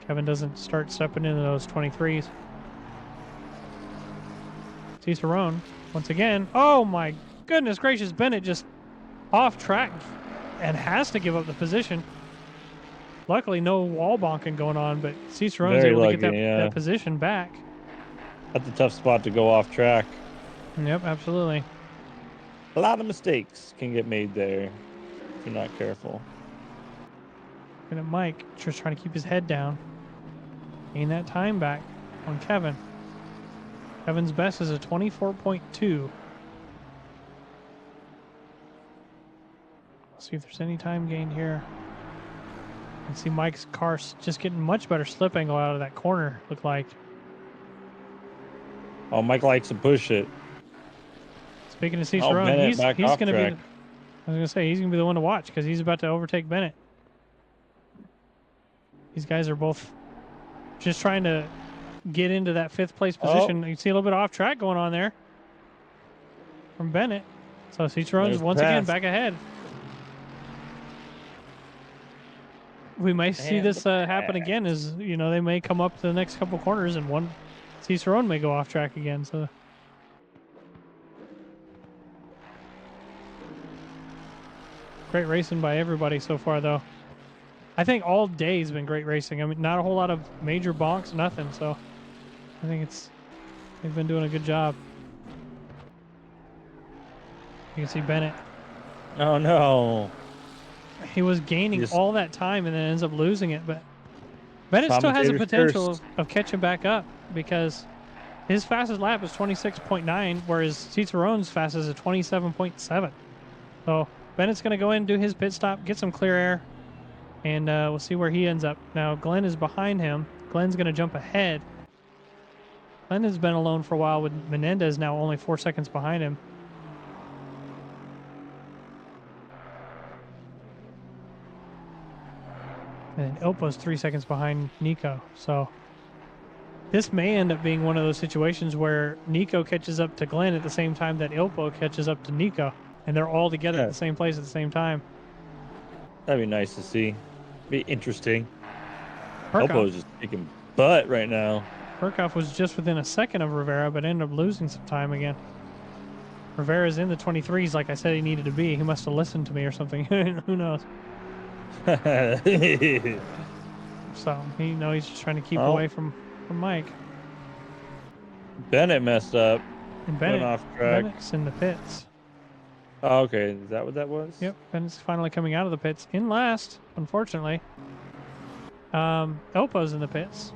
Kevin doesn't start stepping into those 23s. Cicerone, once again. Oh my goodness gracious, Bennett just off track and has to give up the position. Luckily, no wall bonking going on, but Cicerone's
Very
able
lucky,
to get
yeah.
that position back.
That's a tough spot to go off track.
Yep, absolutely.
A lot of mistakes can get made there if you're not careful.
Looking at Mike, just trying to keep his head down. Gain that time back on Kevin. Kevin's best is a 24.2. Let's see if there's any time gained here. You can see Mike's car just getting much better slip angle out of that corner, looked like.
Oh, Mike likes to push it.
Speaking of Cicerone,
Bennett
he's
back
going
off
to be.
track.
I was going to say, he's going to be the one to watch because he's about to overtake Bennett. These guys are both just trying to get into that 5th place position. You can see a little bit of off track going on there from Bennett. So Cicerone's
There's
once
the
again
pass.
back ahead. We may see
And
this
the
happen
pass.
again as, you know, they may come up to the next couple corners and one Cicerone may go off track again. So great racing by everybody so far, though. I think all day has been great racing. I mean, not a whole lot of major bonks, nothing. So I think they've been doing a good job. You can see Bennett.
Oh, no.
He was gaining
Just-
all that time and then ends up losing it. But Bennett still has a
Commentator's
potential
cursed.
of catching back up because his fastest lap is 26.9, whereas Cicerone's fastest is 27.7. So Bennett's going to go in and do his pit stop, get some clear air, and we'll see where he ends up. Now, Glenn is behind him. Glenn's going to jump ahead. Glenn has been alone for a while with Menendez now only 4 seconds behind him. And Ilpo's 3 seconds behind Nico. So this may end up being one of those situations where Nico catches up to Glenn at the same time that Ilpo catches up to Nico. And they're all together
Yeah.
at the same place at the same time.
That'd be nice to see. Be interesting.
Burkhoff,
Elbo's just kicking butt right now.
Burkhoff was just within a second of Rivera, but ended up losing some time again. Rivera's in the 23s like I said he needed to be. He must have listened to me or something. Who knows? So, he's just trying to keep
Oh.
away from Mike.
Bennett messed up.
And
Went off track.
Bennett's in the pits.
Oh, okay. Is that what that was?
Yep, Bennett's finally coming out of the pits in last, unfortunately. Elpo's in the pits.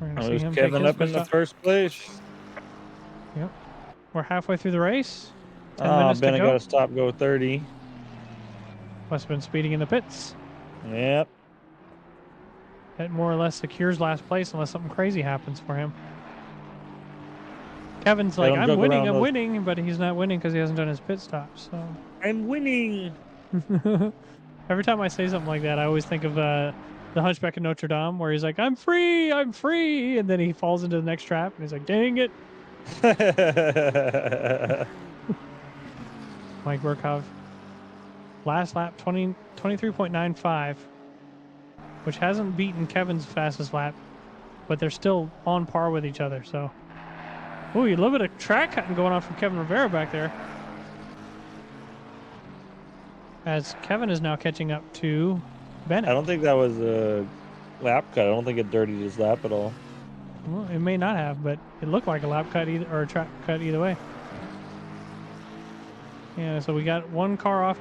We're gonna see
There's
him take
Kevin
his
up in
pit
the
stop.
first place.
Yep. We're halfway through the race. 10
Oh,
minutes to
Bennett
go.
got to stop, go 30.
Must have been speeding in the pits.
Yep.
That more or less secures last place unless something crazy happens for him. Kevin's like,
him
I'm
juggle
winning,
around
I'm
those-
winning, but he's not winning because he hasn't done his pit stop. So
I'm winning.
Every time I say something like that, I always think of the Hunchback of Notre Dame, where he's like, I'm free, and then he falls into the next trap, and he's like, dang it. Mike Burkhoff. Last lap, 23.95, which hasn't beaten Kevin's fastest lap, but they're still on par with each other. So, ooh, a little bit of track cutting going on from Kevin Rivera back there. As Kevin is now catching up to Bennett.
I don't think that was a lap cut. I don't think it dirtied his lap at all.
Well, it may not have, but it looked like a lap cut either, or a track cut either way. Yeah, so we got one car off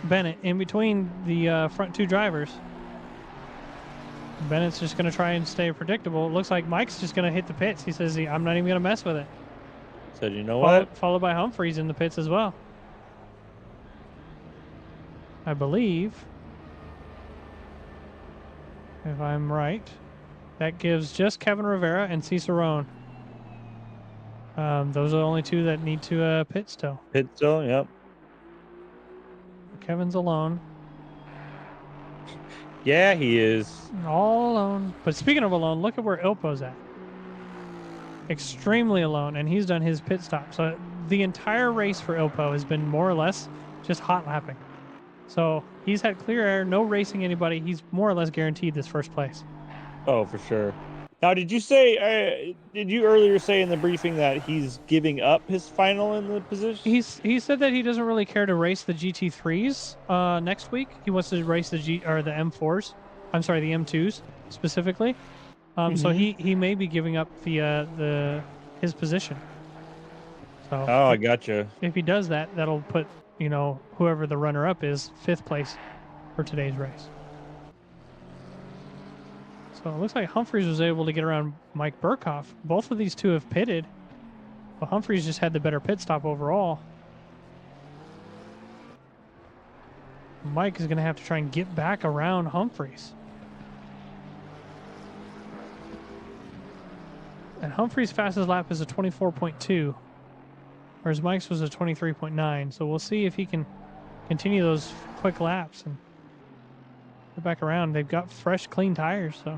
Bennett in between the front two drivers. Bennett's just going to try and stay predictable. It looks like Mike's just going to hit the pits. He says, I'm not even going to mess with it.
Said, you know what?
Followed by Humphreys in the pits as well. I believe, if I'm right, that gives just Kevin Rivera and Cicerone. Those are the only two that need to pit still.
Pit still, yep.
Kevin's alone.
Yeah, he is.
All alone. But speaking of alone, look at where Ilpo's at. Extremely alone, and he's done his pit stop. So the entire race for Ilpo has been more or less just hot lapping. So he's had clear air, no racing anybody. He's more or less guaranteed this first place.
Oh, for sure. Now, did you earlier say in the briefing that he's giving up his final in the position?
He said that he doesn't really care to race the GT3s next week. He wants to race the M4s. I'm sorry, the M2s specifically. So he may be giving up his position. So
Oh, I gotcha.
if he does that, that'll put whoever the runner-up is 5th place for today's race. So it looks like Humphreys was able to get around Mike Burkhoff. Both of these two have pitted, but Humphreys just had the better pit stop overall. Mike is going to have to try and get back around Humphreys. And Humphreys' fastest lap is a 24.2, whereas Mike's was a 23.9. So we'll see if he can continue those quick laps and get back around. They've got fresh, clean tires, so.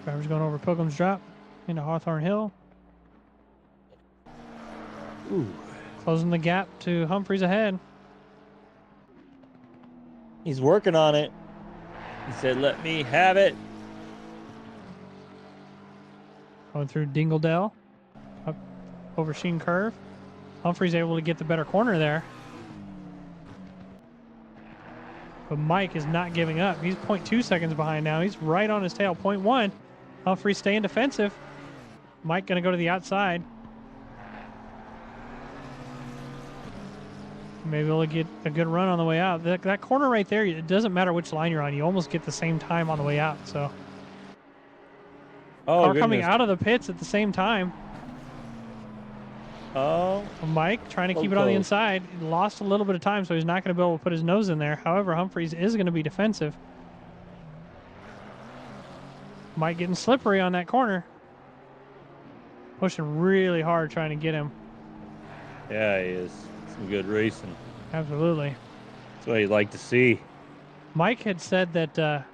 Drivers going over Pilgrim's Drop into Hawthorne Hill.
Ooh.
Closing the gap to Humphreys ahead.
He's working on it. He said, let me have it.
Going through Dingledale. Up over Sheen Curve. Humphreys able to get the better corner there. But Mike is not giving up. He's 0.2 seconds behind now. He's right on his tail, 0.1. Humphreys staying defensive. Mike going to go to the outside. Maybe we'll get a good run on the way out. That corner right there, it doesn't matter which line you're on. You almost get the same time on the way out. So, car coming out of the pits at the same time.
Oh.
Mike trying to keep it on the inside. He lost a little bit of time, so he's not going to be able to put his nose in there. However, Humphreys is going to be defensive. Mike getting slippery on that corner. Pushing really hard trying to get him.
Yeah, he is. Some good racing.
Absolutely.
That's what you'd like to see.
Mike had said that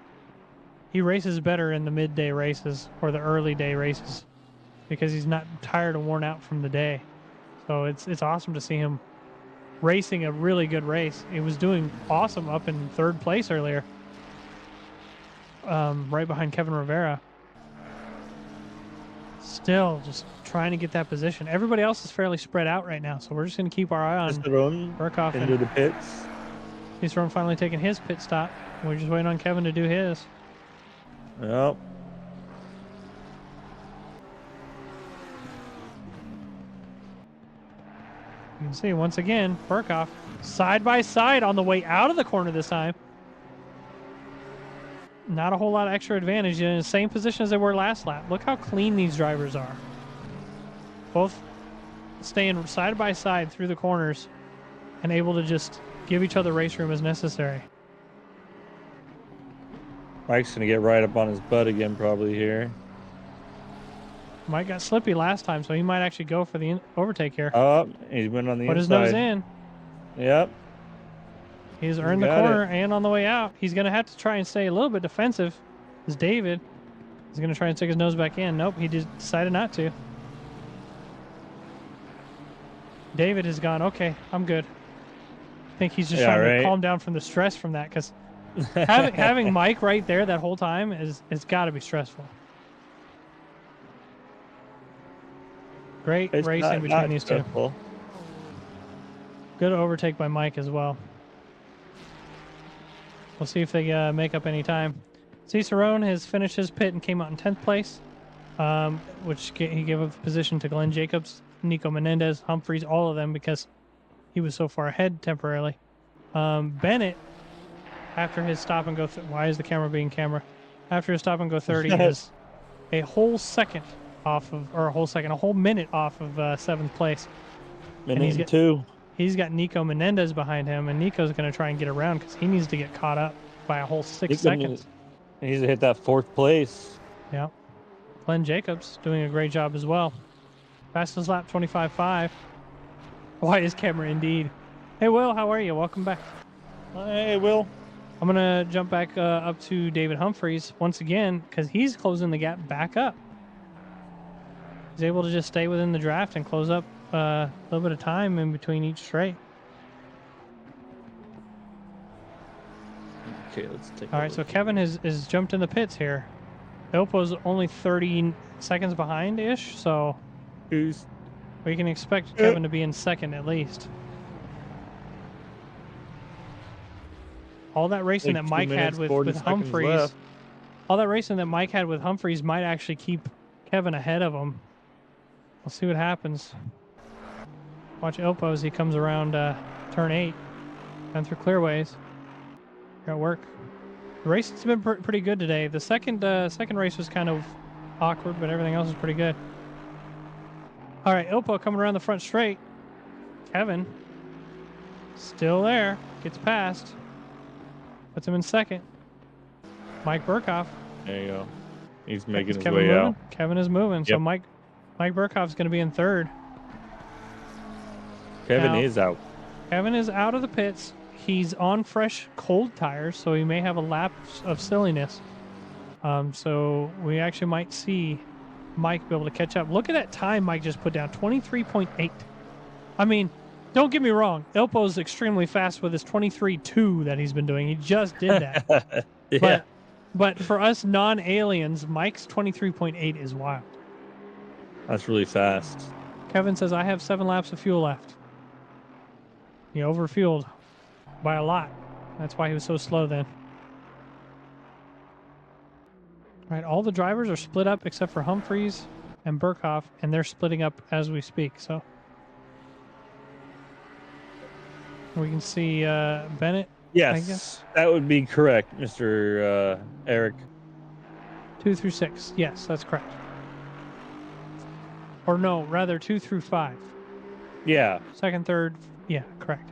he races better in the midday races or the early day races because he's not tired and worn out from the day. So it's awesome to see him racing a really good race. He was doing awesome up in 3rd place earlier, right behind Kevin Rivera. Still just trying to get that position. Everybody else is fairly spread out right now, so we're just going to keep our eye on Burkhoff
into the pits.
Cicerone finally taking his pit stop. We're just waiting on Kevin to do his.
Yep.
You can see once again, Burkhoff side by side on the way out of the corner this time. Not a whole lot of extra advantage. In the same position as they were last lap. Look how clean these drivers are. Both staying side by side through the corners and able to just give each other race room as necessary.
Mike's going to get right up on his butt again probably here.
Mike got slippy last time, so he might actually go for the overtake here.
Oh, he went on the
Put his
inside.
nose in.
Yep.
He's earned the
got
corner and on the way out. He's going to have to try and stay a little bit defensive. Is David. He's going to try and stick his nose back in. Nope, he just decided not to. David has gone, okay, I'm good. I think he's just trying to calm down from the stress from that, because having Mike right there that whole time it's got to be stressful. Great racing between these two. Good overtake by Mike as well. We'll see if they make up any time. Cicerone has finished his pit and came out in 10th place, which he gave up the position to Glenn Jacobs, Nico Menendez, Humphreys, all of them, because he was so far ahead temporarily. Bennett, after his stop and go, why is the camera being camera? After his stop and go 30 is a whole second off of, or a whole minute off of 7th place.
Minute and 2.
He's got Nico Menendez behind him, and Nico's going to try and get around because he needs to get caught up by a whole 6 seconds.
He needs to hit that 4th place.
Yeah. Glenn Jacobs doing a great job as well. Fastest lap, 25.5. Why is camera indeed? Hey, Will, how are you? Welcome back.
Hey, Will.
I'm going to jump back up to David Humphreys once again because he's closing the gap back up. He's able to just stay within the draft and close up a little bit of time in between each straight.
Okay, let's take
All right, so Kevin has jumped in the pits here. Ilpo's only 30 seconds behind-ish, so we can expect Kevin to be in second at least. All that racing that Mike had with Humphreys, all that racing that Mike had with Humphreys might actually keep Kevin ahead of him. We'll see what happens. Watch Ilpo as he comes around turn 8 and through clearways. Got work. The racing's been pretty good today. The second race was kind of awkward, but everything else is pretty good. All right, Ilpo coming around the front straight. Kevin still there. Gets past. Puts him in second. Mike Burkhoff.
There you go. He's making his
Kevin
way
moving?
out.
Kevin is moving.
Yep.
So Mike Burkhoff's going to be in third.
Kevin
Now,
is out.
Kevin is out of the pits. He's on fresh, cold tires, so he may have a lap of silliness. So we actually might see Mike be able to catch up. Look at that time Mike just put down, 23.8. I mean, don't get me wrong. Ilpo's extremely fast with his 23.2 that he's been doing. He just did that.
Yeah.
But for us non-aliens, Mike's 23.8 is wild.
That's really fast.
Kevin says, I have 7 laps of fuel left. He overfueled by a lot. That's why he was so slow then. All right, all the drivers are split up except for Humphreys and Burkhoff, and they're splitting up as we speak. So we can see Bennett.
Yes,
I guess.
that would be correct, Mr. Eric.
2 through 6. Yes, that's correct. Or no, rather 2 through 5.
Yeah.
Second, third. Yeah, correct.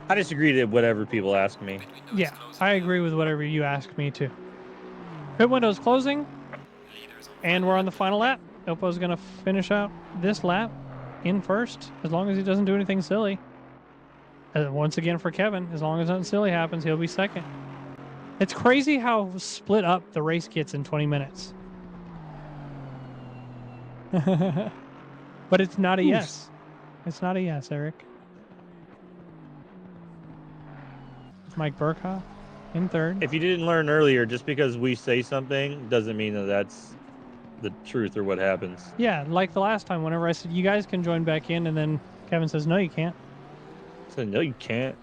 I disagree to whatever people ask me.
Yeah, I agree with whatever you ask me too. Pit window's closing, and we're on the final lap. Ilpo's going to finish out this lap in first, as long as he doesn't do anything silly. Once again for Kevin, as long as nothing silly happens, he'll be second. It's crazy how split up the race gets in 20 minutes. But it's not a yes. It's not a yes, Eric. Mike Burkhoff in third.
If you didn't learn earlier, just because we say something doesn't mean that that's the truth or what happens.
Yeah, like the last time, whenever I said you guys can join back in, and then Kevin says, no, you can't.
I said, no, you can't.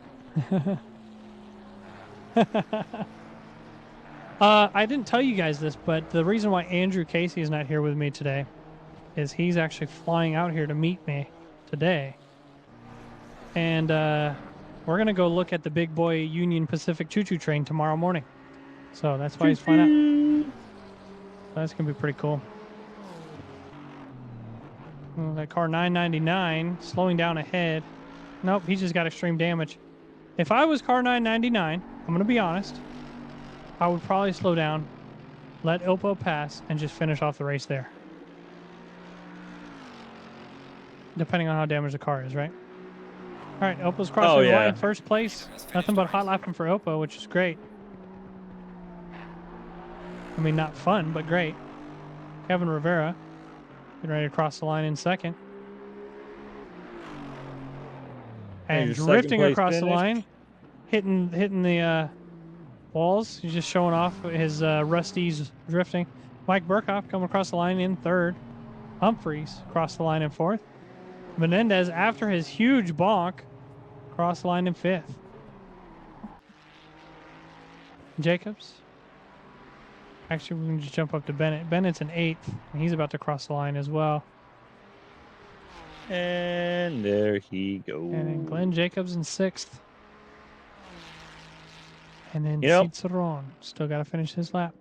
I didn't tell you guys this, but the reason why Andrew Casey is not here with me today is he's actually flying out here to meet me today. And we're going to go look at the big boy Union Pacific choo-choo train tomorrow morning. So that's why he's flying out. That's going to be pretty cool. Oh, that car 999 slowing down ahead. Nope, he just got extreme damage. If I was car 999, I'm going to be honest, I would probably slow down let Ilpo pass and just finish off the race there. Depending on how damaged the car is, right? All right, Ilpo's crossing the line, first place. Nothing but hot lapping for Ilpo, which is great. I mean, not fun, but great. Kevin Rivera getting ready to cross the line in second. And drifting across the line, hitting the walls. He's just showing off his Rusty's drifting. Mike Burkhoff coming across the line in third. Humphreys across the line in fourth. Menendez, after his huge bonk, cross the line in fifth. Jacobs. Actually, we can just jump up to Bennett. Bennett's in eighth, and he's about to cross the line as well.
And there he goes.
And then Glenn Jacobs in sixth. And then
Yep.
Cicerone still got to finish his lap.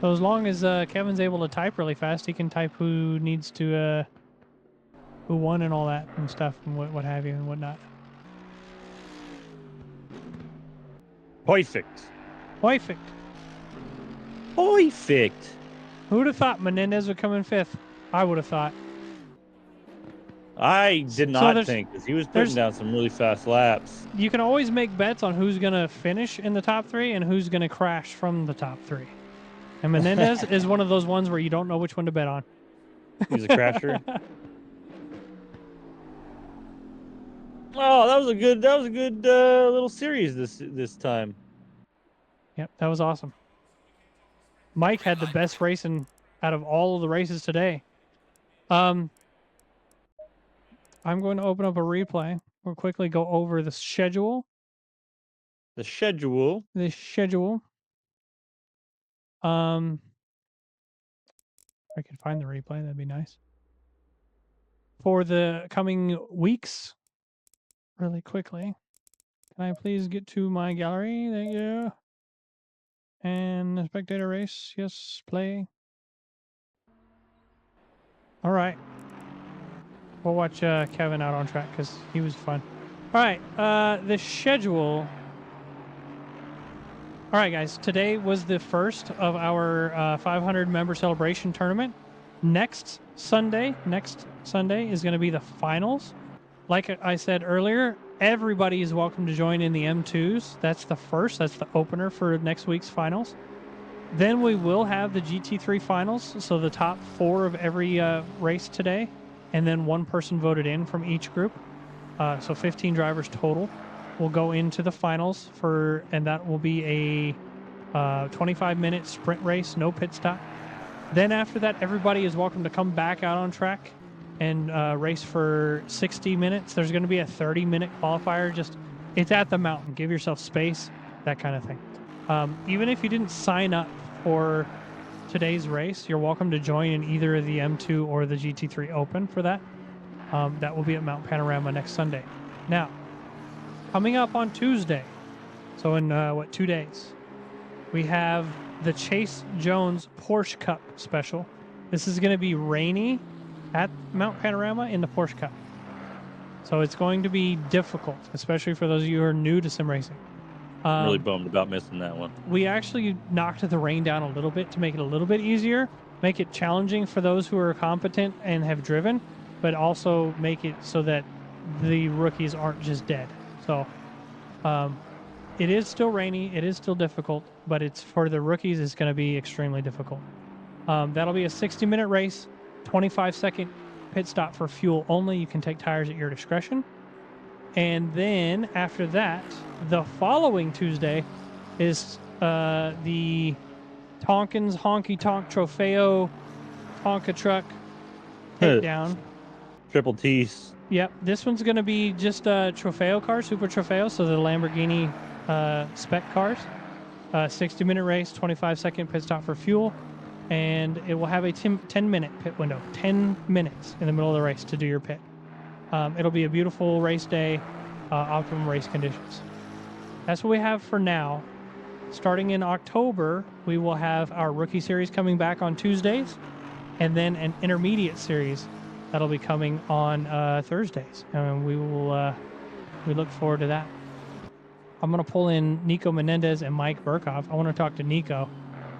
So as long as Kevin's able to type really fast, he can type who needs to, who won and all that and stuff and what have you and whatnot.
Perfect.
Perfect.
Perfect.
Who would have thought Menendez would come in fifth? I would have thought.
I did not think, because he was putting down some really fast laps.
You can always make bets on who's going to finish in the top three and who's going to crash from the top three. And Menendez is one of those ones where you don't know which one to bet on.
He's a crasher. Oh, that was a good little series this time.
Yep, that was awesome. Mike had the best racing out of all of the races today. I'm going to open up a replay. We'll quickly go over the schedule.
The schedule.
If I could find the replay, that'd be nice. For the coming weeks, really quickly. Can I please get to my gallery? Thank you. And the spectator race. Yes, play. All right. We'll watch Kevin out on track because he was fun. All right. The schedule. All right, guys. Today was the first of our 500 member celebration tournament. Next Sunday is going to be the finals. Like I said earlier, everybody is welcome to join in the M2s. That's the opener for next week's finals. Then we will have the GT3 finals, so the top 4 of every race today, and then one person voted in from each group. So 15 drivers total will go into the finals and that will be a 25-minute sprint race, no pit stop. Then after that, everybody is welcome to come back out on track and race for 60 minutes. There's going to be a 30-minute qualifier. It's at the mountain. Give yourself space, that kind of thing. Even if you didn't sign up for today's race, you're welcome to join in either the M2 or the GT3 Open for that. That will be at Mount Panorama next Sunday. Now, coming up on Tuesday, so in 2 days, we have the Chase Jones Porsche Cup special. This is going to be rainy at Mount Panorama in the Porsche Cup. So it's going to be difficult, especially for those of you who are new to sim racing.
I'm really bummed about missing that one.
We actually knocked the rain down a little bit to make it a little bit easier, make it challenging for those who are competent and have driven, but also make it so that the rookies aren't just dead. So it is still rainy, it is still difficult, but it's for the rookies, it's going to be extremely difficult. That'll be a 60-minute race, 25-second pit stop for fuel only. You can take tires at your discretion. And then after that, the following Tuesday is the Tonkins Honky Tonk Trofeo Tonka Truck takedown.
Triple T's.
Yep, this one's going to be just Trofeo cars, Super Trofeo, so the Lamborghini spec cars. 60-minute race, 25-second pit stop for fuel. And it will have a 10-minute pit window, 10 minutes in the middle of the race to do your pit. It'll be a beautiful race day, optimum race conditions. That's what we have for now. Starting in October, we will have our rookie series coming back on Tuesdays, and then an intermediate series that'll be coming on Thursdays. And we look forward to that. I'm going to pull in Nico Menendez and Mike Burkhoff. I want to talk to Nico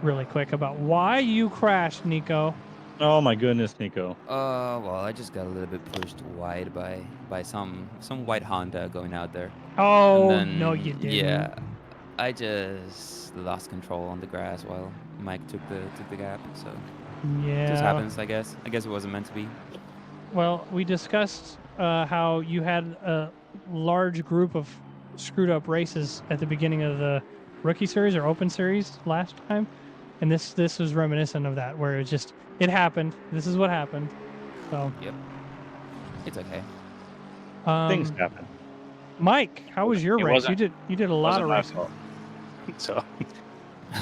really quick about why you crashed, Nico.
Oh my goodness, Nico.
Well, I just got a little bit pushed wide by some white Honda going out there.
Oh,
And then,
no, you didn't.
yeah, I just lost control on the grass while Mike took the gap. So
Yeah.
it just happens, I guess. I guess it wasn't meant to be.
Well, we discussed how you had a large group of screwed up races at the beginning of the rookie series or open series last time, and this was reminiscent of that, where it happened. This is what happened. So
Yep. It's okay.
Things happen.
Mike, how was your
It
race?
wasn't-
You did a lot of
wasn't my
racing.
fault. So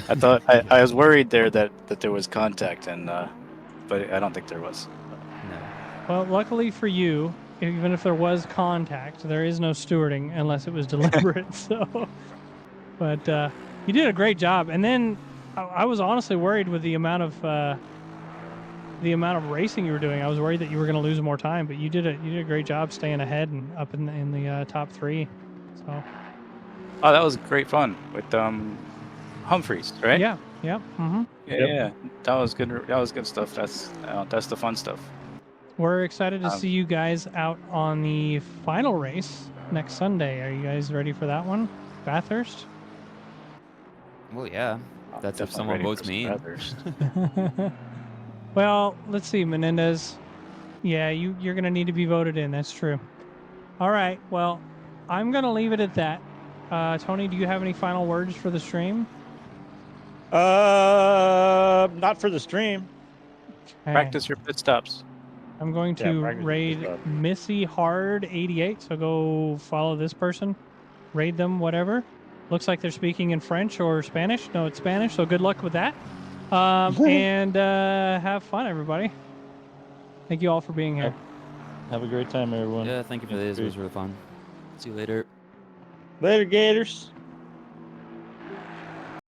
I thought I was worried there that there was contact, and but I don't think there was.
No.
Well, luckily for you, even if there was contact, there is no stewarding unless it was deliberate. So, but you did a great job. And then I was honestly worried with the amount of racing you were doing. I was worried that you were going to lose more time, but you did a great job staying ahead and up in the top 3. So.
Oh, that was great fun with Humphreys, right?
Yeah. Yeah. Mm-hmm.
Yeah, that was good. That was good stuff. That's the fun stuff.
We're excited to see you guys out on the final race next Sunday. Are you guys ready for that one? Bathurst?
Well, yeah. That's if
Definitely
someone
ready
votes
for
me in.
Bathurst.
Well, let's see, Menendez. Yeah, you're going to need to be voted in. That's true. All right. Well, I'm going to leave it at that. Tony, do you have any final words for the stream?
Not for the stream.
Okay.
Practice your pit stops.
I'm going
Yeah,
to
practice your
raid
stuff.
Missy Hard 88. So go follow this person, raid them, whatever. Looks like they're speaking in French or Spanish. No, it's Spanish. So good luck with that. And have fun, everybody. Thank you all for being here.
Have a great time, everyone.
Yeah, thank you for this. It was really fun. See you later.
Later, Gators.